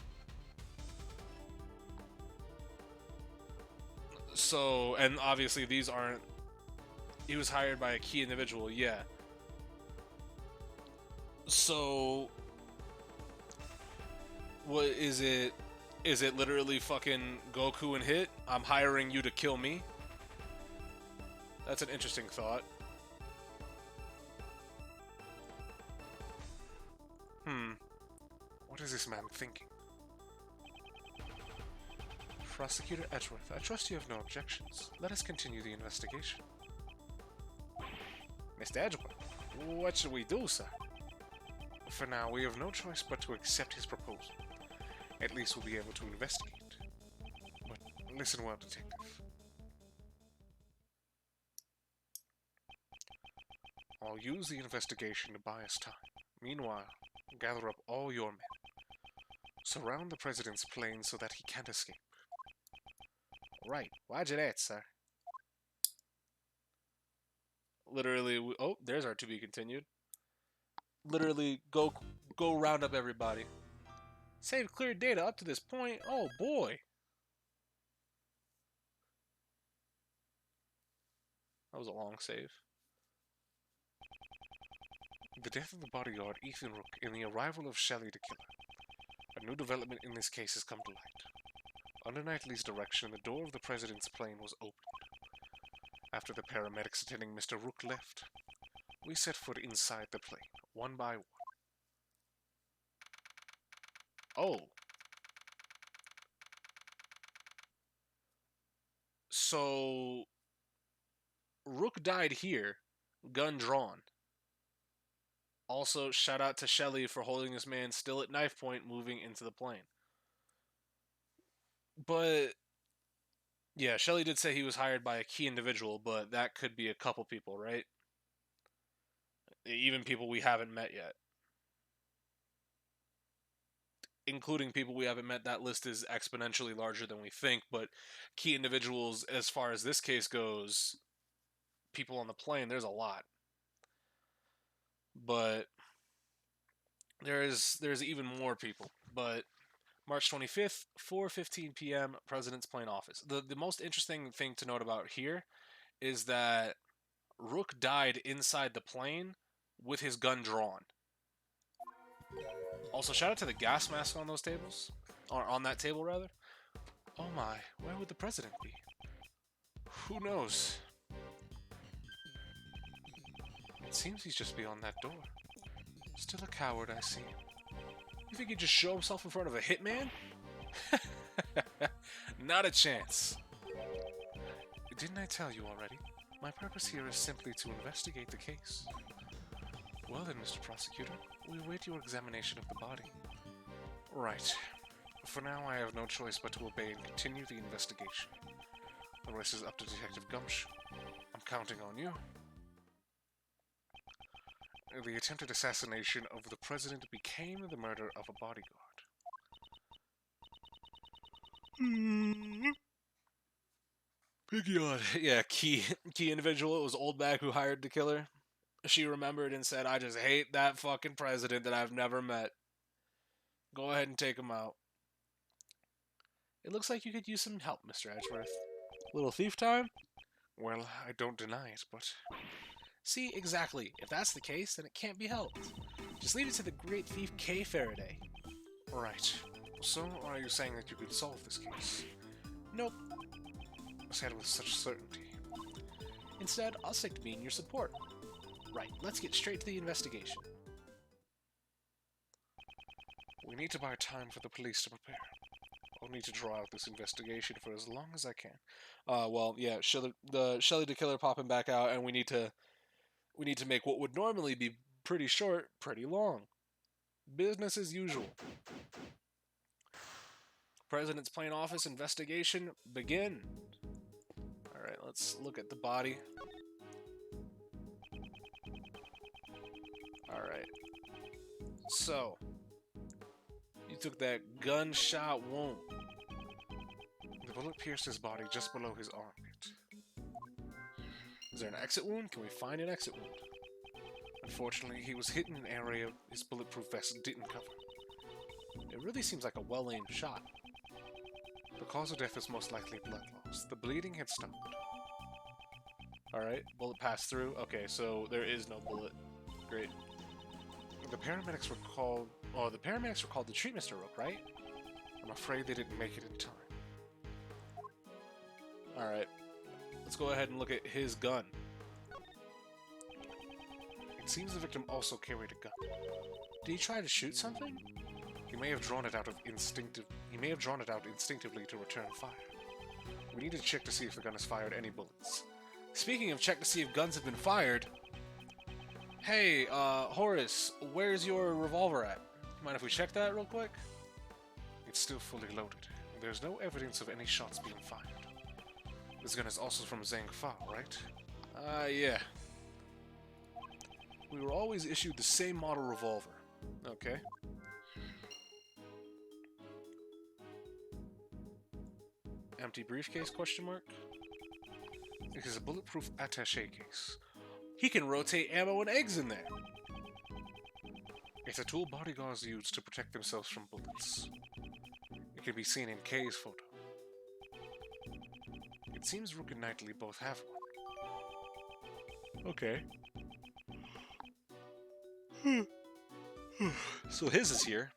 So, and obviously these aren't... He was hired by a key individual, yeah. So, what is it? Is it literally fucking Goku and Hit? I'm hiring you to kill me? That's an interesting thought. What is this man thinking? Prosecutor Edgeworth, I trust you have no objections. Let us continue the investigation. Mr. Edgeworth, what should we do, sir? For now, we have no choice but to accept his proposal. At least we'll be able to investigate. But listen well, detective. I'll use the investigation to buy us time. Meanwhile, gather up all your men. Surround the president's plane so that he can't escape. Right. Roger that, sir. Literally, oh, there's our to be continued. Literally, go round up everybody. Save clear data up to this point. Oh boy. That was a long save. The death of the bodyguard Ethan Rook and the arrival of Shelley the killer. A new development in this case has come to light. Under Knightley's direction, the door of the president's plane was opened. After the paramedics attending Mr. Rook left, we set foot inside the plane, one by one. Oh. So, Rook died here, gun drawn. Also, shout out to Shelley for holding this man still at knife point, moving into the plane. But, yeah, Shelley did say he was hired by a key individual, but that could be a couple people, right? Even people we haven't met yet. Including people we haven't met, that list is exponentially larger than we think, but key individuals, as far as this case goes, people on the plane, there's a lot. But there's even more people. But March 25th, 4:15 p.m., President's Plane Office. The most interesting thing to note about here is that Rook died inside the plane with his gun drawn. Also, shout out to the gas mask on those tables. Or on that table, rather. Oh my, where would the president be? Who knows? It seems he's just beyond that door. Still a coward, I see. You think he'd just show himself in front of a hitman? Not a chance. Didn't I tell you already? My purpose here is simply to investigate the case. Well then, Mr. Prosecutor, we await your examination of the body. Right. For now, I have no choice but to obey and continue the investigation. The rest is up to Detective Gumshoe. I'm counting on you. The attempted assassination of the president became the murder of a bodyguard. Piggy on. Yeah, key individual. It was old back who hired the killer. She remembered and said, I just hate that fucking president that I've never met. Go ahead and take him out. It looks like you could use some help, Mr. Edgeworth. Little thief time? Well, I don't deny it, but... See, exactly. If that's the case, then it can't be helped. Just leave it to the great thief Kay Faraday. Right. So, are you saying that you could solve this case? Nope. Said with such certainty. Instead, I'll stick to being your support. Right, let's get straight to the investigation. We need to buy time for the police to prepare. I'll need to draw out this investigation for as long as I can. Well, yeah, Shelley the Killer popping back out, and we need to make what would normally be pretty short, pretty long. Business as usual. President's plain office investigation begin. Alright, let's look at the body. Alright. So, you took that gunshot wound. The bullet pierced his body just below his armpit. Is there an exit wound? Can we find an exit wound? Unfortunately, he was hit in an area his bulletproof vest didn't cover. It really seems like a well-aimed shot. The cause of death is most likely blood loss. The bleeding had stopped. Alright, bullet passed through. Okay, so there is no bullet. Great. The paramedics were called... Oh, the paramedics were called to treat Mr. Rook, right? I'm afraid they didn't make it in time. Alright. Let's go ahead and look at his gun. It seems the victim also carried a gun. Did he try to shoot something? He may have drawn it out instinctively to return fire. We need to check to see if the gun has fired any bullets. Speaking of check to see if guns have been fired... Hey, Horace, where's your revolver at? Mind if we check that real quick? It's still fully loaded. There's no evidence of any shots being fired. This gun is also from Zhang Fa, right? Yeah. We were always issued the same model revolver. Okay. Empty briefcase, question mark? It is a bulletproof attaché case. He can rotate ammo and eggs in there. It's a tool bodyguards use to protect themselves from bullets. It can be seen in Kay's photo. It seems Rook and Knightley both have one. Okay. So his is here.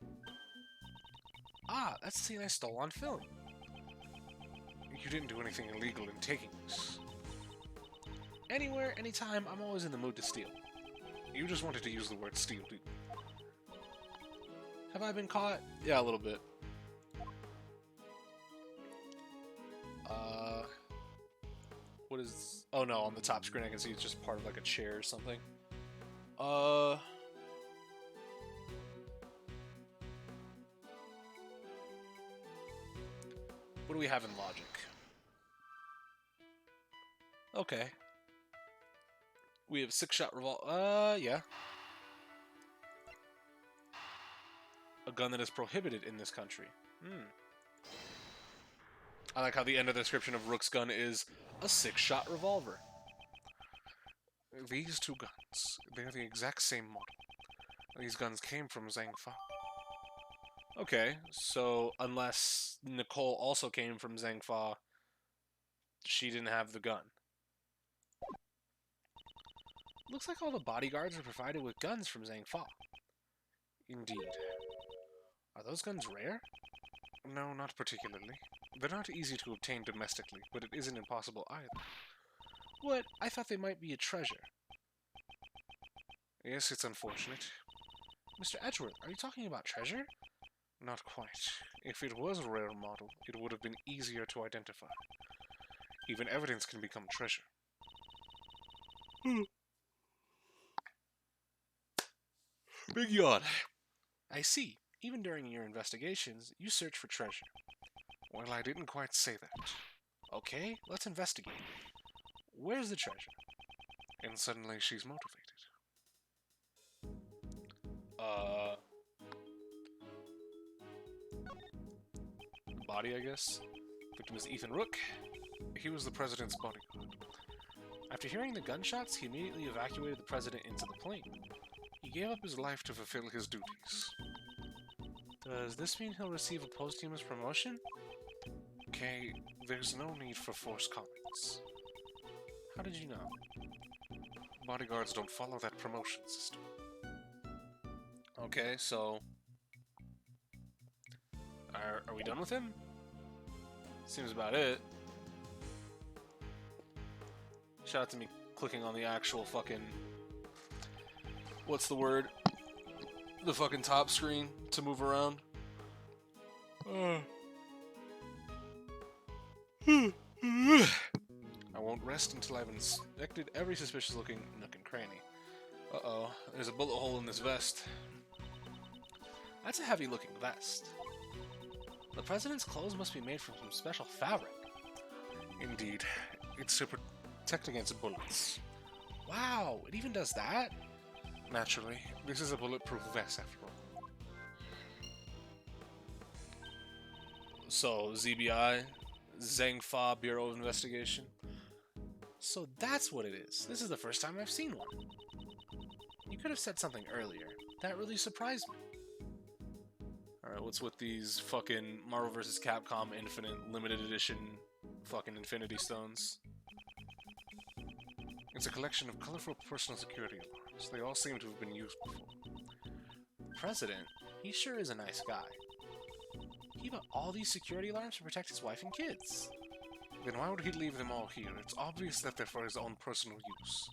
Ah, that's the scene I stole on film. You didn't do anything illegal in taking this. Anywhere, anytime, I'm always in the mood to steal. You just wanted to use the word steal, didn't you? Have I been caught? Yeah, a little bit. What is... Oh no, on the top screen I can see it's just part of like a chair or something. What do we have in logic? Okay. We have 6-shot revolver. Yeah. A gun that is prohibited in this country. I like how the end of the description of Rook's gun is a 6-shot revolver. These two guns, they're the exact same model. These guns came from Zhang Fa. Okay, so unless Nicole also came from Zhang Fa, she didn't have the gun. Looks like all the bodyguards are provided with guns from Zhang Fa. Indeed. Are those guns rare? No, not particularly. They're not easy to obtain domestically, but it isn't impossible either. What? I thought they might be a treasure. Yes, it's unfortunate. Mr. Edgeworth, are you talking about treasure? Not quite. If it was a rare model, it would have been easier to identify. Even evidence can become treasure. Big yawn. I see. Even during your investigations, you search for treasure. Well, I didn't quite say that. Okay, let's investigate. Where's the treasure? And suddenly she's motivated. Body, I guess. Victim is Ethan Rook. He was the president's bodyguard. After hearing the gunshots, he immediately evacuated the president into the plane. He gave up his life to fulfill his duties. Does this mean he'll receive a posthumous promotion? Okay, there's no need for forced comments. How did you know? Bodyguards don't follow that promotion system. Okay, so... Are we done with him? Seems about it. Shout out to me clicking on the actual fucking... What's the word? The fucking top screen to move around. I won't rest until I've inspected Every suspicious looking nook and cranny. Uh-oh, there's a bullet hole in this vest. That's a heavy looking vest. The president's clothes must be made from some special fabric. Indeed. It's to protect against bullets. Wow, it even does that? Naturally, this is a bulletproof vest after all. So, ZBI, Zhang Fa Bureau of Investigation. So that's what it is. This is the first time I've seen one. You could have said something earlier. That really surprised me. Alright, what's with these fucking Marvel vs. Capcom Infinite limited edition fucking Infinity Stones? It's a collection of colorful personal security alarms. They all seem to have been used before. The president, he sure is a nice guy. He bought all these security alarms to protect his wife and kids. Then why would he leave them all here? It's obvious that they're for his own personal use.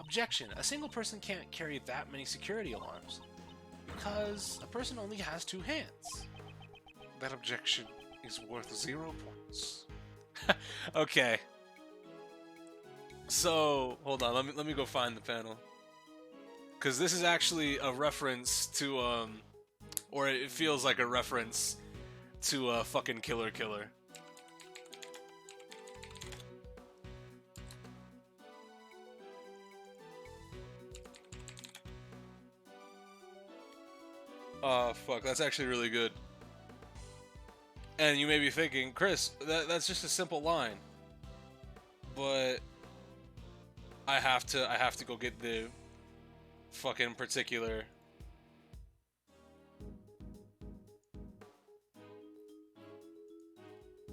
Objection! A single person can't carry that many security alarms. Because a person only has 2 hands. That objection is worth 0 points. Okay. So, hold on, let me go find the panel. Because this is actually a reference to, or it feels like a reference to fucking Killer Killer. Oh, fuck, that's actually really good. And you may be thinking, Chris, that's just a simple line. But I have to go get the fucking particular.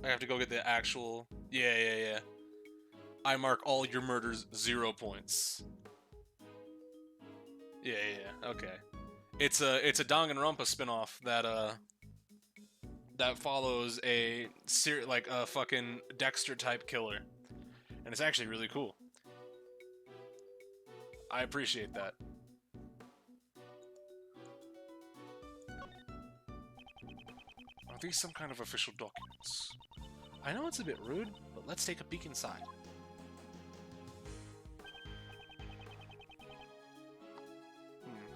I have to go get the actual. Yeah. I mark all your murders 0 points. Yeah. Okay. It's a Danganronpa spinoff that follows a fucking Dexter type killer, and it's actually really cool. I appreciate that. Are these some kind of official documents? I know it's a bit rude, but let's take a peek inside.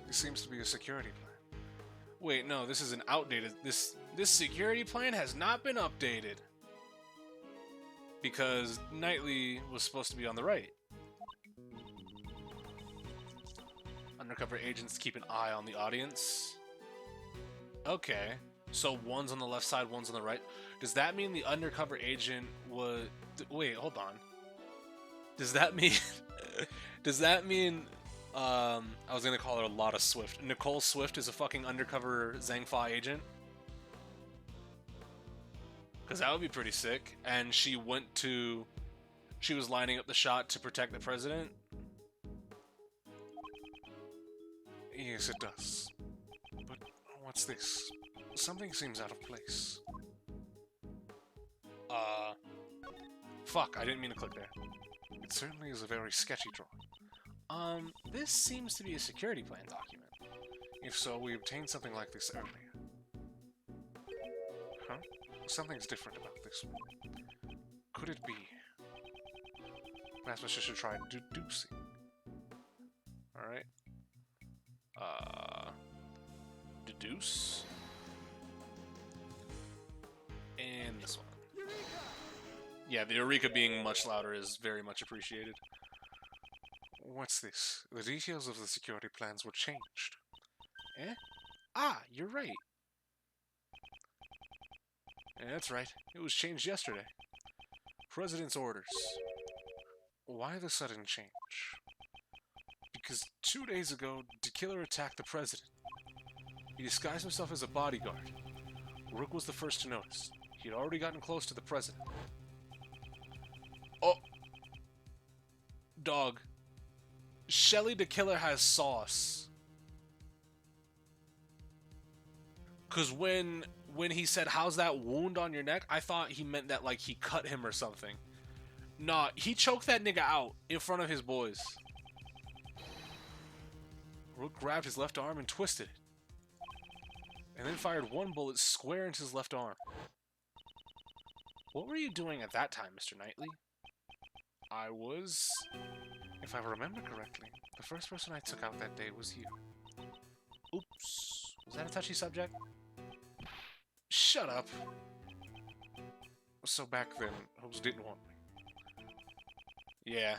This seems to be a security plan. Wait, no, this is an outdated... This security plan has not been updated. Because Knightley was supposed to be on the right. Undercover agents keep an eye on the audience. Okay. So one's on the left side, one's on the right. Does that mean the undercover agent was... Wait, hold on. Does that mean... Does that mean... I was gonna call her Lotta Swift. Nicole Swift is a fucking undercover Zhang Fa agent? Because that would be pretty sick. And she went to... She was lining up the shot to protect the president? Yes, it does. But what's this? Something seems out of place. Fuck, I didn't mean to click there. It certainly is a very sketchy drawing. This seems to be a security plan document. If so, we obtained something like this earlier. Huh? Something's different about this one. Could it be? Perhaps I should try deducing. Alright. Deduce. And this one. Yeah, the Eureka being much louder is very much appreciated. What's this? The details of the security plans were changed. Eh? Ah, you're right. Yeah, that's right. It was changed yesterday. President's orders. Why the sudden change? Because 2 days ago, the killer attacked the president. He disguised himself as a bodyguard. Rook was the first to notice. He had already gotten close to the president. Oh! Dog. Shelly the Killer has sauce. Cause when he said, "How's that wound on your neck?" I thought he meant that like he cut him or something. Nah, he choked that nigga out in front of his boys. Rook grabbed his left arm and twisted it. And then fired one bullet square into his left arm. What were you doing at that time, Mr. Knightley? I was... If I remember correctly, the first person I took out that day was you. Oops. Was that a touchy subject? Shut up. So back then, Hopes didn't want me. Yeah.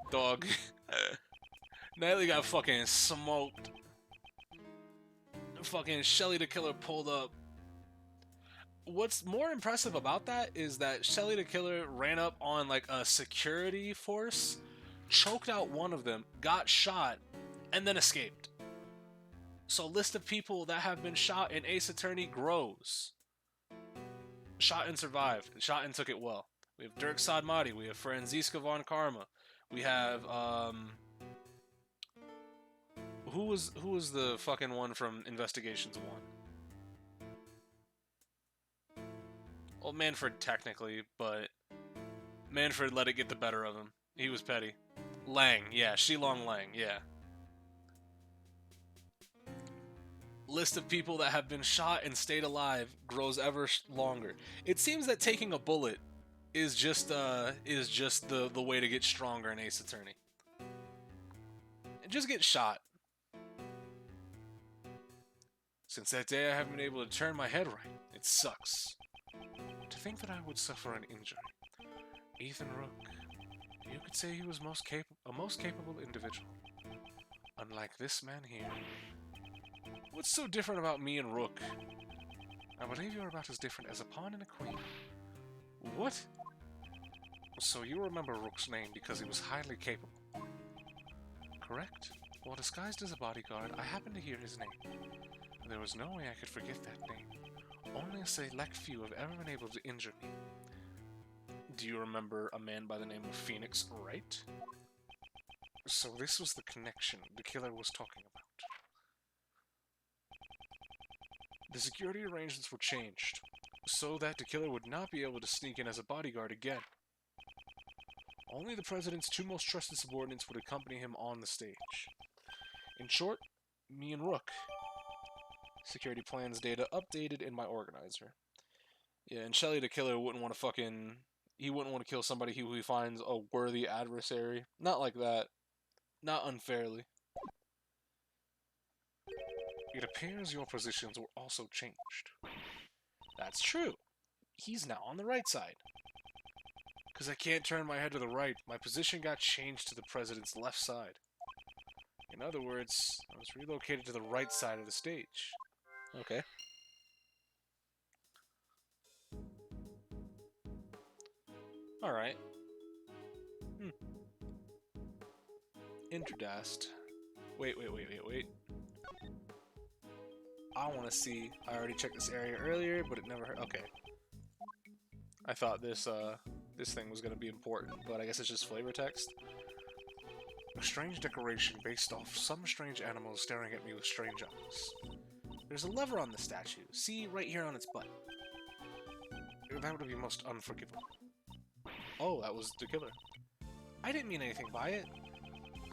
Dog. Knightley got fucking smoked. Fucking Shelly the Killer pulled up. What's more impressive about that is that Shelly the Killer ran up on like a security force, choked out one of them, got shot, and then escaped. So list of people that have been shot in Ace Attorney grows. Shot and survived. Shot and took it well. We have Dirk Sadmati. We have Franziska von Karma. We have who was the fucking one from Investigations 1? Well, Manfred technically, but Manfred let it get the better of him. He was petty. Lang, yeah, Shilong Lang, yeah. List of people that have been shot and stayed alive grows ever longer. It seems that taking a bullet is just the way to get stronger in Ace Attorney. And just get shot. Since that day, I haven't been able to turn my head right. It sucks. To think that I would suffer an injury. Ethan Rook, you could say he was a most capable individual. Unlike this man here. What's so different about me and Rook? I believe you're about as different as a pawn and a queen. What? So you remember Rook's name because he was highly capable. Correct? While disguised as a bodyguard, I happened to hear his name. There was no way I could forget that name. Only a select few have ever been able to injure me. Do you remember a man by the name of Phoenix Wright? So this was the connection the killer was talking about. The security arrangements were changed, so that the killer would not be able to sneak in as a bodyguard again. Only the president's two most trusted subordinates would accompany him on the stage. In short, me and Rook. Security plans data updated in my organizer. Yeah, and Shelly the Killer wouldn't want to he wouldn't want to kill somebody who he finds a worthy adversary. Not like that. Not unfairly. It appears your positions were also changed. That's true. He's now on the right side. Because I can't turn my head to the right, my position got changed to the president's left side. In other words, I was relocated to the right side of the stage. Okay. Alright. Interdast. Wait. I want to see. I already checked this area earlier, but it never hurt. Okay. I thought this thing was going to be important, but I guess it's just flavor text. A strange decoration based off some strange animal staring at me with strange eyes. There's a lever on the statue. See, right here on its butt. That would be most unforgivable. Oh, that was the killer. I didn't mean anything by it.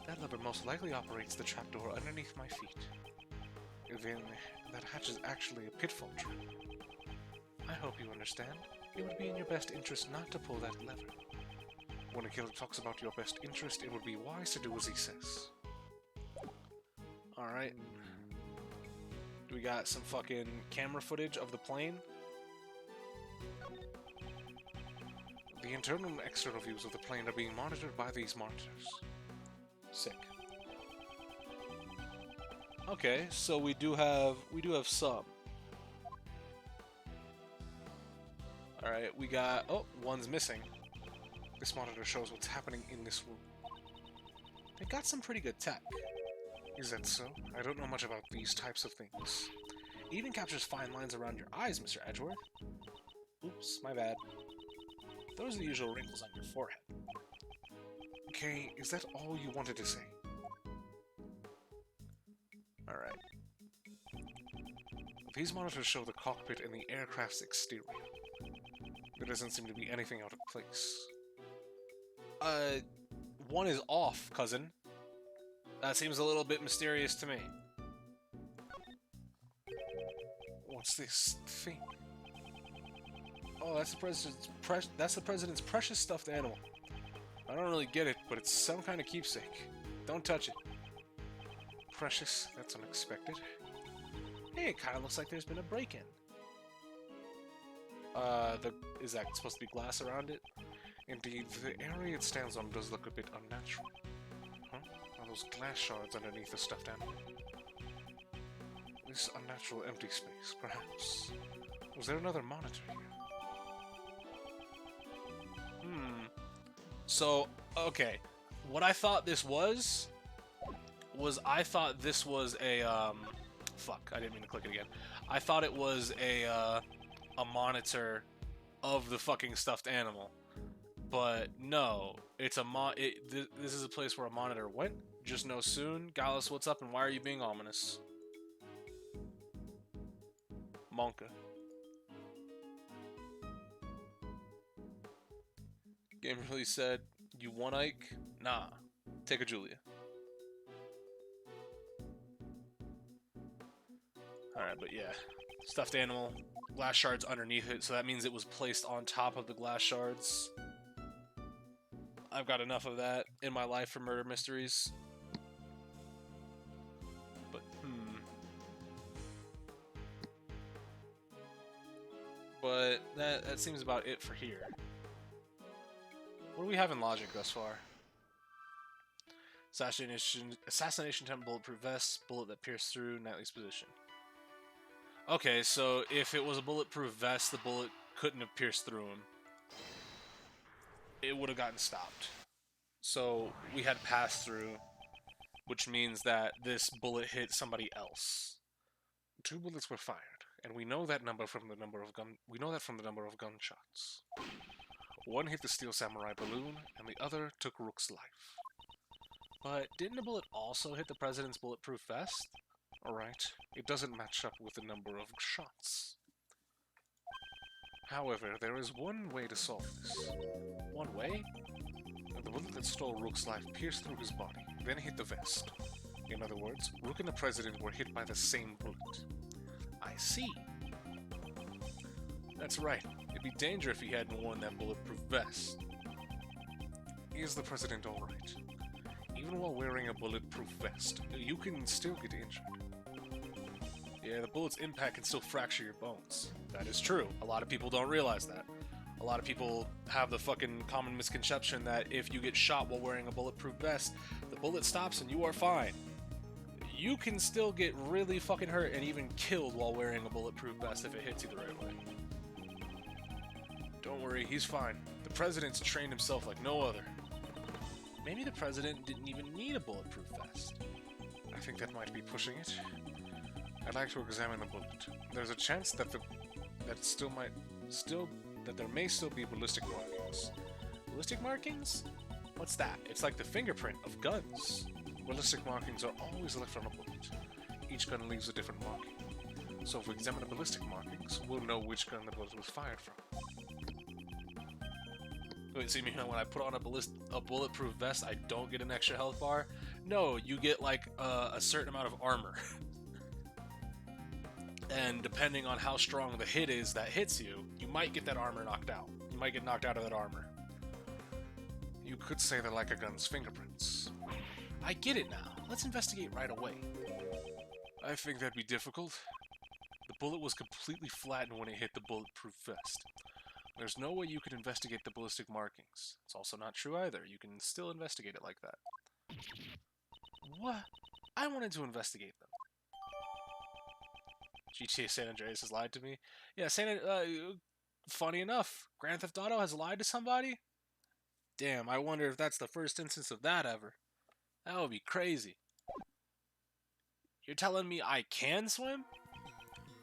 That lever most likely operates the trapdoor underneath my feet. Then, that hatch is actually a pitfall trap. I hope you understand. It would be in your best interest not to pull that lever. When a killer talks about your best interest, it would be wise to do as he says. Alright. We got some fucking camera footage of the plane. The internal and external views of the plane are being monitored by these monitors. Sick. Okay, so we do have some. Alright, we got... Oh, one's missing. This monitor shows what's happening in this room. They got some pretty good tech. Is that so? I don't know much about these types of things. It even captures fine lines around your eyes, Mr. Edgeworth. Oops, my bad. Those are the usual wrinkles on your forehead. Okay, is that all you wanted to say? Alright. These monitors show the cockpit and the aircraft's exterior. There doesn't seem to be anything out of place. One is off, cousin. That seems a little bit mysterious to me. What's this thing? Oh, that's the president's precious stuffed animal. I don't really get it, but it's some kind of keepsake. Don't touch it. Precious? That's unexpected. Hey, it kind of looks like there's been a break-in. Is that supposed to be glass around it? Indeed, the area it stands on does look a bit unnatural. Huh? Are those glass shards underneath the stuffed animal? This unnatural empty space, perhaps. Was there another monitor here? So, okay. What I thought this was I thought this was a, fuck, I didn't mean to click it again. I thought it was a monitor of the fucking stuffed animal. But no, it's a this is a place where a monitor went. Just know soon. Gallus, what's up and why are you being ominous? Monka. Game really said, you want Ike? Nah. Take a Julia. Alright, but yeah. Stuffed animal. Glass shards underneath it, so that means it was placed on top of the glass shards. I've got enough of that in my life for murder mysteries. But, But that seems about it for here. What do we have in logic thus far? Assassination attempt, bulletproof vest, bullet that pierced through, Knightley's position. Okay, so if it was a bulletproof vest, the bullet couldn't have pierced through him. It would have gotten stopped. So we had pass through, which means that this bullet hit somebody else. 2 bullets were fired, and we know that from the number of gunshots. One hit the steel samurai balloon, and the other took Rook's life. But didn't a bullet also hit the president's bulletproof vest? Alright, it doesn't match up with the number of shots. However, there is one way to solve this. One way? The bullet that stole Rook's life pierced through his body, then hit the vest. In other words, Rook and the President were hit by the same bullet. I see. That's right. It'd be dangerous if he hadn't worn that bulletproof vest. Is the President alright? Even while wearing a bulletproof vest, you can still get injured. Yeah, the bullet's impact can still fracture your bones. That is true. A lot of people don't realize that. A lot of people have the fucking common misconception that if you get shot while wearing a bulletproof vest, the bullet stops and you are fine. You can still get really fucking hurt and even killed while wearing a bulletproof vest if it hits you the right way. Don't worry, he's fine. The President's trained himself like no other. Maybe the President didn't even need a bulletproof vest. I think that might be pushing it. I'd like to examine the bullet. There's a chance that there may still be ballistic markings. Ballistic markings? What's that? It's like the fingerprint of guns. Ballistic markings are always left on a bullet. Each gun leaves a different marking. So if we examine the ballistic markings, we'll know which gun the bullet was fired from. Wait, so you mean when I put on a bulletproof vest, I don't get an extra health bar? No, you get like a certain amount of armor. And depending on how strong the hit is that hits you, you might get that armor knocked out. You might get knocked out of that armor. You could say they're like a gun's fingerprints. I get it now. Let's investigate right away. I think that'd be difficult. The bullet was completely flattened when it hit the bulletproof vest. There's no way you could investigate the ballistic markings. It's also not true either. You can still investigate it like that. What? I wanted to investigate them. GTA San Andreas has lied to me. Yeah, funny enough, Grand Theft Auto has lied to somebody? Damn, I wonder if that's the first instance of that ever. That would be crazy. You're telling me I can swim?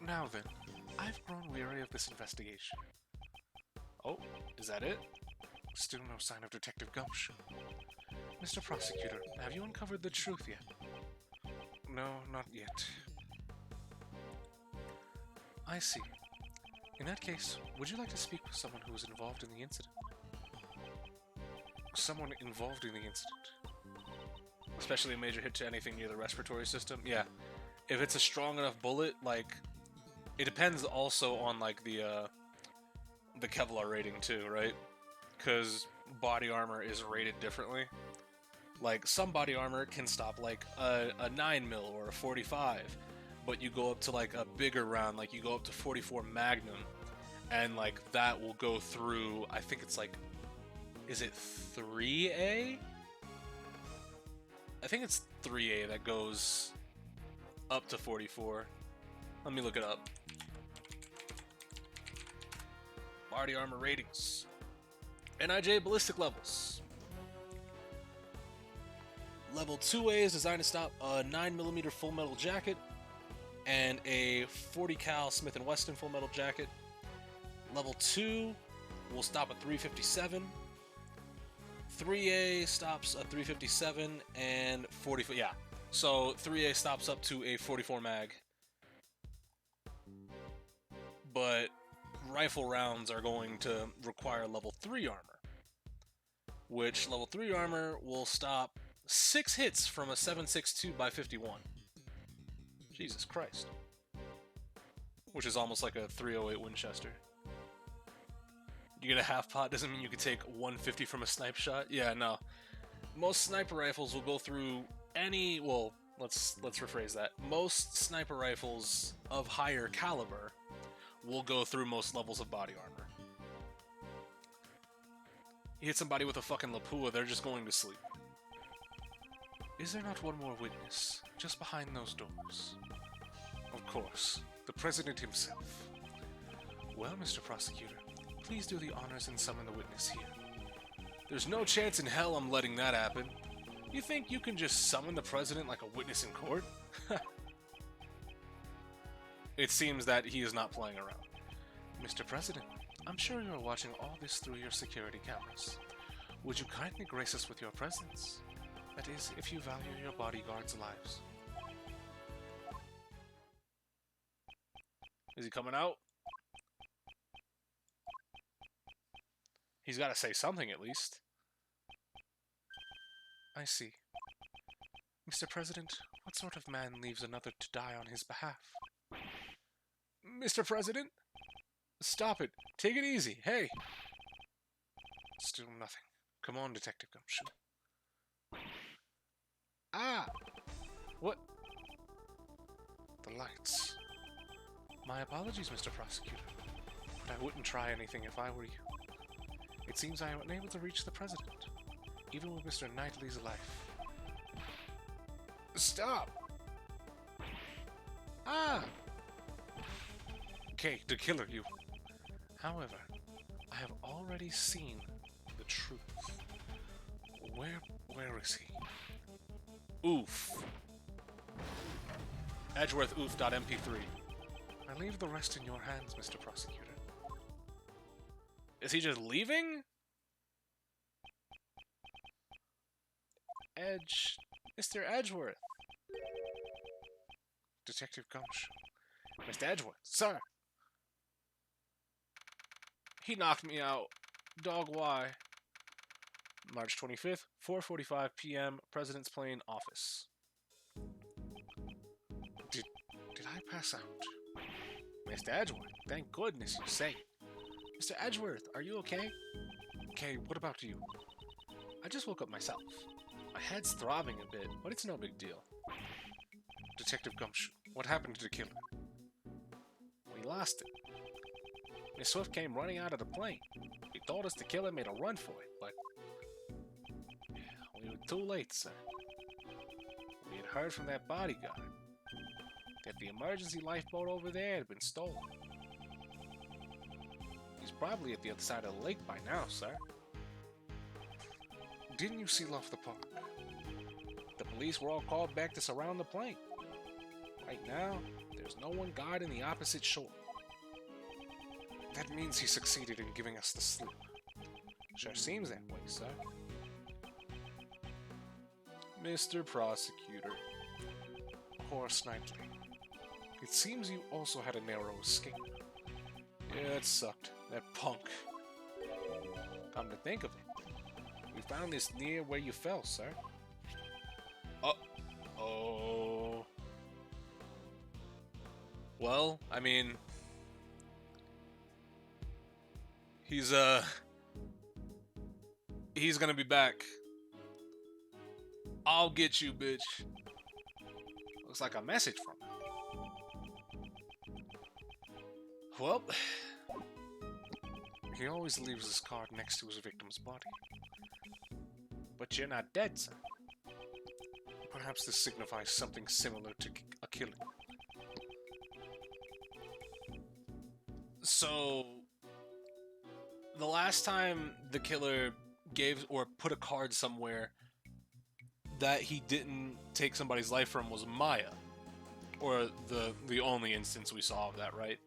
Now then, I've grown weary of this investigation. Oh, is that it? Still no sign of Detective Gumshoe. Mr. Prosecutor, have you uncovered the truth yet? No, not yet. I see. In that case, would you like to speak with someone who was involved in the incident? Someone involved in the incident. Especially a major hit to anything near the respiratory system? Yeah. If it's a strong enough bullet, like... It depends also on, like, the Kevlar rating, too, right? Because body armor is rated differently. Like, some body armor can stop, like, a 9mm or a 45, but you go up to, like, a bigger round, like, you go up to 44 Magnum, and, like, that will go through, I think it's, like, is it 3A? I think it's 3A that goes up to 44. Let me look it up. Body armor ratings. NIJ ballistic levels. Level 2A is designed to stop a 9mm full metal jacket and a 40 cal Smith & Wesson full metal jacket. Level 2 will stop at 357. 3A stops at 357 and 40. Yeah, so 3A stops up to a 44 mag. But rifle rounds are going to require level 3 armor, which level 3 armor will stop 6 hits from a 7.62 by 51. Jesus Christ. Which is almost like a 308 Winchester. You get a half pot doesn't mean you can take 150 from a snipe shot. Yeah, no. Most sniper rifles will go through any, well, let's rephrase that. Most sniper rifles of higher caliber will go through most levels of body armor. You hit somebody with a fucking Lapua, they're just going to sleep. Is there not one more witness, just behind those doors? Of course, the President himself. Well, Mr. Prosecutor, please do the honors and summon the witness here. There's no chance in hell I'm letting that happen. You think you can just summon the President like a witness in court? It seems that he is not playing around. Mr. President, I'm sure you are watching all this through your security cameras. Would you kindly grace us with your presence? That is, if you value your bodyguards' lives. Is he coming out? He's got to say something at least. I see. Mr. President, what sort of man leaves another to die on his behalf? Mr. President? Stop it. Take it easy. Hey. Still nothing. Come on, Detective Gumshoe. Ah! What? The lights. My apologies, Mr. Prosecutor, but I wouldn't try anything if I were you. It seems I am unable to reach the President, even with Mr. Knightley's life. Stop! Ah! Okay, to killer you. However, I have already seen the truth. Where is he? Oof. Edgeworth oof.mp3. I leave the rest in your hands, Mr. Prosecutor. Is he just leaving? Mr. Edgeworth. Detective Gumshoe. Mr. Edgeworth, sir. He knocked me out. Dog, why? March 25th, 4:45 p.m., President's Plane office. Did I pass out? Mr. Edgeworth, thank goodness you say. Mr. Edgeworth, are you okay? Okay, what about you? I just woke up myself. My head's throbbing a bit, but it's no big deal. Detective Gumshoe, what happened to the killer? We lost it. Miss Swift came running out of the plane. He told us the killer made a run for it, but we were too late, sir. We had heard from that bodyguard that the emergency lifeboat over there had been stolen. He's probably at the other side of the lake by now, sir. Didn't you seal off the park? The police were all called back to surround the plane. Right now, there's no one guarding the opposite shore. That means he succeeded in giving us the slip. Sure seems that way, sir. Mr. Prosecutor. Horace Knightley. It seems you also had a narrow escape. Yeah, that sucked. That punk. Come to think of it, we found this near where you fell, sir. Oh. Well, I mean, he's gonna be back. I'll get you, bitch. Looks like a message from him. Well, he always leaves his card next to his victim's body. But you're not dead, sir. Perhaps this signifies something similar to a killing. So, the last time the killer gave or put a card somewhere that he didn't take somebody's life from was Maya. Or the only instance we saw of that, right?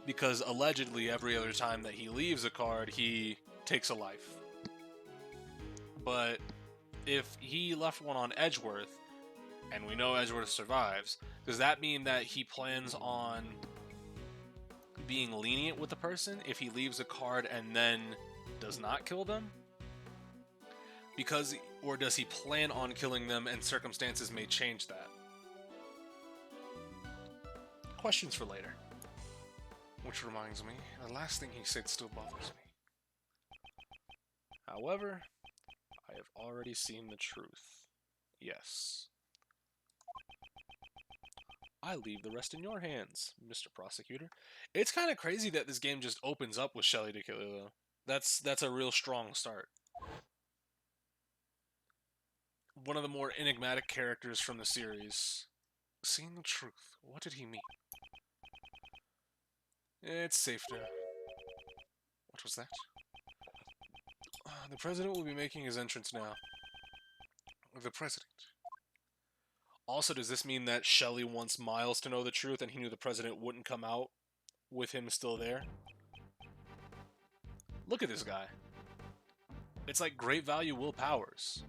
Because allegedly every other time that he leaves a card, he takes a life. But if he left one on Edgeworth, and we know Edgeworth survives, does that mean that he plans on being lenient with the person if he leaves a card and then does not kill them? Or does he plan on killing them and circumstances may change that? Questions for later. Which reminds me, the last thing he said still bothers me. However, I have already seen the truth. Yes. I leave the rest in your hands, Mr. Prosecutor. It's kind of crazy that this game just opens up with Shelly the Killer, though. That's a real strong start. One of the more enigmatic characters from the series. Seeing the truth, what did he mean? It's safe now. What was that? The president will be making his entrance now. The president? Also, does this mean that Shelly wants Miles to know the truth and he knew the president wouldn't come out with him still there? Look at this guy. It's like great value Will Powers.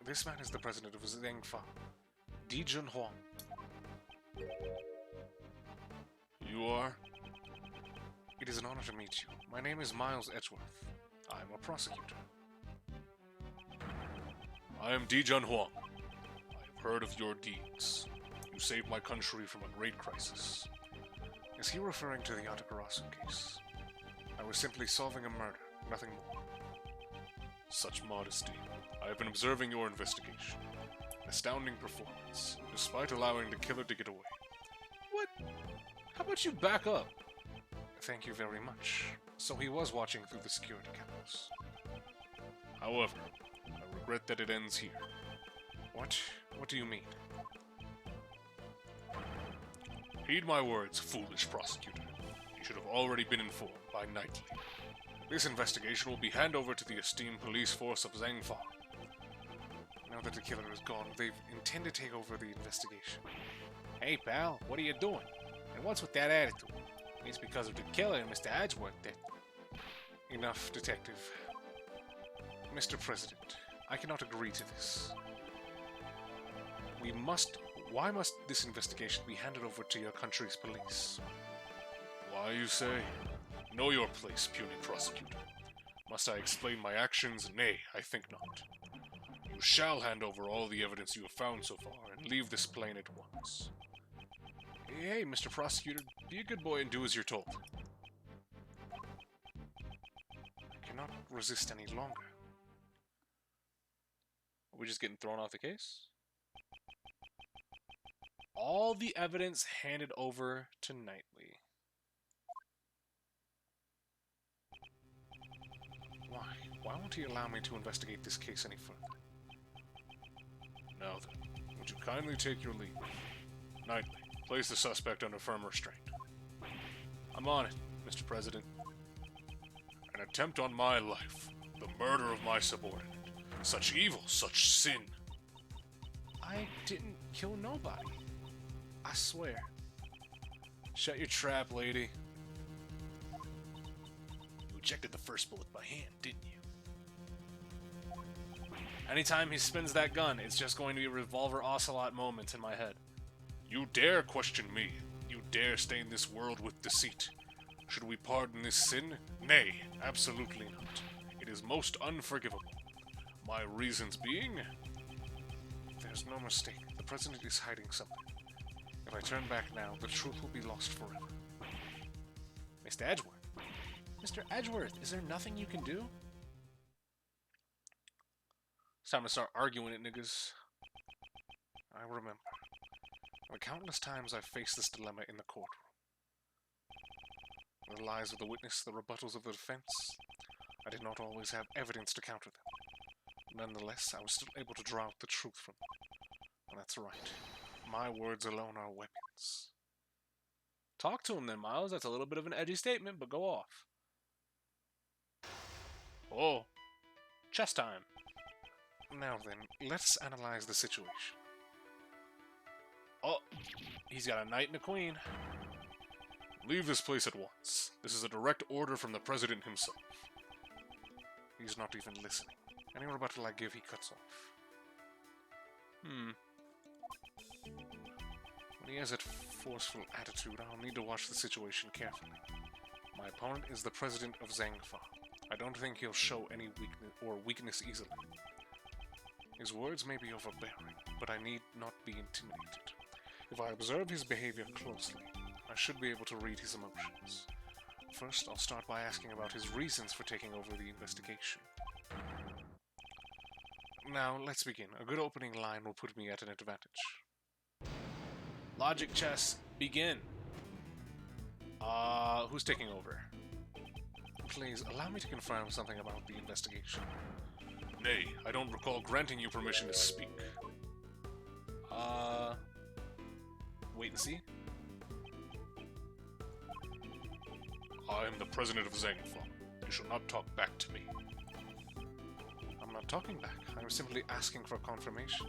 This man is the president of Zhengfa, Dijun Huang. You are? It is an honor to meet you. My name is Miles Edgeworth. I am a prosecutor. I am Dijun Huang. I have heard of your deeds. You saved my country from a great crisis. Is he referring to the Atakarasu case? I was simply solving a murder, nothing more. Such modesty. I have been observing your investigation. Astounding performance, despite allowing the killer to get away. What? How about you back up? Thank you very much. So he was watching through the security cameras. However, I regret that it ends here. What? What do you mean? Heed my words, foolish prosecutor. You should have already been informed by Knightley. This investigation will be handed over to the esteemed police force of Zhengfa. Now that the killer is gone, they intend to take over the investigation. Hey pal, what are you doing? And what's with that attitude? It's because of the killer and Mr. Edgeworth that... Enough, detective. Mr. President, I cannot agree to this. Why must this investigation be handed over to your country's police? Why, you say? Know your place, puny prosecutor. Must I explain my actions? Nay, I think not. You shall hand over all the evidence you have found so far, and leave this plane at once. Hey, Mr. Prosecutor, be a good boy and do as you're told. I cannot resist any longer. Are we just getting thrown off the case? All the evidence handed over to Knightley. Why? Why won't he allow me to investigate this case any further? Now then, would you kindly take your leave? Knightley, place the suspect under firm restraint. I'm on it, Mr. President. An attempt on my life. The murder of my subordinate. Such evil, such sin. I didn't kill nobody. I swear. Shut your trap, lady. You ejected the first bullet by hand, didn't you? Anytime he spins that gun, it's just going to be a revolver ocelot moment in my head. You dare question me. You dare stain this world with deceit. Should we pardon this sin? Nay, absolutely not. It is most unforgivable. My reasons being... There's no mistake. The President is hiding something. If I turn back now, the truth will be lost forever. Mr. Edgeworth. Mr. Edgeworth, is there nothing you can do? It's time to start arguing it, niggas. I remember. The countless times I've faced this dilemma in the courtroom. The lies of the witness, the rebuttals of the defense. I did not always have evidence to counter them. Nonetheless, I was still able to draw out the truth from them. And that's right. My words alone are weapons. Talk to him then, Miles. That's a little bit of an edgy statement, but go off. Oh. Chess time. Now then, let's analyze the situation. Oh, he's got a knight and a queen. Leave this place at once. This is a direct order from the President himself. He's not even listening. Any rebuttal I give, he cuts off. When he has a forceful attitude, I'll need to watch the situation carefully. My opponent is the President of Zangfa. I don't think he'll show any weakness easily. His words may be overbearing, but I need not be intimidated. If I observe his behavior closely, I should be able to read his emotions. First, I'll start by asking about his reasons for taking over the investigation. Now, let's begin. A good opening line will put me at an advantage. Logic chess, begin. Who's taking over? Please, allow me to confirm something about the investigation. Nay, I don't recall granting you permission to speak. Wait and see. I am the President of Zangfa. You shall not talk back to me. I'm not talking back. I'm simply asking for confirmation.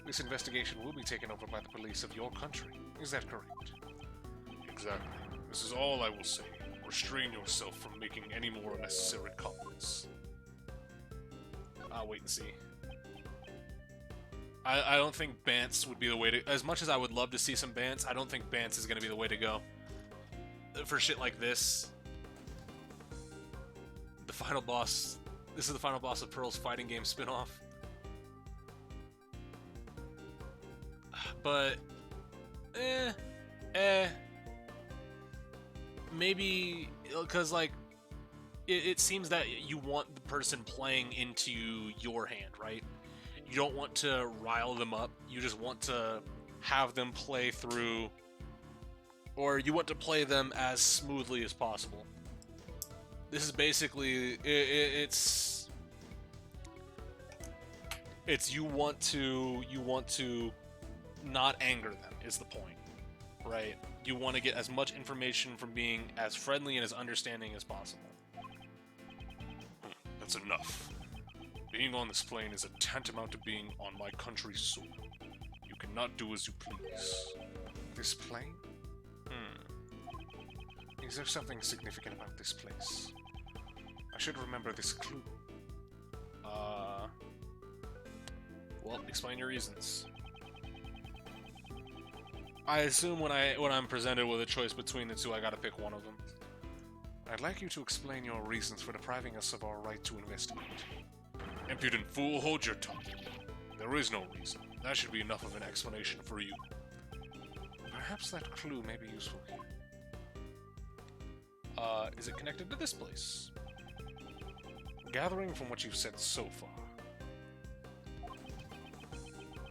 This investigation will be taken over by the police of your country. Is that correct? Exactly. This is all I will say. Restrain yourself from making any more unnecessary comments. I'll wait and see. I don't think Bants would be the way to... As much as I would love to see some Bants, I don't think Bants is going to be the way to go. For shit like this. The final boss... This is the final boss of Pearl's fighting game spin-off. But... Maybe... Because, like... It seems that you want the person playing into your hand, right? You don't want to rile them up. You just want to have them play through... Or you want to play them as smoothly as possible. This is basically... It's you want to not anger them, is the point. Right? You want to get as much information from being as friendly and as understanding as possible. That's enough. Being on this plane is a tantamount to being on my country's soil. You cannot do as you please. This plane? Is there something significant about this place? I should remember this clue. Well, explain your reasons. I assume when I'm presented with a choice between the two, I gotta pick one of them. I'd like you to explain your reasons for depriving us of our right to investigate. Impudent fool, hold your tongue. There is no reason. That should be enough of an explanation for you. Perhaps that clue may be useful here. Is it connected to this place? Gathering from what you've said so far,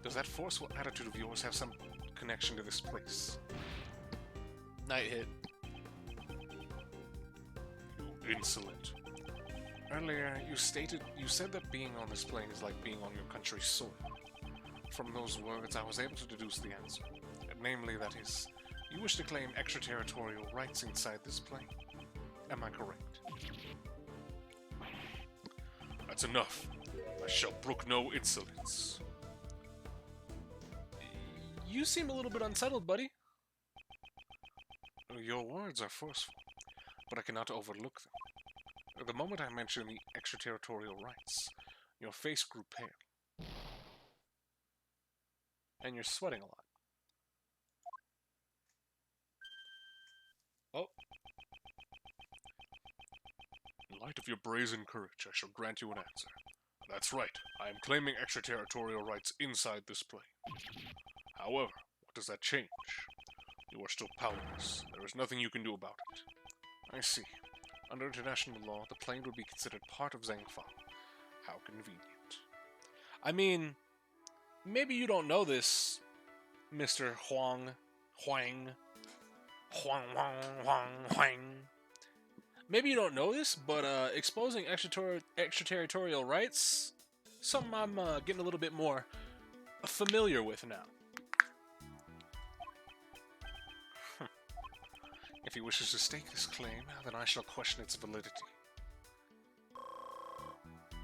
does that forceful attitude of yours have some connection to this place? Night hit. You insolent. Earlier, you said that being on this plane is like being on your country's soil. From those words, I was able to deduce the answer. Namely, that is, you wish to claim extraterritorial rights inside this plane. Am I correct? That's enough. I shall brook no insolence. You seem a little bit unsettled, buddy. Your words are forceful, but I cannot overlook them. The moment I mentioned the extraterritorial rights, your face grew pale. And you're sweating a lot. Oh. In light of your brazen courage, I shall grant you an answer. That's right, I am claiming extraterritorial rights inside this plane. However, what does that change? You are still powerless. There is nothing you can do about it. I see. Under international law, the plane would be considered part of Zhangfa. How convenient. I mean, maybe you don't know this, Mr. Huang. Maybe you don't know this, but exposing extraterritorial rights, something I'm getting a little bit more familiar with now. If he wishes to stake this claim, then I shall question its validity.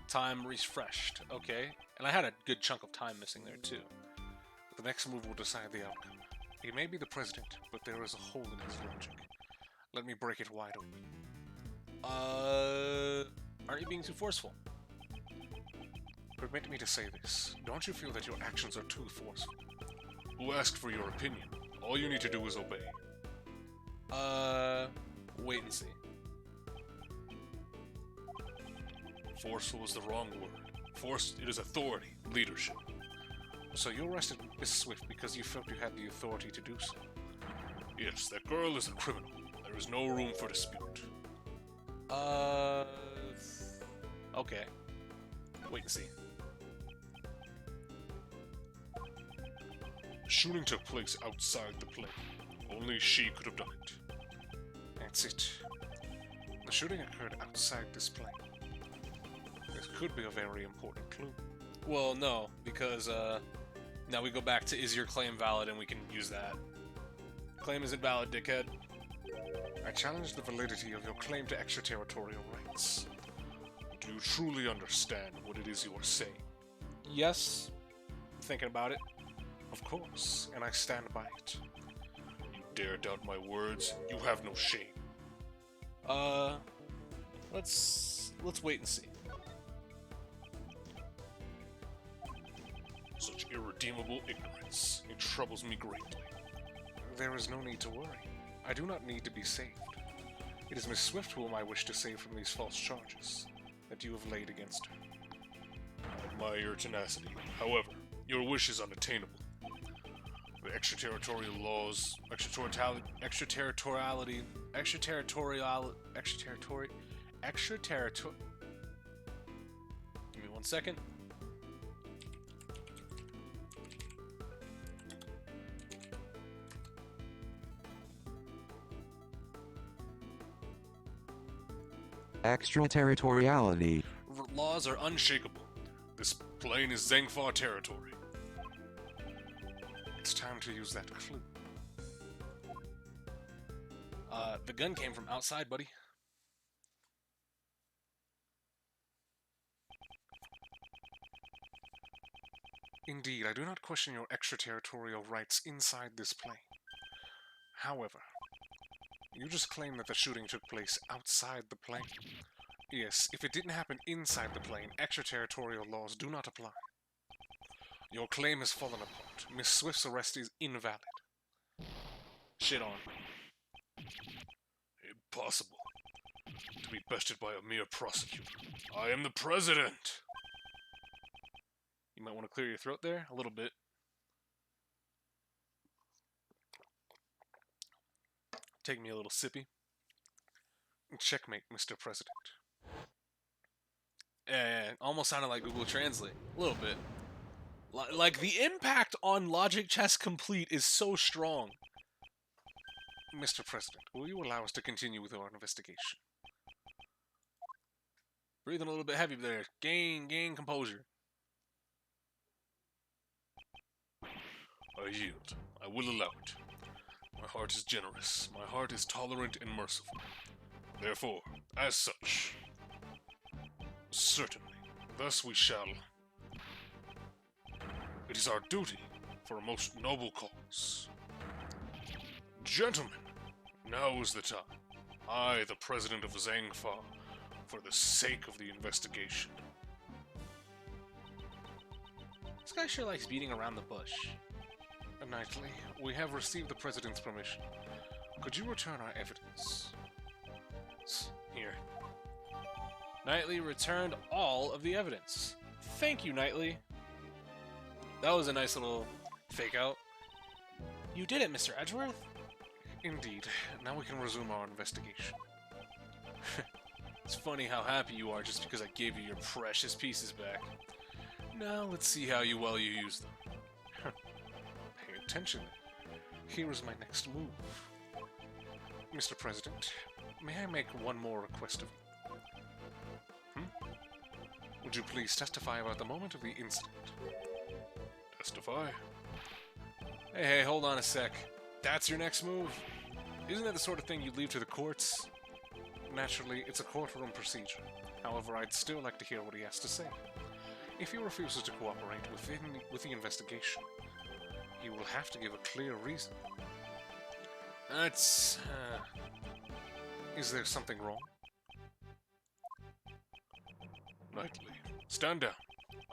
Time refreshed. Okay. And I had a good chunk of time missing there, too. The next move will decide the outcome. He may be the president, but there is a hole in his logic. Let me break it wide open. Aren't you being too forceful? Permit me to say this. Don't you feel that your actions are too forceful? Who asked for your opinion? All you need to do is obey. Wait and see. Forceful is the wrong word. It is authority, leadership. So you arrested Miss Swift because you felt you had the authority to do so? Yes, that girl is a criminal. There is no room for dispute. Okay. Wait and see. The shooting took place outside the plane. Only she could have done it. That's it. The shooting occurred outside this plane. This could be a very important clue. Well, no, because, now we go back to is your claim valid and we can use that. Claim isn't valid, dickhead. I challenge the validity of your claim to extraterritorial rights. Do you truly understand what it is you are saying? Yes. I'm thinking about it. Of course, and I stand by it. You dare doubt my words? You have no shame. Let's wait and see. Such irredeemable ignorance. It troubles me greatly. There is no need to worry. I do not need to be saved. It is Miss Swift whom I wish to save from these false charges that you have laid against her. I admire your tenacity. However, your wish is unattainable. The extraterritorial laws, extraterritoriality, give me 1 second. Extraterritoriality. Laws are unshakable. This plane is Zhangfa territory. It's time to use that clue. The gun came from outside, buddy. Indeed, I do not question your extraterritorial rights inside this plane. However, you just claimed that the shooting took place outside the plane. Yes, if it didn't happen inside the plane, extraterritorial laws do not apply. Your claim has fallen apart. Miss Swift's arrest is invalid. Shit on. Impossible. To be bested by a mere prosecutor. I am the president! You might want to clear your throat there a little bit. Take me a little sippy. Checkmate, Mr. President. Almost sounded like Google Translate. A little bit. Like, the impact on Logic Chess Complete is so strong. Mr. President, will you allow us to continue with our investigation? Breathing a little bit heavy there. Gain composure. I yield. I will allow it. My heart is generous. My heart is tolerant and merciful. Therefore, as such, certainly, thus we shall. It is our duty for a most noble cause. Gentlemen, now is the time. I, the president of Zangfa, for the sake of the investigation. This guy sure likes beating around the bush. Knightley, we have received the president's permission. Could you return our evidence? Here. Knightley returned all of the evidence. Thank you, Knightley. That was a nice little fake out. You did it, Mr. Edgeworth. Indeed. Now we can resume our investigation. It's funny how happy you are just because I gave you your precious pieces back. Now let's see how well you use them. Pay attention. Here is my next move. Mr. President, may I make one more request of you? Would you please testify about the moment of the incident? Testify? Hey, hold on a sec. That's your next move? Isn't that the sort of thing you'd leave to the courts? Naturally, it's a courtroom procedure. However, I'd still like to hear what he has to say. If he refuses to cooperate with the investigation, he will have to give a clear reason. That's... Is there something wrong? Knightley, stand down.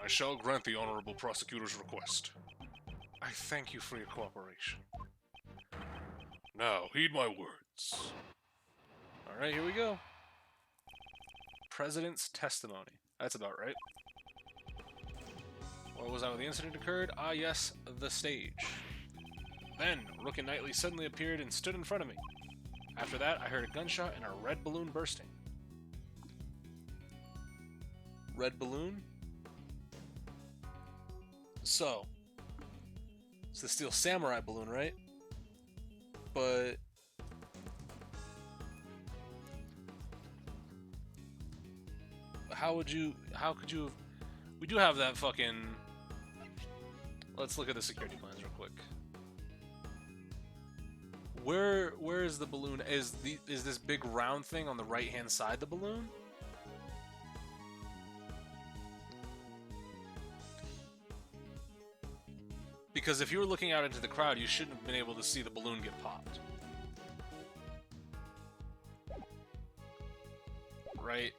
I shall grant the Honorable Prosecutor's request. I thank you for your cooperation. Now, heed my words. Alright, here we go. President's testimony. That's about right. What was that when the incident occurred? Ah, yes, the stage. Then, Rook and Knightley suddenly appeared and stood in front of me. After that, I heard a gunshot and a red balloon bursting. Red balloon? So, it's the Steel Samurai balloon, right? But... how could you have... We do have that fucking... Let's look at the security plans real quick. Where is the balloon? Is this big round thing on the right hand side the balloon? Because if you were looking out into the crowd, you shouldn't have been able to see the balloon get popped. Right?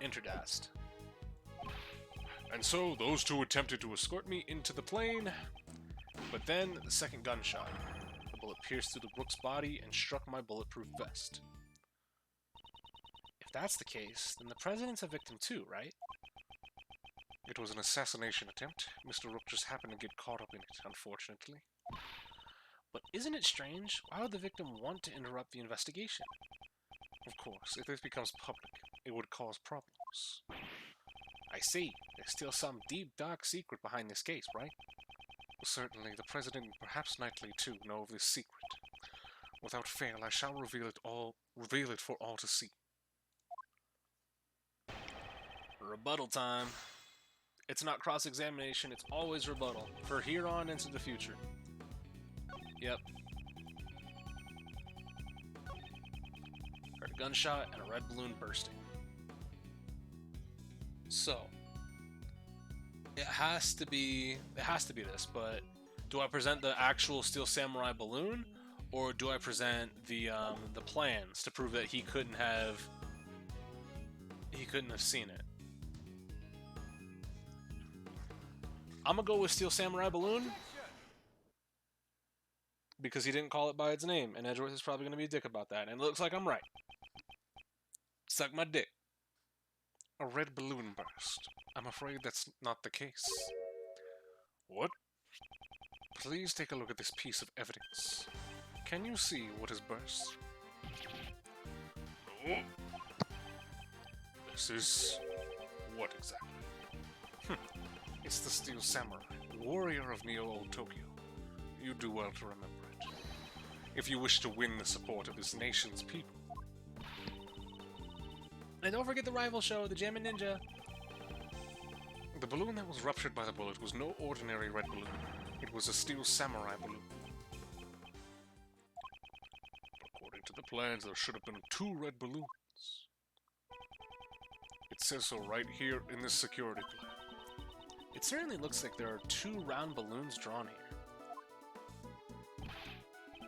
Interdast. And so, those two attempted to escort me into the plane, but then the second gunshot. The bullet pierced through the Rook's body and struck my bulletproof vest. If that's the case, then the president's a victim too, right? It was an assassination attempt. Mr. Rook just happened to get caught up in it, unfortunately. But isn't it strange? Why would the victim want to interrupt the investigation? Of course, if this becomes public, it would cause problems. I see. There's still some deep, dark secret behind this case, right? Certainly, the President and perhaps Knightley too know of this secret. Without fail, I shall reveal it for all to see. Rebuttal time. It's not cross-examination, it's always rebuttal. For here on into the future. Yep. Heard a gunshot and a red balloon bursting. So, it has to be this, but do I present the actual Steel Samurai balloon, or do I present the plans to prove that he couldn't have seen it? I'm gonna go with Steel Samurai Balloon because he didn't call it by its name, and Edgeworth is probably gonna be a dick about that, and it looks like I'm right. Suck my dick. A red balloon burst. I'm afraid that's not the case. What? Please take a look at this piece of evidence. Can you see what has burst? No. This is... what exactly? It's the Steel Samurai, warrior of Neo-Old Tokyo. You do well to remember it. If you wish to win the support of this nation's people. And don't forget the rival show, the Jammin' Ninja. The balloon that was ruptured by the bullet was no ordinary red balloon. It was a Steel Samurai balloon. According to the plans, there should have been 2 red balloons. It says so right here in this security plan. It certainly looks like there are 2 round balloons drawn here.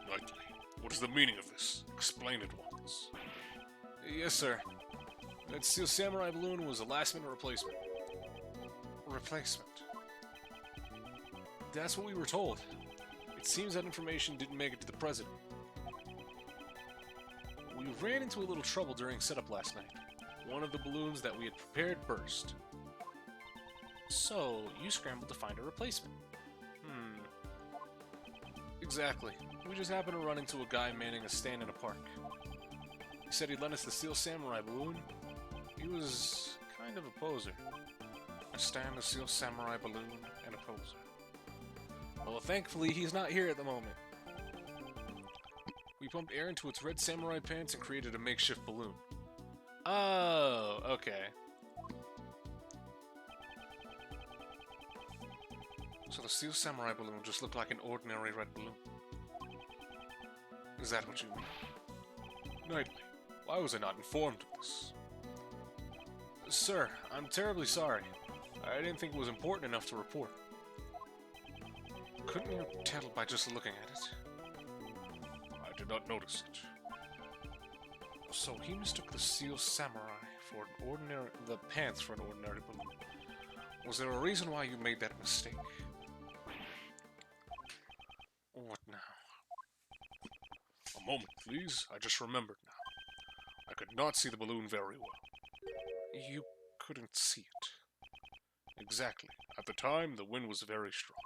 Knightley, what is the meaning of this? Explain it once. Yes, sir. That Steel Samurai balloon was a last-minute replacement. Replacement? That's what we were told. It seems that information didn't make it to the president. We ran into a little trouble during setup last night. One of the balloons that we had prepared burst. So, you scrambled to find a replacement. Exactly. We just happened to run into a guy manning a stand in a park. He said he'd lend us the Steel Samurai balloon. He was kind of a poser. A stand, a Steel Samurai balloon, and a poser. Well, thankfully, he's not here at the moment. We pumped air into its red samurai pants and created a makeshift balloon. Oh, okay. So the Steel Samurai balloon just looked like an ordinary red balloon. Is that what you mean? Knightley, why was I not informed of this? Sir, I'm terribly sorry. I didn't think it was important enough to report. Couldn't you tell by just looking at it? I did not notice it. So he mistook the Steel Samurai for the pants for an ordinary balloon. Was there a reason why you made that mistake? What now? A moment, please. I just remembered now. I could not see the balloon very well. You couldn't see it. Exactly. At the time, the wind was very strong.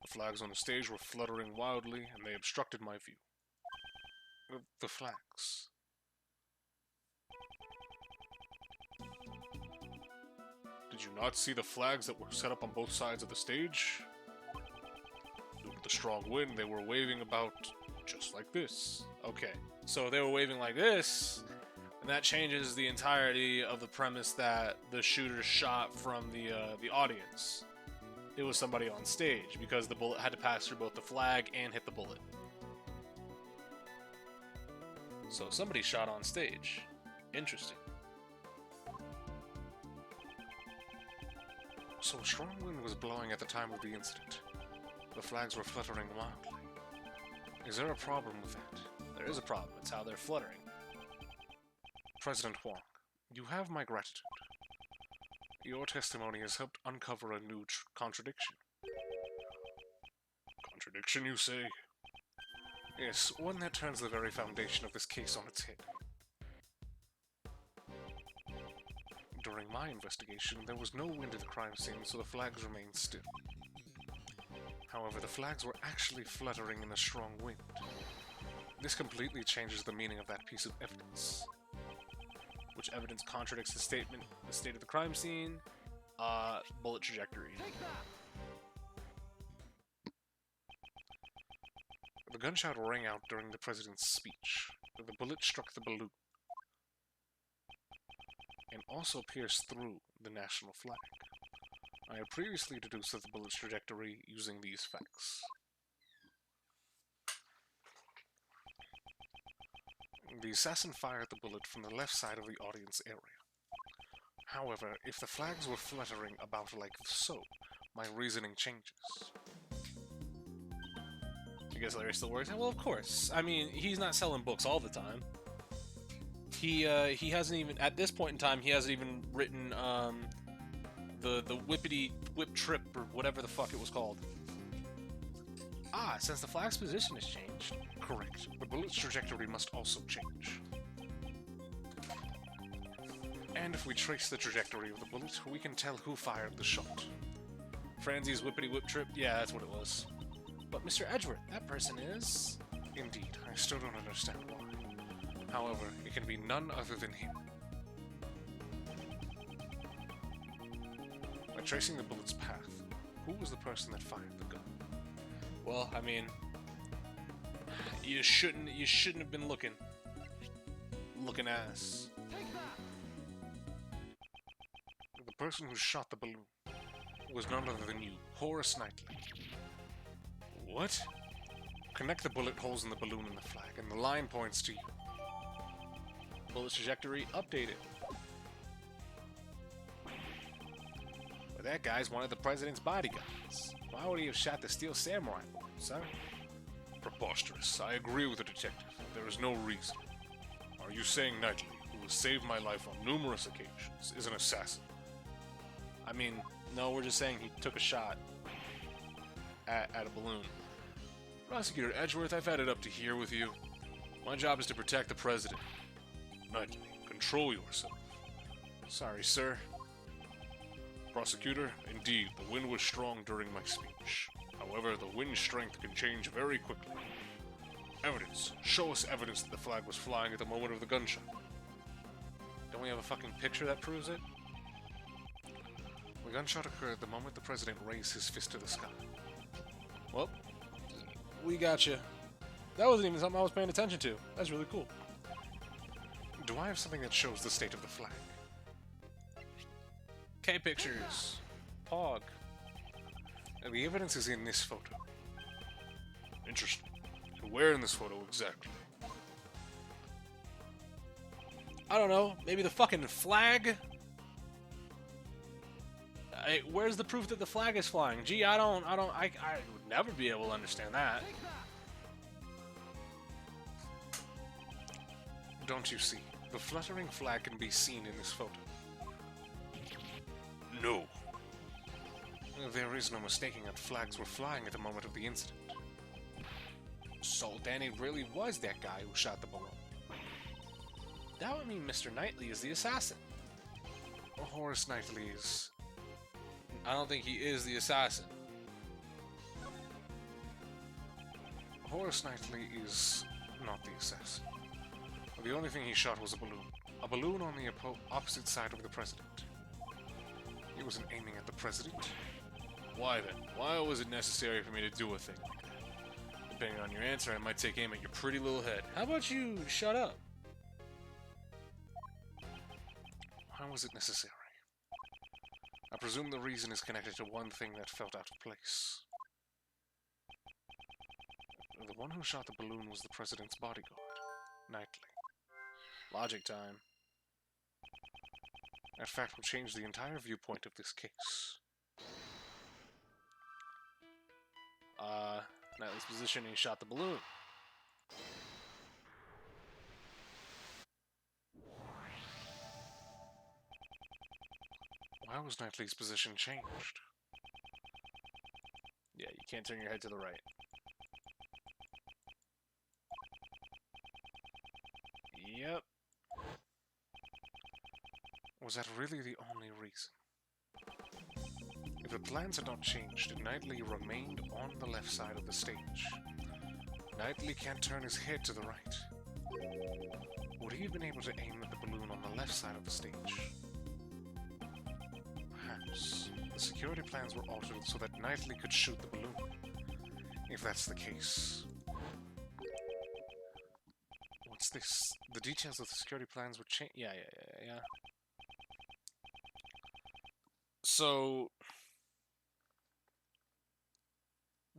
The flags on the stage were fluttering wildly, and they obstructed my view. The flags. Did you not see the flags that were set up on both sides of the stage? Due to the strong wind, they were waving about just like this. Okay, so they were waving like this, and that changes the entirety of the premise that the shooter shot from the audience. It was somebody on stage, because the bullet had to pass through both the flag and hit the bullet. So somebody shot on stage. Interesting. So a strong wind was blowing at the time of the incident. The flags were fluttering wildly. Is there a problem with that? There is a problem. It's how they're fluttering. President Huang, you have my gratitude. Your testimony has helped uncover a new contradiction. Contradiction, you say? Yes, one that turns the very foundation of this case on its head. During my investigation, there was no wind at the crime scene, so the flags remained still. However, the flags were actually fluttering in a strong wind. This completely changes the meaning of that piece of evidence. Which evidence contradicts the statement, the state of the crime scene, bullet trajectory. The gunshot rang out during the president's speech. The bullet struck the balloon and also pierced through the national flag. I had previously deduced the bullet's trajectory using these facts. The assassin fired the bullet from the left side of the audience area. However, if the flags were fluttering about like so, my reasoning changes. I guess Larry still works. Well, of course. I mean, he's not selling books all the time. He hasn't even, at this point in time, he hasn't even written the Whippity Whip Trip or whatever the fuck it was called. Ah, since the flag's position has changed. Correct. The bullet's trajectory must also change. And if we trace the trajectory of the bullet, we can tell who fired the shot. Franzie's Whippity Whip Trip? Yeah, that's what it was. But Mr. Edgeworth, that person is... Indeed, I still don't understand why. However, it can be none other than him. By tracing the bullet's path, who was the person that fired the gun? Well, I mean... You shouldn't have been looking ass. The person who shot the balloon was none other than you, Horace Knightley. What? Connect the bullet holes in the balloon and the flag, and the line points to you. Bullet trajectory updated. But that guy's one of the president's bodyguards. Why would he have shot the Steel Samurai, sir? Preposterous. I agree with the detective. There is no reason. Are you saying Knightley, who has saved my life on numerous occasions, is an assassin? I mean, no, we're just saying he took a shot at a balloon. Prosecutor Edgeworth, I've had it up to here with you. My job is to protect the president. Knightley, control yourself. Sorry, sir. Prosecutor, indeed, the wind was strong during my speech. However, the wind strength can change very quickly. Evidence. Show us evidence that the flag was flying at the moment of the gunshot. Don't we have a fucking picture that proves it? The gunshot occurred the moment the president raised his fist to the sky. Well, we got you. That wasn't even something I was paying attention to. That's really cool. Do I have something that shows the state of the flag? K-pictures. Pog. And the evidence is in this photo. Interesting. And where in this photo exactly? I don't know. Maybe the fucking flag? Where's the proof that the flag is flying? Gee, I would never be able to understand that. Don't you see? The fluttering flag can be seen in this photo. No. There is no mistaking that flags were flying at the moment of the incident. So then it really was that guy who shot the balloon. That would mean Mr. Knightley is the assassin. Horace Knightley is... I don't think he is the assassin. Horace Knightley is not the assassin. The only thing he shot was a balloon. A balloon on the opposite side of the president. He wasn't aiming at the president. Why then? Why was it necessary for me to do a thing like that? Depending on your answer, I might take aim at your pretty little head. How about you shut up? Why was it necessary? I presume the reason is connected to one thing that felt out of place. The one who shot the balloon was the president's bodyguard, Knightley. Logic time. That fact will change the entire viewpoint of this case. Knightley's position, he shot the balloon. Why was Knightley's position changed? Yeah, you can't turn your head to the right. Yep. Was that really the only reason? If the plans had not changed and Knightley remained on the left side of the stage, Knightley can't turn his head to the right. Would he have been able to aim at the balloon on the left side of the stage? Perhaps. The security plans were altered so that Knightley could shoot the balloon. If that's the case... What's this? The details of the security plans were changed. Yeah. So,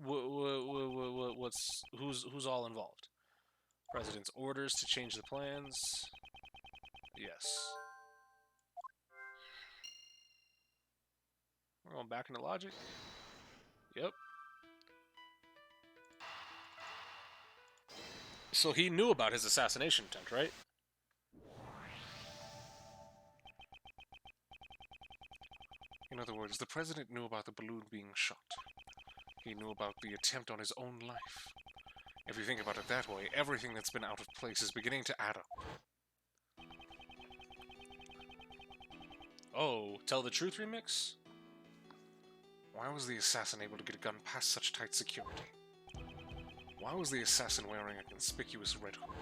who's all involved? President's orders to change the plans. Yes. We're going back into logic. Yep. So he knew about his assassination attempt, right? In other words, the president knew about the balloon being shot. He knew about the attempt on his own life. If you think about it that way, everything that's been out of place is beginning to add up. Oh, Tell the Truth remix? Why was the assassin able to get a gun past such tight security? Why was the assassin wearing a conspicuous red hood?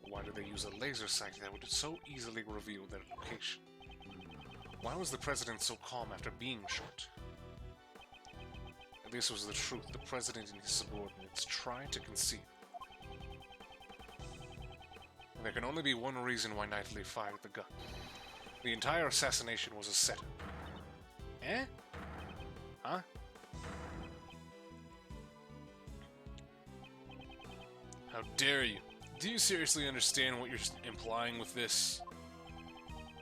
Why did they use a laser sight that would so easily reveal their location? Why was the president so calm after being shot? This was the truth the president and his subordinates tried to conceal. There can only be one reason why Knightley fired the gun. The entire assassination was a setup. Eh? Huh? How dare you? Do you seriously understand what you're implying with this?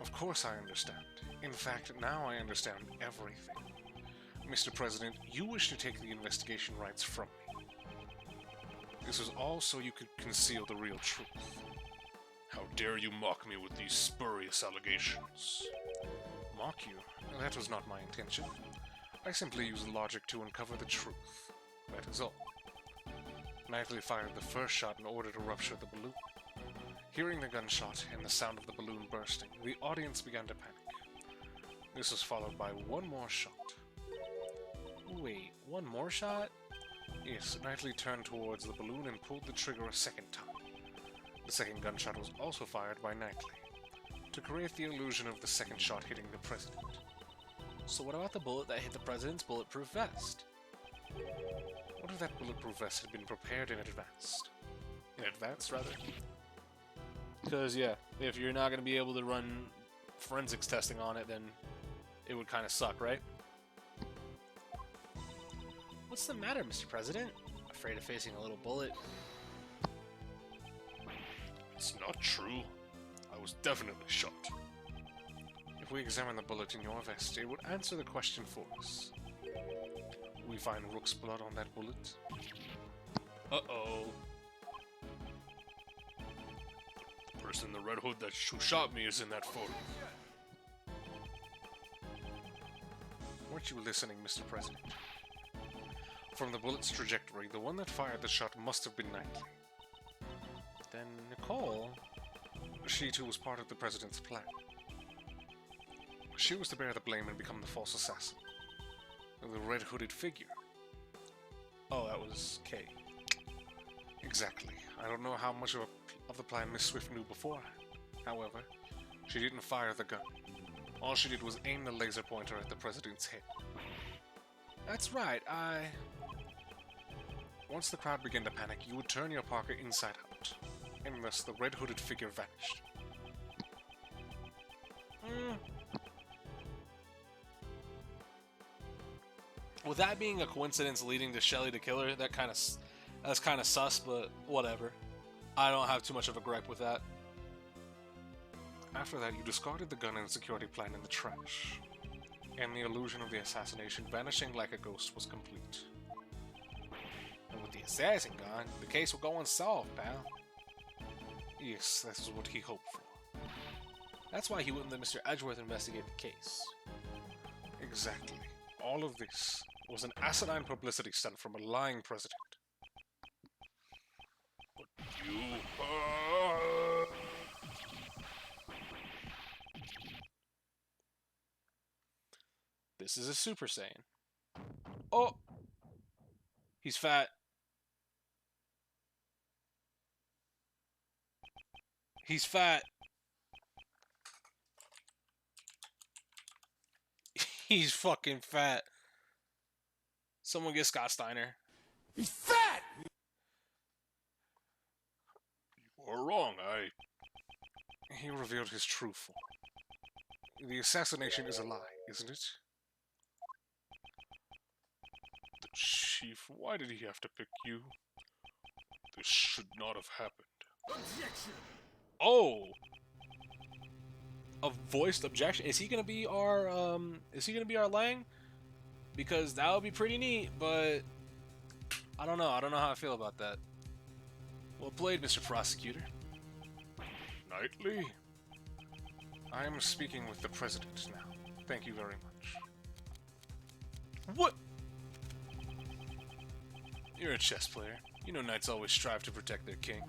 Of course I understand. In fact, now I understand everything. Mr. President, you wish to take the investigation rights from me. This was all so you could conceal the real truth. How dare you mock me with these spurious allegations? Mock you? That was not my intention. I simply used logic to uncover the truth. That is all. Knightley fired the first shot in order to rupture the balloon. Hearing the gunshot and the sound of the balloon bursting, the audience began to panic. This was followed by one more shot. Wait, one more shot? Yes, Knightley turned towards the balloon and pulled the trigger a second time. The second gunshot was also fired by Knightley, to create the illusion of the second shot hitting the president. So what about the bullet that hit the president's bulletproof vest? What if that bulletproof vest had been prepared in advance? In advance, rather? Because, yeah, if you're not going to be able to run forensics testing on it, then it would kind of suck, right? What's the matter, Mr. President? Afraid of facing a little bullet? It's not true. I was definitely shot. If we examine the bullet in your vest, it would answer the question for us. We find Rook's blood on that bullet. Uh-oh. The person in the red hood who shot me is in that photo. Weren't you listening, Mr. President? From the bullet's trajectory, the one that fired the shot must have been Knightley. Then Nicole... She too was part of the president's plan. She was to bear the blame and become the false assassin. The red-hooded figure. Oh, that was Kay. Exactly. I don't know how much of the plan Miss Swift knew beforehand. However, she didn't fire the gun. All she did was aim the laser pointer at the president's head. That's right, Once the crowd began to panic, you would turn your Parker inside out, and thus the red-hooded figure vanished. With that being a coincidence leading to Shelly the killer, that's kind of sus, but whatever. I don't have too much of a gripe with that. After that, you discarded the gun and security plan in the trash, and the illusion of the assassination vanishing like a ghost was complete. And with the assassin gone, the case will go unsolved, pal. Yes, that is what he hoped for. That's why he wouldn't let Mr. Edgeworth investigate the case. Exactly. All of this was an asinine publicity stunt from a lying president. But you... This is a Super Saiyan. Oh! He's fat. He's fat. He's fucking fat. Someone get Scott Steiner. He's fat! You are wrong, He revealed his true form. The assassination is a lie, isn't it? The chief, why did he have to pick you? This should not have happened. Objection! Oh! A voiced objection. Is he gonna be our Lang? Because that would be pretty neat, but I don't know how I feel about that. Well played, Mr. Prosecutor. Knightley? I am speaking with the President now. Thank you very much. What? You're a chess player. You know knights always strive to protect their king.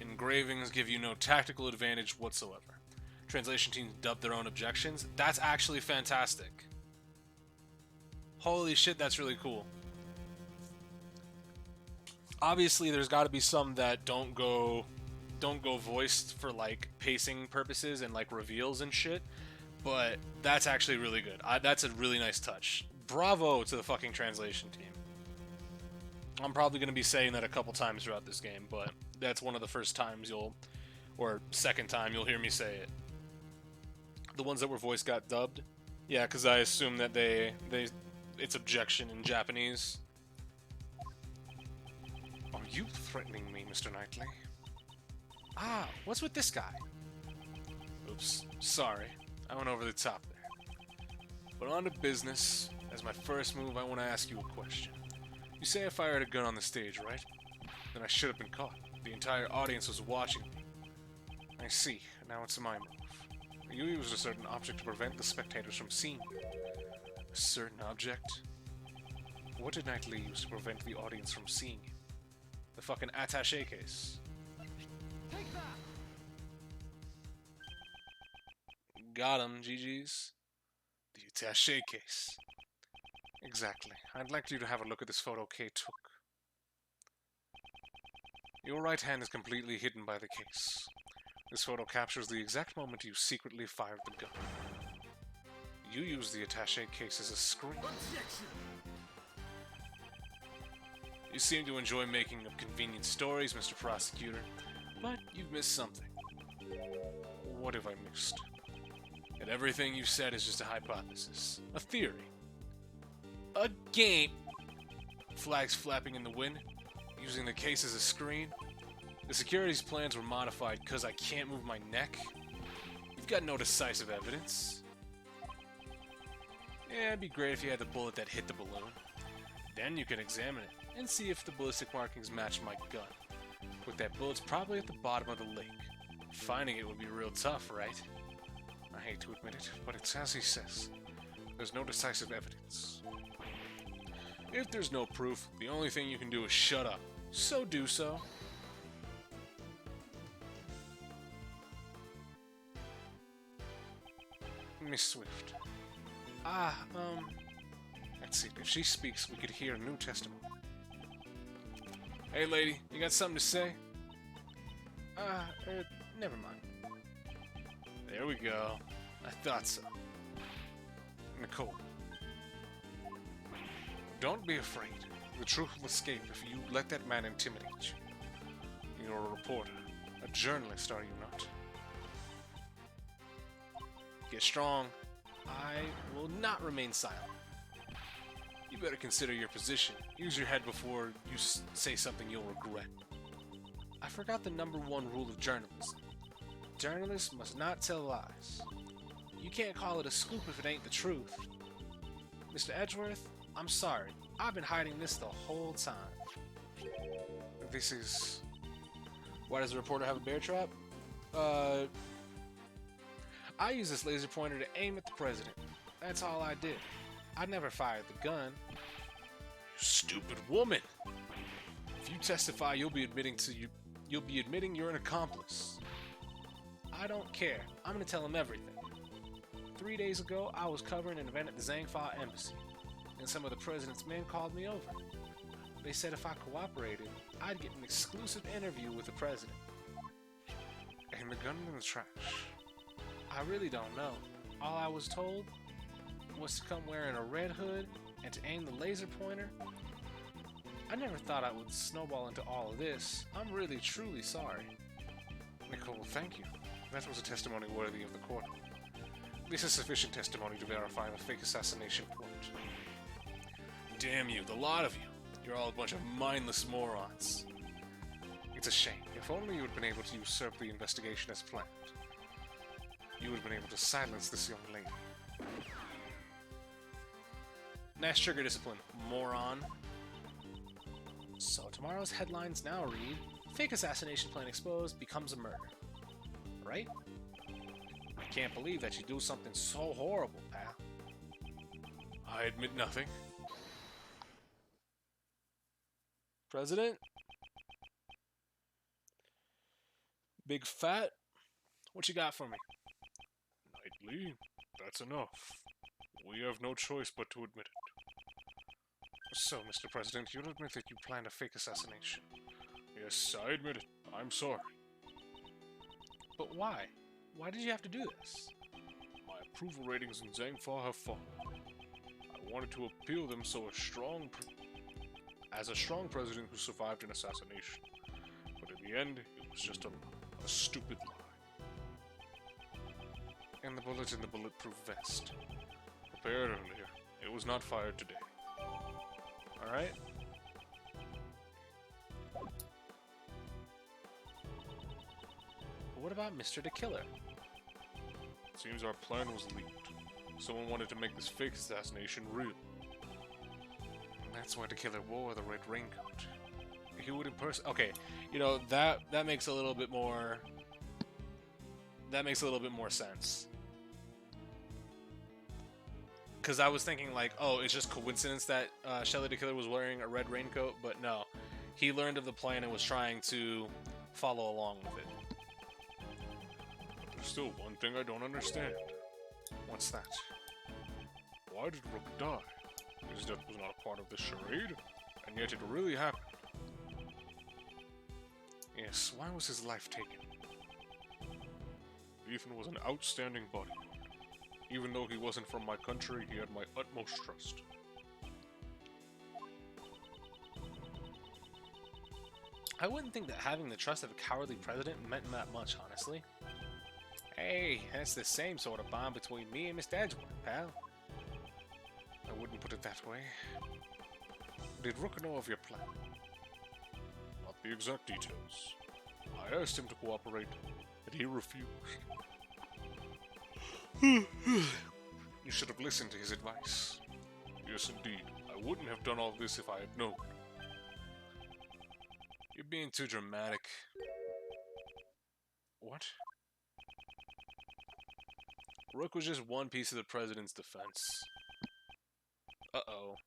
Engravings give you no tactical advantage whatsoever. Translation teams dub their own objections. That's actually fantastic. Holy shit, that's really cool. Obviously, there's got to be some that don't go voiced for like pacing purposes and like reveals and shit, but that's actually really good. That's a really nice touch. Bravo to the fucking translation team. I'm probably going to be saying that a couple times throughout this game, but that's one of the first times or second time you'll hear me say it. The ones that were voice got dubbed? Yeah, because I assume that it's objection in Japanese. Are you threatening me, Mr. Knightley? Ah, what's with this guy? Oops, sorry. I went over the top there. But on to business. As my first move, I want to ask you a question. You say I fired a gun on the stage, right? Then I should have been caught. The entire audience was watching me. I see. Now it's my move. You used a certain object to prevent the spectators from seeing you. A certain object? What did Knightley use to prevent the audience from seeing him? The fucking attaché case. Take that! Got him, GG's. The attaché case. Exactly. I'd like you to have a look at this photo Kay took. Your right hand is completely hidden by the case. This photo captures the exact moment you secretly fired the gun. You used the attaché case as a screen. Objection! You seem to enjoy making up convenient stories, Mr. Prosecutor, but you've missed something. What have I missed? That everything you've said is just a hypothesis, a theory, a game. Flags flapping in the wind, using the case as a screen. The security's plans were modified because I can't move my neck. You've got no decisive evidence. Yeah, it'd be great if you had the bullet that hit the balloon. Then you can examine it and see if the ballistic markings match my gun. But that bullet's probably at the bottom of the lake. Finding it would be real tough, right? I hate to admit it, but it's as he says. There's no decisive evidence. If there's no proof, the only thing you can do is shut up. So do so. Miss Swift. Let's see. If she speaks, we could hear new testimony. Hey, lady, you got something to say? Never mind. There we go. I thought so. Nicole. Don't be afraid. The truth will escape if you let that man intimidate you. You're a reporter. A journalist, are you not? Get strong. I will not remain silent. You better consider your position. Use your head before you say something you'll regret. I forgot the #1 rule of journalism. Journalists must not tell lies. You can't call it a scoop if it ain't the truth. Mr. Edgeworth, I'm sorry. I've been hiding this the whole time. This is... Why does the reporter have a bear trap? I used this laser pointer to aim at the president. That's all I did. I never fired the gun. You stupid woman! If you testify, you'll be admitting you're an accomplice. I don't care. I'm gonna tell him everything. 3 days ago, I was covering an event at the Zhangfa embassy, and some of the president's men called me over. They said if I cooperated, I'd get an exclusive interview with the president. And the gun in the trash. I really don't know. All I was told was to come wearing a red hood and to aim the laser pointer. I never thought I would snowball into all of this. I'm really truly sorry. Nicole, thank you. That was a testimony worthy of the court. This is sufficient testimony to verify the fake assassination plot. Damn you, the lot of you. You're all a bunch of mindless morons. It's a shame. If only you had been able to usurp the investigation as planned. You would have been able to silence this young lady. Nice trigger discipline, moron. So tomorrow's headlines now read, fake assassination plan exposed, becomes a murder. Right? I can't believe that you do something so horrible, pal. I admit nothing. President? Big fat? What you got for me? Knightley, that's enough. We have no choice but to admit it. So, Mr. President, you'll admit that you planned a fake assassination. Yes, I admit it. I'm sorry. But why? Why did you have to do this? My approval ratings in Zangfa have fallen. I wanted to appeal them so as a strong president who survived an assassination. But in the end, it was just a stupid lie. And the bullet in the bulletproof vest. Prepared earlier. It was not fired today. Alright. What about Mr. the Killer? It seems our plan was leaked. Someone wanted to make this fake assassination real. And that's why the killer wore the red raincoat. He would impersonate. Okay, you know, that makes a little bit more... That makes a little bit more sense. Because I was thinking like, oh, it's just coincidence that Shelley the Killer was wearing a red raincoat, but no. He learned of the plan and was trying to follow along with it. There's still one thing I don't understand. What's that? Why did Rook die? His death was not a part of the charade, and yet it really happened. Yes, why was his life taken? Ethan was an outstanding buddy. Even though he wasn't from my country, he had my utmost trust. I wouldn't think that having the trust of a cowardly president meant that much, honestly. Hey, that's the same sort of bond between me and Mr. Edgeworth, pal. I wouldn't put it that way. Did Rook know of your plan? Not the exact details. I asked him to cooperate, and he refused. You should have listened to his advice. Yes, indeed. I wouldn't have done all this if I had known. You're being too dramatic. What? Rook was just one piece of the president's defense. Uh-oh.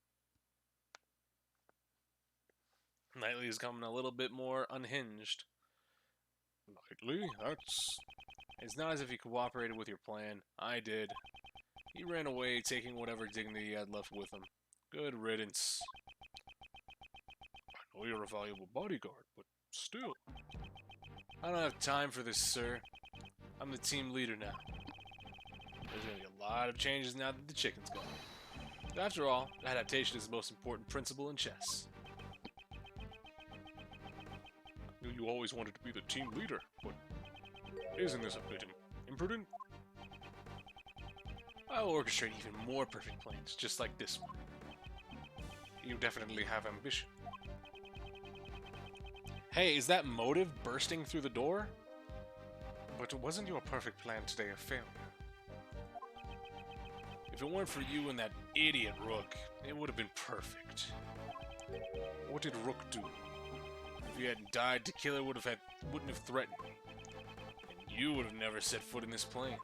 Knightley is coming a little bit more unhinged. Knightley? That's... It's not as if he cooperated with your plan. I did. He ran away, taking whatever dignity he had left with him. Good riddance. I know you're a valuable bodyguard, but still. I don't have time for this, sir. I'm the team leader now. There's gonna be a lot of changes now that the chicken's gone. After all, adaptation is the most important principle in chess. I knew you always wanted to be the team leader, but isn't this a bit imprudent? I'll orchestrate even more perfect plans, just like this one. You definitely have ambition. Hey, is that motive bursting through the door? But wasn't your perfect plan today a failure? If it weren't for you and that idiot Rook, it would have been perfect. What did Rook do? If you hadn't died, the killer wouldn't have threatened me. And you would have never set foot in this plane.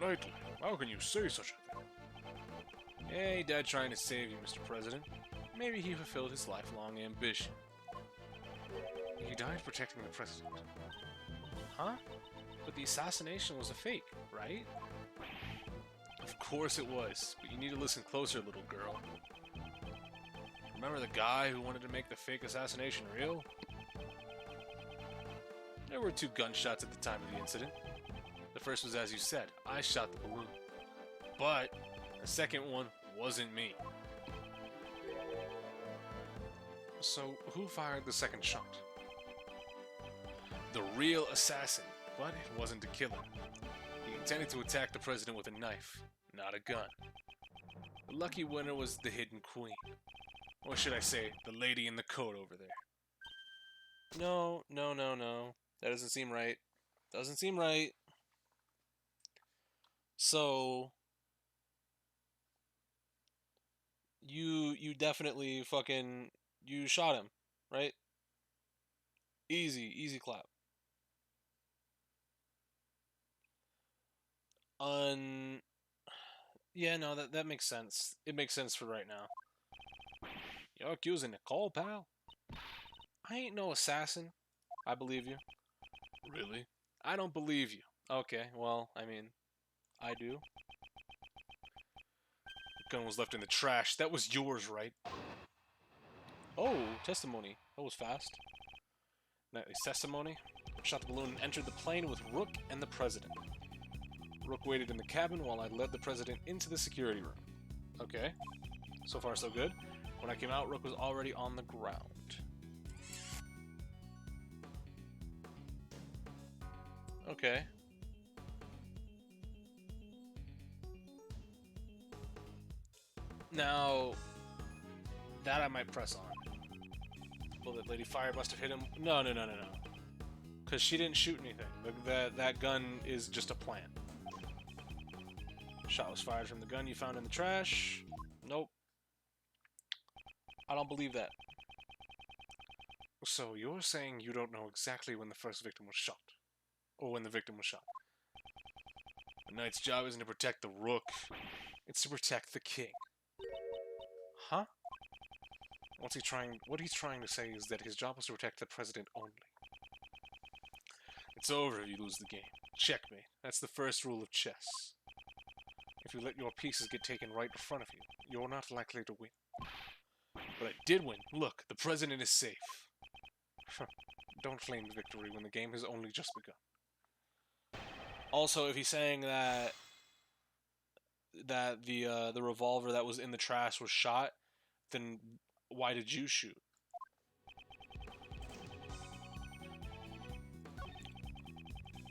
Knightley, how can you say such a thing? Yeah, he died trying to save you, Mr. President. Maybe he fulfilled his lifelong ambition. He died protecting the president. Huh? But the assassination was a fake, right? Of course it was, but you need to listen closer, little girl. Remember the guy who wanted to make the fake assassination real? There were 2 gunshots at the time of the incident. The first was as you said, I shot the balloon. But the second one wasn't me. So, who fired the second shot? The real assassin, but it wasn't the killer. He intended to attack the president with a knife, not a gun. The lucky winner was the hidden queen. Or should I say, the lady in the coat over there. No. That doesn't seem right. Doesn't seem right. So... You definitely fucking you shot him, right? Easy clap. Un Yeah, no, that makes sense. It makes sense for right now. You're accusing Nicole, pal? I ain't no assassin. I believe you. Really? I don't believe you. Okay, well, I mean, I do. The gun was left in the trash. That was yours, right? Oh, testimony. That was fast. Nightly's testimony. Shot the balloon and entered the plane with Rook and the President. Rook waited in the cabin while I led the President into the security room. Okay. So far, so good. When I came out, Rook was already on the ground. Okay. Now, that I might press on. Well, that Lady Fire must have hit him. No. Because she didn't shoot anything. That gun is just a plant. Shot was fired from the gun you found in the trash. Nope. I don't believe that. So you're saying you don't know exactly when the first victim was shot? Or when the victim was shot? The Knight's job isn't to protect the Rook. It's to protect the King. Huh? What he's trying to say is that his job is to protect the President only. It's over if you lose the game. Checkmate. That's the first rule of chess. If you let your pieces get taken right in front of you, you're not likely to win. But I did win. Look, the President is safe. Don't claim victory when the game has only just begun. Also, if he's saying that the revolver that was in the trash was shot, then why did you shoot?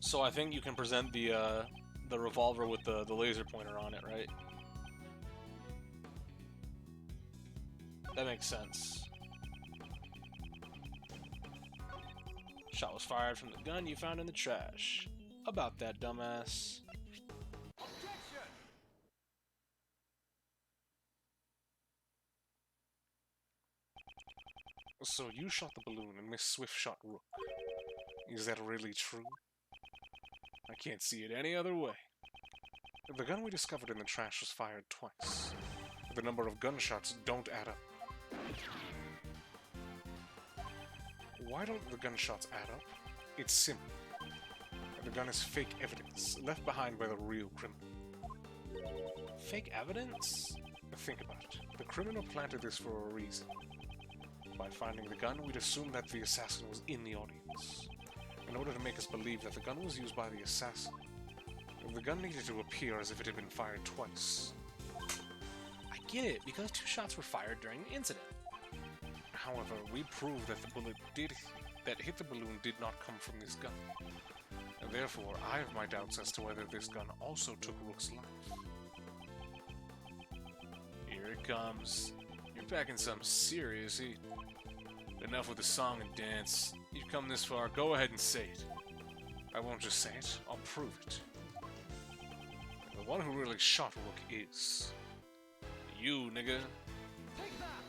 So I think you can present the revolver with the laser pointer on it, right? That makes sense. Shot was fired from the gun you found in the trash. About that, dumbass. Objection! So you shot the balloon and Miss Swift shot Rook. Is that really true? I can't see it any other way. The gun we discovered in the trash was fired twice. The number of gunshots don't add up. Why don't the gunshots add up? It's simple. The gun is fake evidence, left behind by the real criminal. Fake evidence? Think about it. The criminal planted this for a reason. By finding the gun, we'd assume that the assassin was in the audience. In order to make us believe that the gun was used by the assassin, the gun needed to appear as if it had been fired twice. I get it, because 2 shots were fired during the incident. However, we proved that the bullet that hit the balloon did not come from this gun. And therefore, I have my doubts as to whether this gun also took Rook's life. Here it comes. You're packing something serious, eh? Enough with the song and dance. You've come this far, go ahead and say it. I won't just say it, I'll prove it. The one who really shot Rook is... you, nigga. Take that!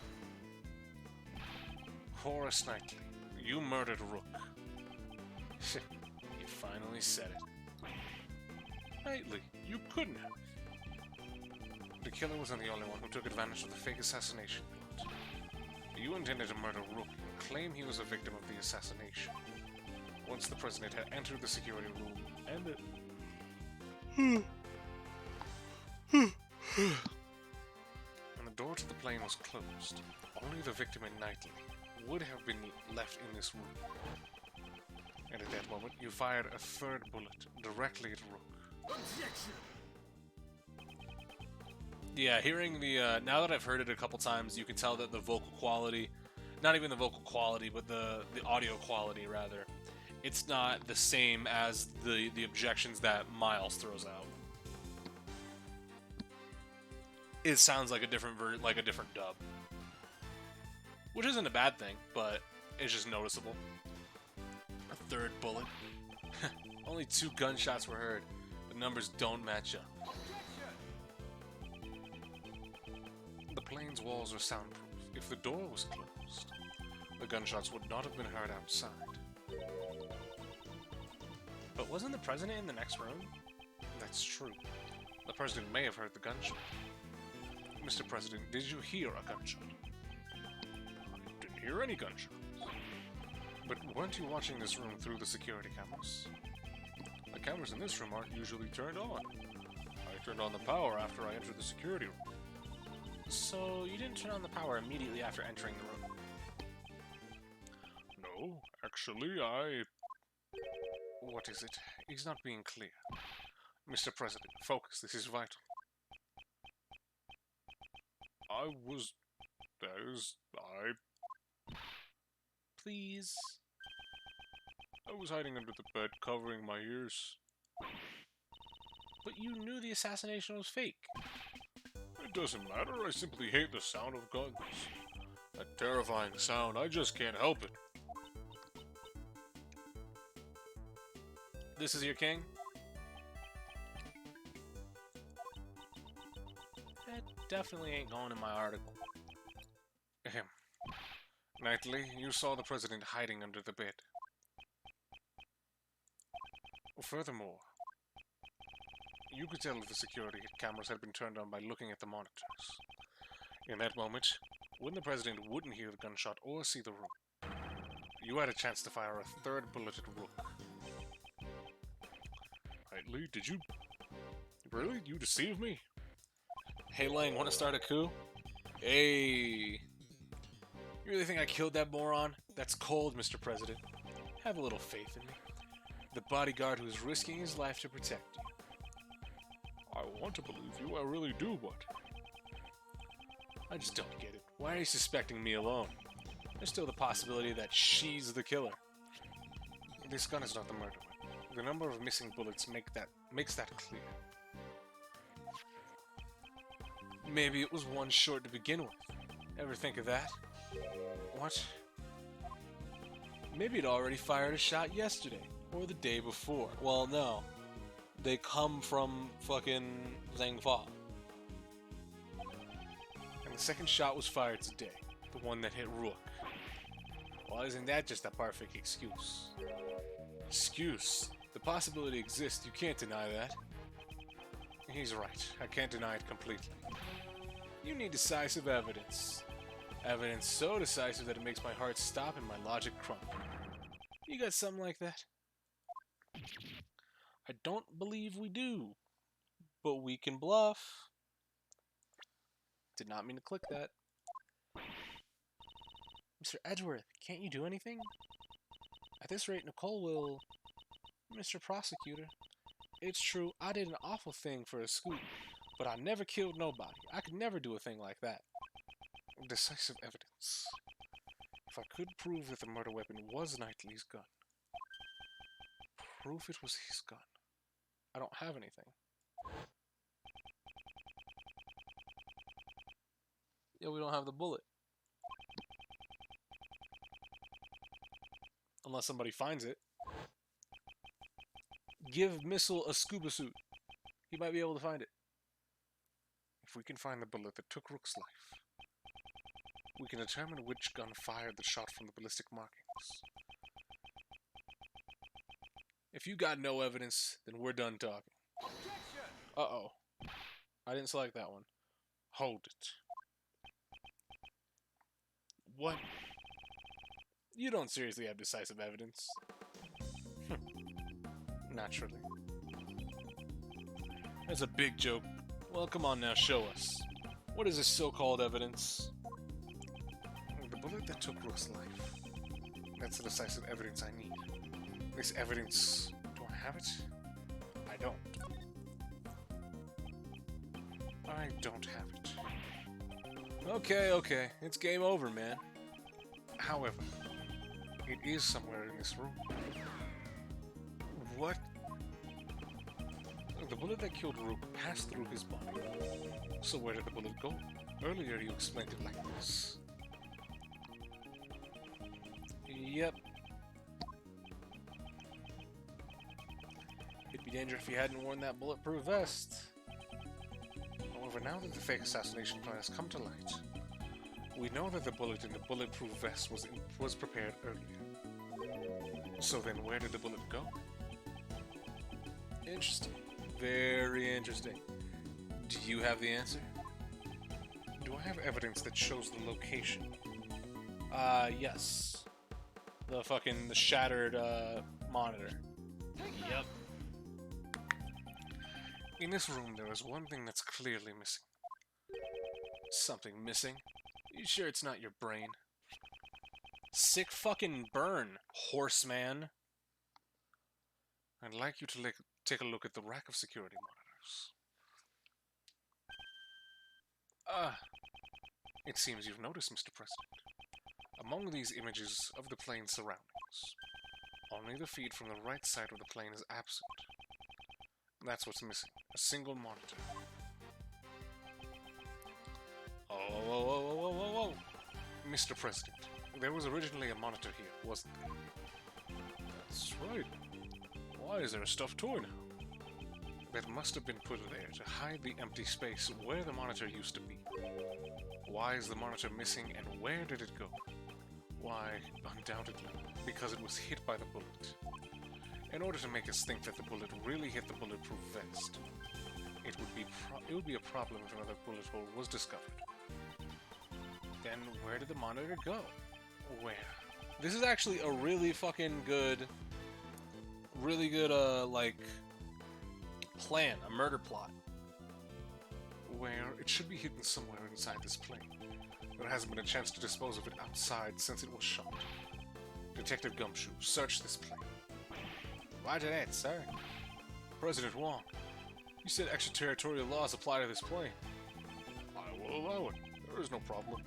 Horace Knightley. You murdered Rook. You finally said it. Knightley, you couldn't have. The killer wasn't the only one who took advantage of the fake assassination plot. You intended to murder Rook and claim he was a victim of the assassination. Once the President had entered the security room, and the door to the plane was closed, only the victim and Knightley would have been left in this room. And at that moment, you fired a third bullet directly at Rook. Objection! Yeah, hearing the, now that I've heard it a couple times, you can tell that the vocal quality, not even the vocal quality, but the audio quality, rather, it's not the same as the objections that Miles throws out. It sounds like a different dub. Which isn't a bad thing, but it's just noticeable. A third bullet. Only 2 gunshots were heard. The numbers don't match up. Objection! The plane's walls are soundproof. If the door was closed, the gunshots would not have been heard outside. But wasn't the president in the next room? That's true. The president may have heard the gunshot. Mr. President, did you hear a gunshot? I didn't hear any gunshots. But weren't you watching this room through the security cameras? The cameras in this room aren't usually turned on. I turned on the power after I entered the security room. So you didn't turn on the power immediately after entering the room? No, actually, I... What is it? He's not being clear. Mr. President, focus, this is vital. I... Please? I was hiding under the bed, covering my ears. But you knew the assassination was fake. It doesn't matter, I simply hate the sound of guns. That terrifying sound, I just can't help it. This is your king? That definitely ain't going in my article. Ahem. Knightley, you saw the president hiding under the bed. Furthermore, you could tell if the security cameras had been turned on by looking at the monitors. In that moment, when the president wouldn't hear the gunshot or see the room, you had a chance to fire a third bullet at Rook. Knightley, did you... Really? You deceived me? Hey Lang, wanna start a coup? Hey! You really think I killed that moron? That's cold, Mr. President. Have a little faith in me. The bodyguard who's risking his life to protect you. I want to believe you, I really do, but... I just don't get it. Why are you suspecting me alone? There's still the possibility that she's the killer. This gun is not the murder weapon. The number of missing bullets makes that clear. Maybe it was one short to begin with. Ever think of that? What? Maybe it already fired a shot yesterday, or the day before. Well, no. They come from fucking Zhangfa. And the second shot was fired today, the one that hit Rook. Well, isn't that just a perfect excuse? Excuse? The possibility exists, you can't deny that. He's right. I can't deny it completely. You need decisive evidence. Evidence so decisive that it makes my heart stop and my logic crumble. You got something like that? I don't believe we do. But we can bluff. Did not mean to click that. Mr. Edgeworth, can't you do anything? At this rate, Nicole will... Mr. Prosecutor, it's true, I did an awful thing for a scoop, but I never killed nobody. I could never do a thing like that. Decisive evidence. If I could prove that the murder weapon was Knightley's gun, prove it was his gun. I don't have anything. Yeah, we don't have the bullet. Unless somebody finds it. Give Missile a scuba suit. He might be able to find it. If we can find the bullet that took Rook's life, we can determine which gun fired the shot from the ballistic markings. If you got no evidence, then we're done talking. Objection! Uh-oh. I didn't select that one. Hold it. What? You don't seriously have decisive evidence. Naturally. That's a big joke. Well, come on now, show us. What is this so-called evidence? The bullet that took Rook's life. That's the decisive evidence I need. This evidence... Do I have it? I don't. I don't have it. Okay. It's game over, man. However, it is somewhere in this room. What? The bullet that killed Rook passed through his body. So where did the bullet go? Earlier you explained it like this. Yep. It'd be dangerous if you hadn't worn that bulletproof vest. However, now that the fake assassination plan has come to light, we know that the bullet in the bulletproof vest was prepared earlier. So then, where did the bullet go? Interesting. Very interesting. Do you have the answer? Do I have evidence that shows the location? Yes. The shattered, monitor. Yep. In this room, there is one thing that's clearly missing. Something missing? You sure it's not your brain? Sick fucking burn, horseman. I'd like you to take a look at the rack of security monitors. It seems you've noticed, Mr. President. Among these images of the plane's surroundings, only the feed from the right side of the plane is absent. That's what's missing. A single monitor. Oh. Mr. President, there was originally a monitor here, wasn't there? That's right. Why is there a stuffed toy now? That must have been put there to hide the empty space where the monitor used to be. Why is the monitor missing and where did it go? Why, undoubtedly, because it was hit by the bullet. In order to make us think that the bullet really hit the bulletproof vest, it would be a problem if another bullet hole was discovered. Then where did the monitor go? Where? This is actually a really fucking good, plan, a murder plot. Where? It should be hidden somewhere inside this plane. There hasn't been a chance to dispose of it outside since it was shot. Detective Gumshoe, search this plane. Roger that, sir. President Wong, You said extraterritorial laws apply to this plane. I will allow it. There is no problem.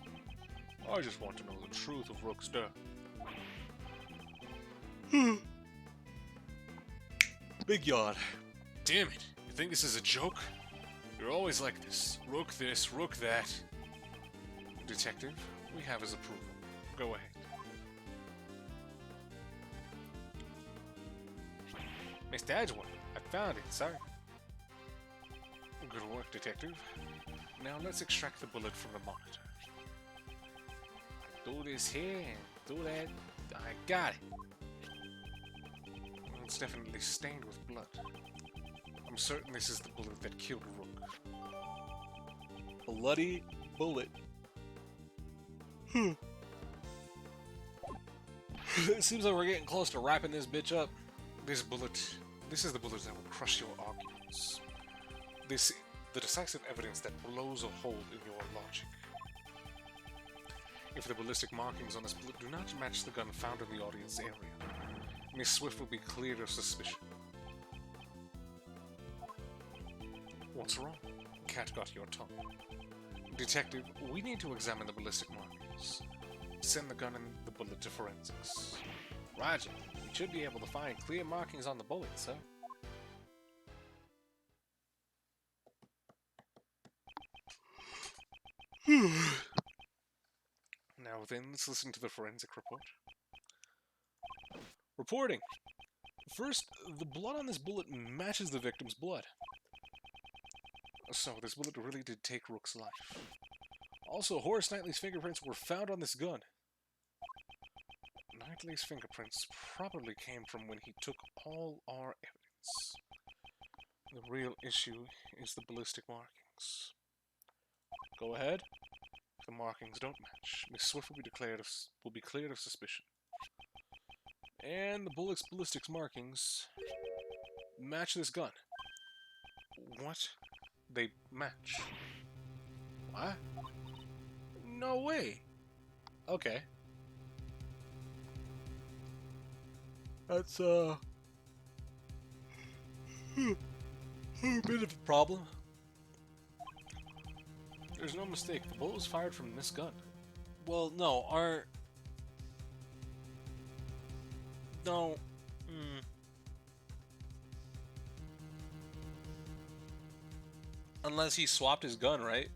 I just want to know the truth of Rook's death. Big yawn. Damn it. You think this is a joke? You're always like this, Rook that. Detective, we have his approval. Go ahead. Mr. Edgeworth, I found it, sir. Good work, Detective. Now let's extract the bullet from the monitor. Do this here and do that. I got it. Well, it's definitely stained with blood. I'm certain this is the bullet that killed Rook. Bloody bullet. It seems like we're getting close to wrapping this bitch up. This is the bullet that will crush your arguments. The decisive evidence that blows a hole in your logic. If the ballistic markings on this bullet do not match the gun found in the audience area, Miss Swift will be cleared of suspicion. What's wrong? Cat got your tongue. Detective, we need to examine the ballistic markings. Send the gun and the bullet to forensics. Roger. You should be able to find clear markings on the bullet, sir. Now then, let's listen to the forensic report. Reporting. First, the blood on this bullet matches the victim's blood. So, this bullet really did take Rook's life. Also, Horace Knightley's fingerprints were found on this gun. Knightley's fingerprints probably came from when he took all our evidence. The real issue is the ballistic markings. Go ahead. If the markings don't match, Miss Swift will be cleared of suspicion. And the bullet's ballistics markings match this gun. What? They match? What? No way. Okay. That's a bit of a problem. There's no mistake. The bullet was fired from this gun. Well, no, No. Unless he swapped his gun, right?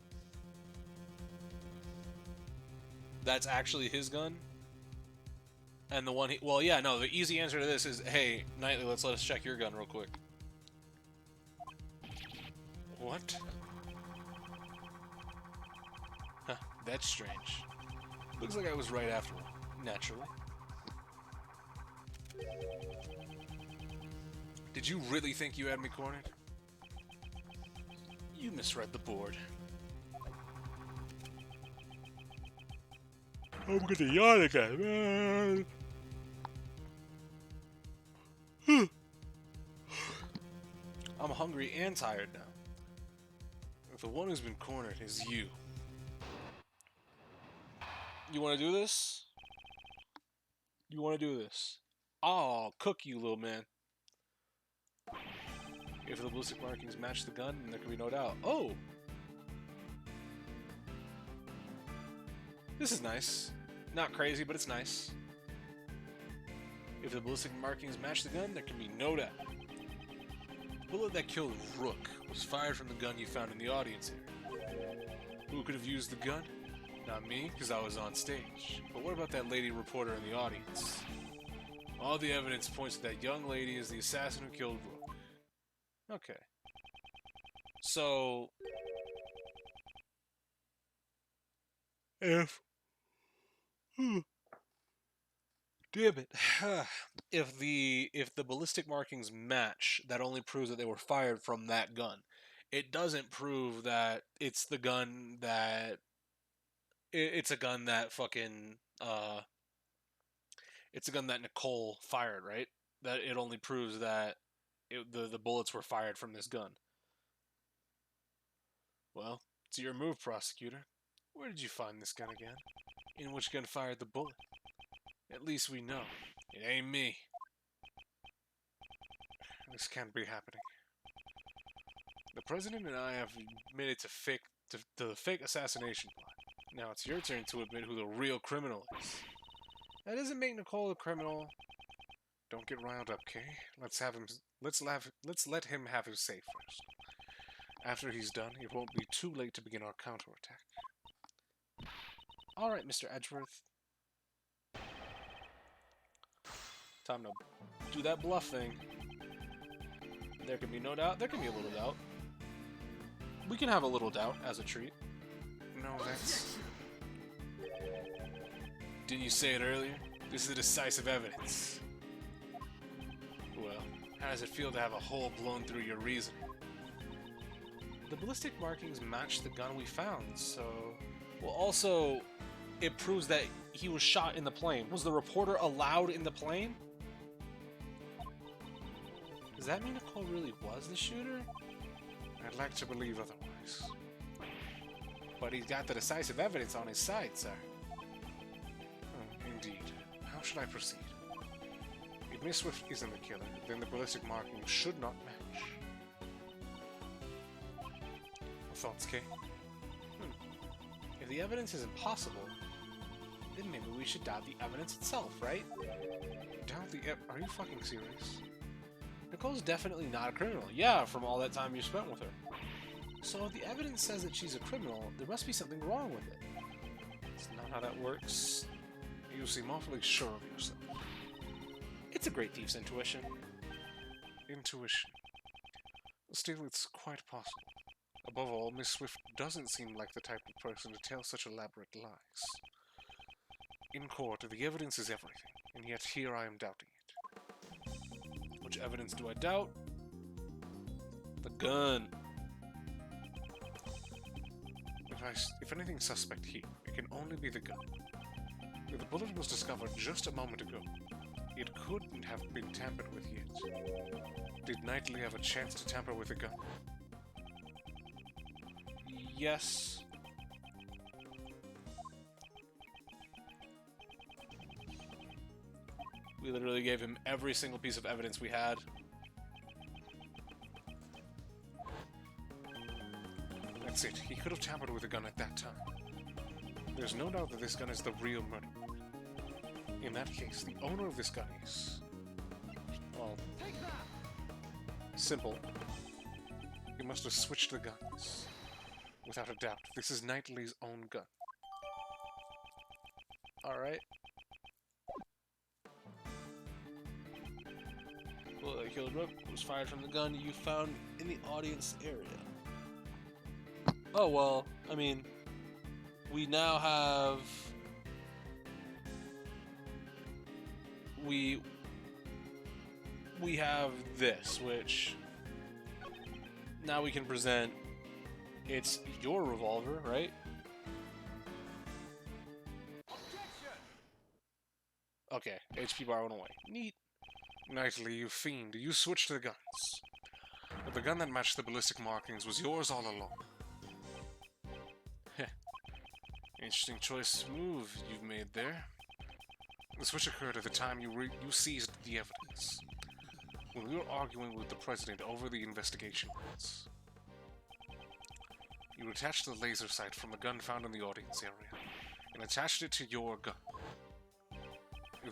That's actually his gun? And the one he... Well, yeah, no, the easy answer to this is, hey, Knightley, let us check your gun real quick. What? That's strange. Looks like I was right after all, naturally. Did you really think you had me cornered? You misread the board. I'm gonna yawn again, man. I'm hungry and tired now. The one who's been cornered is you. You want to do this? You want to do this? I'll cook you, little man. If the ballistic markings match the gun, then there can be no doubt. Oh! This is nice. Not crazy, but it's nice. If the ballistic markings match the gun, there can be no doubt. The bullet that killed Rook was fired from the gun you found in the audience area. Who could have used the gun? Not me, because I was on stage. But what about that lady reporter in the audience? All the evidence points to that young lady as the assassin who killed Rook. Okay. So... If... Damn it. If the ballistic markings match, that only proves that they were fired from that gun. It doesn't prove that it's the gun that... It's a gun that fucking... It's a gun that Nicole fired, right? That it only proves that the bullets were fired from this gun. Well, it's your move, Prosecutor. Where did you find this gun again? In which gun fired the bullet? At least we know. It ain't me. This can't be happening. The President and I have admitted to the fake assassination plot. Now it's your turn to admit who the real criminal is. That doesn't make Nicole a criminal. Don't get riled up, Kay. Let's let him have his say first. After he's done, it won't be too late to begin our counterattack. All right, Mr. Edgeworth. Time to do that bluff thing. There can be no doubt. There can be a little doubt. We can have a little doubt as a treat. No, that's... Didn't you say it earlier? This is decisive evidence. Well, how does it feel to have a hole blown through your reasoning? The ballistic markings match the gun we found, so... Well, also, it proves that he was shot in the plane. Was the reporter allowed in the plane? Does that mean Nicole really was the shooter? I'd like to believe otherwise. But he's got the decisive evidence on his side, sir. Indeed. How should I proceed? If Miss Swift isn't the killer, then the ballistic markings should not match. Thoughts, Kay? If the evidence is impossible, then maybe we should doubt the evidence itself, right? Doubt the Are you fucking serious? Nicole's definitely not a criminal. Yeah, from all that time you spent with her. So if the evidence says that she's a criminal, there must be something wrong with it. It's not how that works. You seem awfully sure of yourself. It's a great thief's intuition. Intuition. Still, it's quite possible. Above all, Miss Swift doesn't seem like the type of person to tell such elaborate lies. In court, the evidence is everything, and yet here I am doubting it. Which evidence do I doubt? The gun. If anything's suspect here, it can only be the gun. If the bullet was discovered just a moment ago, it couldn't have been tampered with yet. Did Knightley have a chance to tamper with the gun? Yes. We literally gave him every single piece of evidence we had. That's it. He could have tampered with the gun at that time. There's no doubt that this gun is the real murder. In that case, the owner of this gun is... Well, simple. He must have switched the guns. Without a doubt, this is Knightley's own gun. Alright. Bullet that killed Rook was fired from the gun you found in the audience area. Oh, well, I mean, we now have we have this, which now we can present. It's your revolver, right? Objection! Okay, HP bar went away. Neat. Knightley, you fiend, you switched the guns. But the gun that matched the ballistic markings was yours all along. Interesting choice move you've made there. The switch occurred at the time you seized the evidence. When we were arguing with the President over the investigation notes. You attached the laser sight from the gun found in the audience area, and attached it to your gun.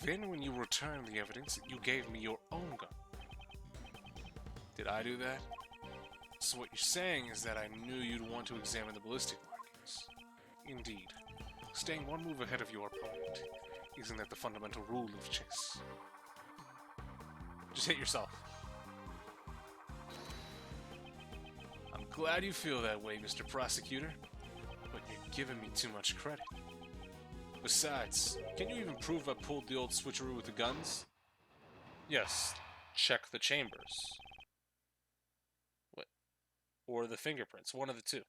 Then, when you returned the evidence, you gave me your own gun. Did I do that? So what you're saying is that I knew you'd want to examine the ballistic markings. Indeed. Staying one move ahead of your opponent. Isn't that the fundamental rule of chess? Just hit yourself. I'm glad you feel that way, Mr. Prosecutor, but you're giving me too much credit. Besides, can you even prove I pulled the old switcheroo with the guns? Yes, check the chambers. What? Or the fingerprints, one of the two.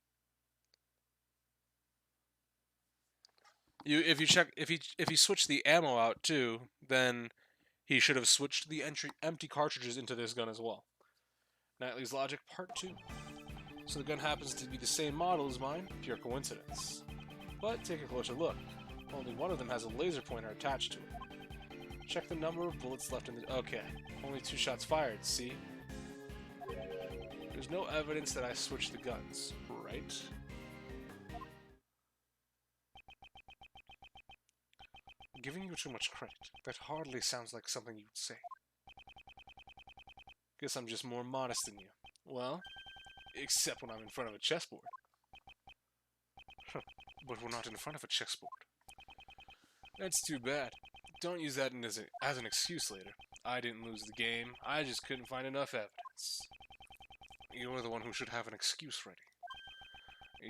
If he switched the ammo out too, then he should have switched the empty cartridges into this gun as well. Knightley's logic part 2. So the gun happens to be the same model as mine, pure coincidence. But take a closer look. Only one of them has a laser pointer attached to it. Check the number of bullets left in the... Okay, only 2 shots fired, see? There's no evidence that I switched the guns, right? Giving you too much credit. That hardly sounds like something you'd say. Guess I'm just more modest than you. Well, except when I'm in front of a chessboard. But we're not in front of a chessboard. That's too bad. Don't use that as an excuse later. I didn't lose the game. I just couldn't find enough evidence. You're the one who should have an excuse ready.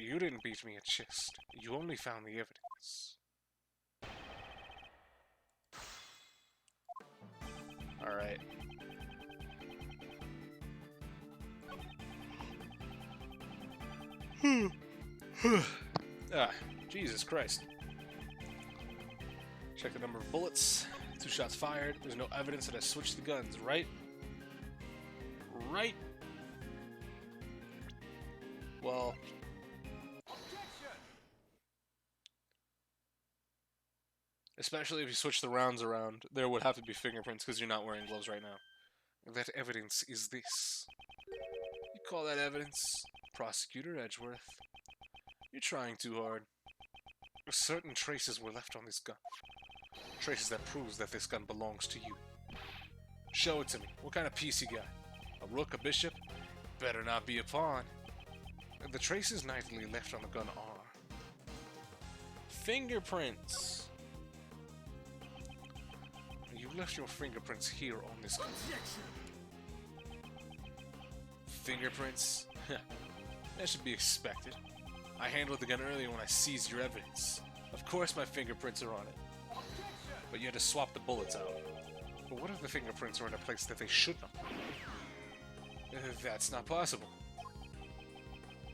You didn't beat me at chess. You only found the evidence. Alright. Jesus Christ. Check the number of bullets. 2 shots fired. There's no evidence that I switched the guns, right? Right? Well... Objection! Especially if you switch the rounds around, there would have to be fingerprints because you're not wearing gloves right now. That evidence is this. You call that evidence? Prosecutor Edgeworth. You're trying too hard. Certain traces were left on this gun. Traces that proves that this gun belongs to you. Show it to me. What kind of piece you got? A rook, a bishop? Better not be a pawn. The traces Knightley left on the gun are... fingerprints. You left your fingerprints here on this gun. Objection! Fingerprints? That should be expected. I handled the gun earlier when I seized your evidence. Of course my fingerprints are on it. Objection! But you had to swap the bullets out. But what if the fingerprints are in a place that they should not be? That's not possible.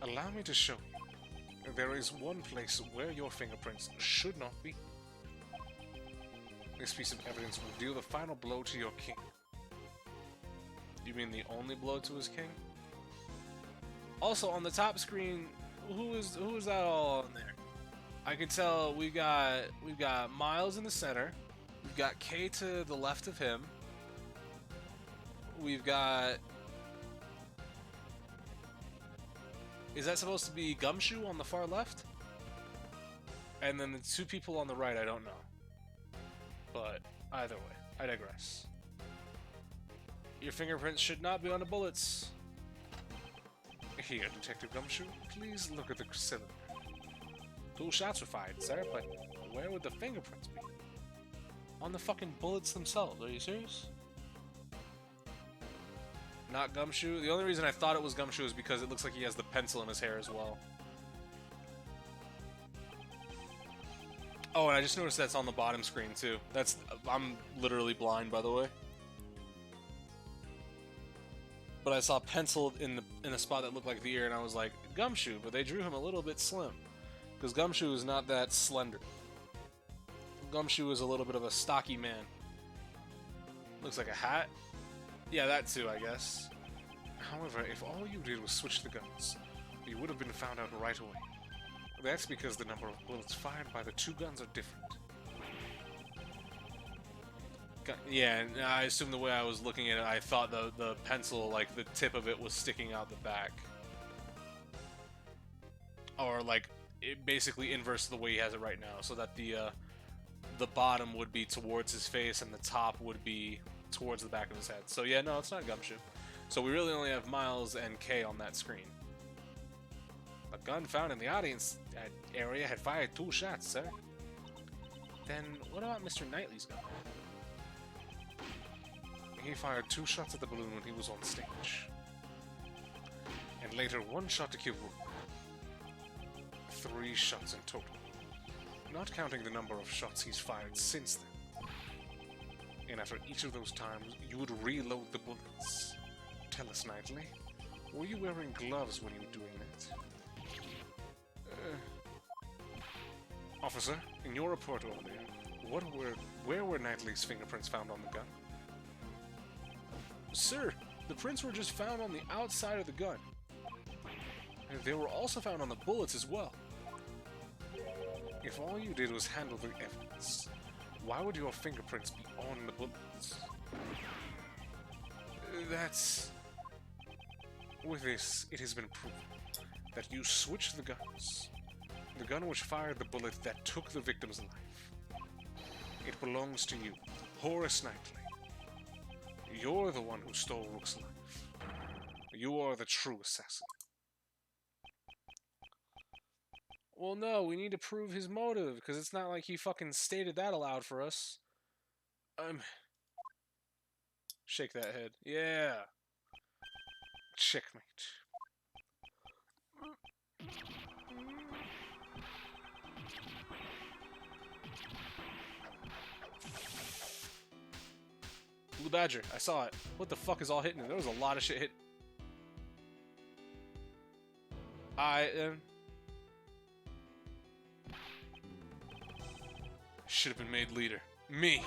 Allow me to show you. There is one place where your fingerprints should not be. This piece of evidence will deal the final blow to your king. You mean the only blow to his king? Also, on the top screen, who is that all on there? I can tell we've got Miles in the center. We've got Kay to the left of him. We've got... Is that supposed to be Gumshoe on the far left? And then the 2 people on the right, I don't know. But either way, I digress. Your fingerprints should not be on the bullets. Here, Detective Gumshoe, please look at the cylinder. 2 shots were fired, sir, but where would the fingerprints be? On the fucking bullets themselves, are you serious? Not Gumshoe? The only reason I thought it was Gumshoe is because it looks like he has the pencil in his hair as well. Oh, and I just noticed that's on the bottom screen too. I'm literally blind, by the way. But I saw penciled in a spot that looked like the ear, and I was like, Gumshoe, but they drew him a little bit slim. Because Gumshoe is not that slender. Gumshoe is a little bit of a stocky man. Looks like a hat. Yeah, that too, I guess. However, if all you did was switch the guns, you would have been found out right away. That's because the number of bullets fired by the two guns are different. Yeah, and I assume the way I was looking at it, I thought the pencil, like, the tip of it was sticking out the back. Or, like, it basically inverse the way he has it right now, so that the bottom would be towards his face and the top would be towards the back of his head. So yeah, no, it's not Gumshoe. So we really only have Miles and Kay on that screen. A gun found in the audience area had fired 2 shots, sir. Then what about Mr. Knightley's gun? He fired 2 shots at the balloon when he was on stage. And later 1 shot to kill Rook. 3 shots in total. Not counting the number of shots he's fired since then. And after each of those times, you would reload the bullets. Tell us, Knightley, were you wearing gloves when you were doing that? Officer, in your report over there, where were Knightley's fingerprints found on the gun? Sir, the prints were just found on the outside of the gun. And they were also found on the bullets as well. If all you did was handle the evidence, why would your fingerprints be on the bullets? That's... With this, it has been proven that you switched the guns. The gun which fired the bullet that took the victim's life. It belongs to you, Horace Knightley. You're the one who stole Rook's life. You are the true assassin. Well, no, we need to prove his motive, because it's not like he fucking stated that aloud for us. Shake that head. Yeah. Checkmate. Blue Badger, I saw it. What the fuck is all hitting him? There was a lot of shit hit. Should have been made leader. Me!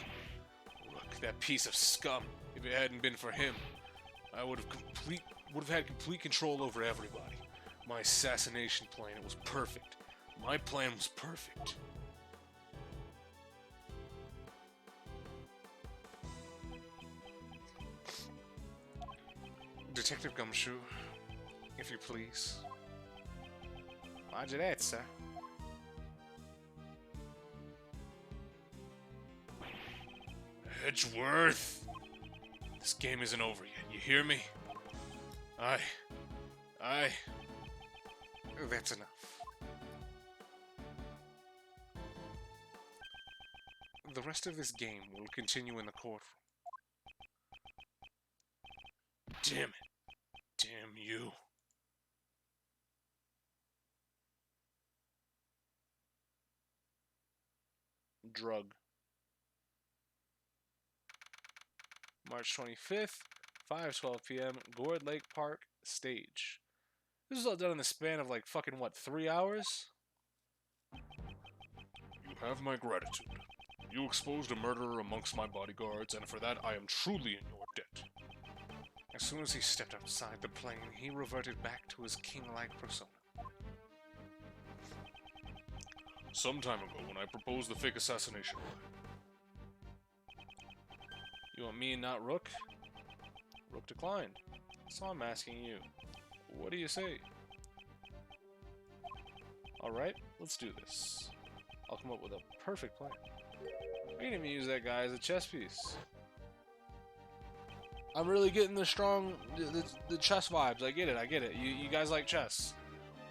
Look, that piece of scum. If it hadn't been for him, I would have had complete control over everybody. My assassination plan, it was perfect. My plan was perfect. Detective Gumshoe, if you please. Roger that, sir. Edgeworth! This game isn't over yet, you hear me? That's enough. The rest of this game will continue in the courtroom. Damn it. Damn you. Drug. March 25th, 5:12 p.m., Gourd Lake Park, stage. This was all done in the span of like fucking what, 3 hours? You have my gratitude. You exposed a murderer amongst my bodyguards, and for that I am truly in your debt. As soon as he stepped outside the plane, he reverted back to his king-like persona. Some time ago, when I proposed the fake assassination plan. You want me and not Rook? Rook declined. So I'm asking you. What do you say? Alright, let's do this. I'll come up with a perfect plan. I can even use that guy as a chess piece. I'm really getting the strong, the chess vibes. I get it. You guys like chess.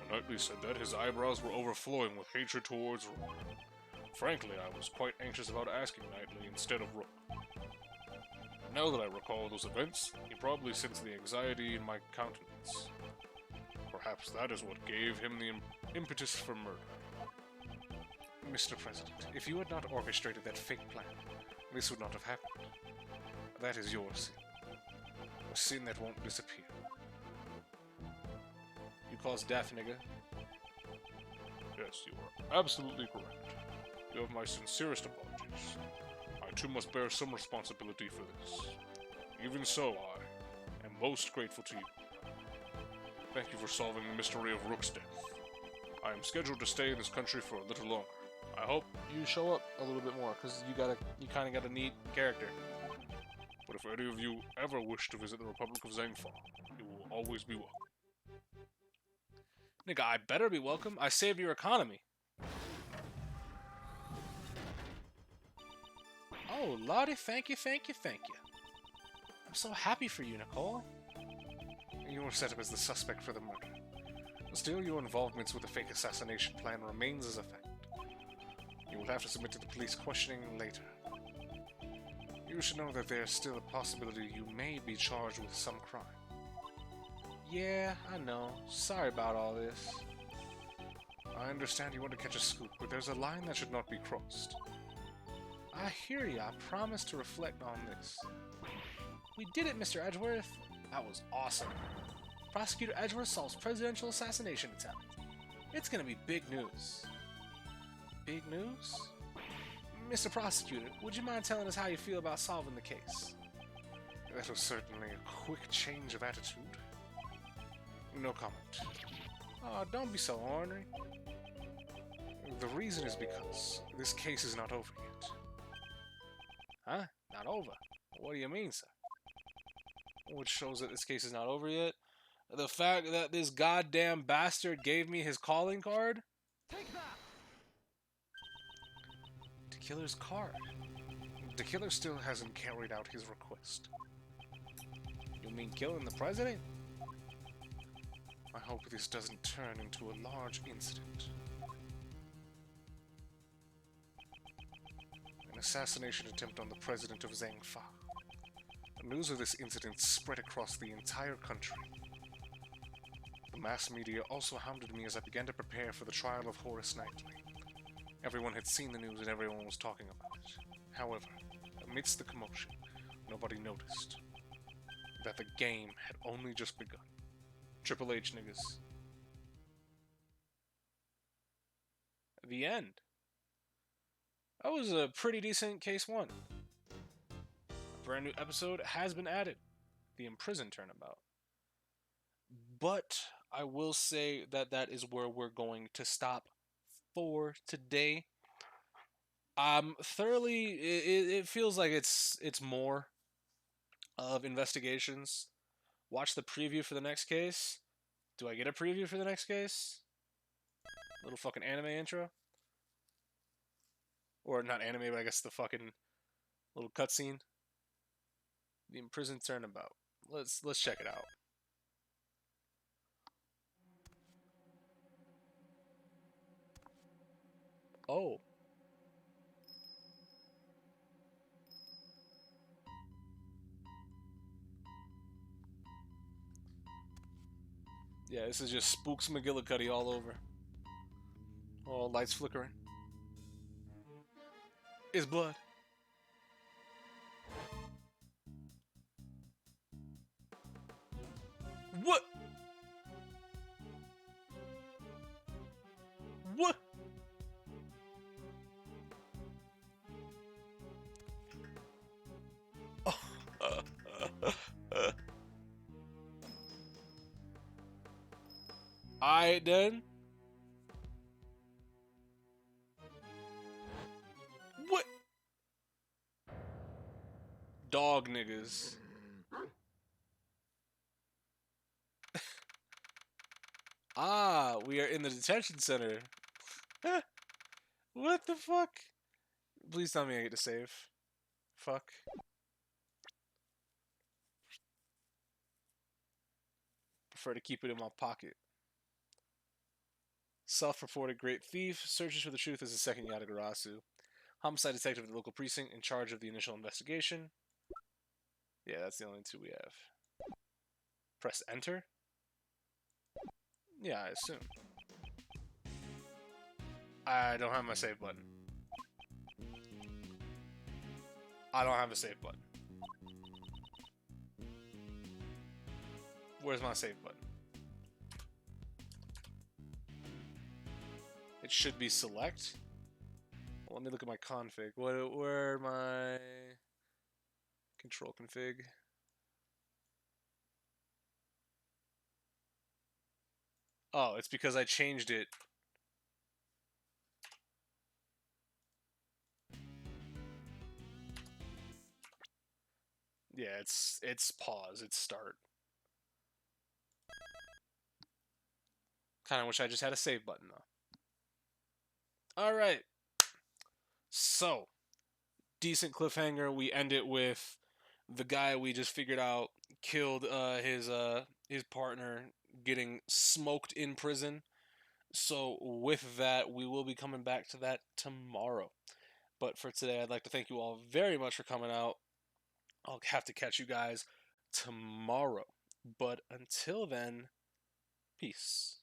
When Knightley said that, his eyebrows were overflowing with hatred towards Rook. Frankly, I was quite anxious about asking Knightley instead of Rook. Now that I recall those events, he probably sensed the anxiety in my countenance. Perhaps that is what gave him the impetus for murder. Mr. President, if you had not orchestrated that fake plan, this would not have happened. That is your sin. A sin that won't disappear. You caused death, nigga. Yes, you are absolutely correct. You have my sincerest apologies. I too must bear some responsibility for this. Even so, I am most grateful to you. Thank you for solving the mystery of Rook's death. I am scheduled to stay in this country for a little longer. I hope, You show up a little bit more, because you kind of got a neat character. but if any of you ever wish to visit the Republic of Zangfa, you will always be welcome. Nigga, I better be welcome. I saved your economy. Oh, Lottie, thank you, thank you, thank you. I'm so happy for you, Nicole. You were set up as the suspect for the murder. Still, your involvement with the fake assassination plan remains as a fact. You will have to submit to the police questioning later. You should know that there is still a possibility you may be charged with some crime. Yeah, I know. Sorry about all this. I understand you want to catch a scoop, but there's a line that should not be crossed. I hear you. I promise to reflect on this. We did it, Mr. Edgeworth. That was awesome. Prosecutor Edgeworth solves presidential assassination attempt. It's gonna be big news. Big news? Mr. Prosecutor, would you mind telling us how you feel about solving the case? That was certainly a quick change of attitude. No comment. Oh, don't be so ornery. The reason is because this case is not over yet. Huh? Not over? What do you mean, sir? Which shows that this case is not over yet? The fact that this goddamn bastard gave me his calling card? Take that! The killer's card. The killer still hasn't carried out his request. You mean killing the president? I hope this doesn't turn into a large incident. An assassination attempt on the president of Zangfa. News of this incident spread across the entire country. The mass media also hounded me as I began to prepare for the trial of Horace Knightley. Everyone had seen the news and everyone was talking about it. However, amidst the commotion, nobody noticed that the game had only just begun. Triple H niggas. The end. That was a pretty decent case one. A brand new episode has been added. The Imprisoned Turnabout. But I will say that that is where we're going to stop for today. Thoroughly, it feels like it's more of investigations. Watch the preview for the next case. Do I get a preview for the next case? Little fucking anime intro? Or not anime, but I guess the fucking little cutscene. The Imprisoned Turnabout. Let's check it out. Oh. Yeah, this is just Spooks McGillicuddy all over. Oh, lights flickering. It's blood. What? What? Alright then. What? Dog niggas. Ah, we are in the detention center. What the fuck? Please tell me I get to save. Fuck. Prefer to keep it in my pocket. Self-reported great thief, searches for the truth as a second Yatagarasu. Homicide detective at the local precinct in charge of the initial investigation. Yeah, that's the only two we have. Press enter? Yeah, I assume. I don't have my save button. I don't have a save button. Where's my save button? It should be select. Well, let me look at my config. Where my control config? Oh, it's because I changed it. Yeah, it's pause, it's start. Kind of wish I just had a save button though. All right. So, decent cliffhanger. We end it with the guy we just figured out killed his partner getting smoked in prison. So with that, we will be coming back to that tomorrow. But for today, I'd like to thank you all very much for coming out. I'll have to catch you guys tomorrow. But until then, peace.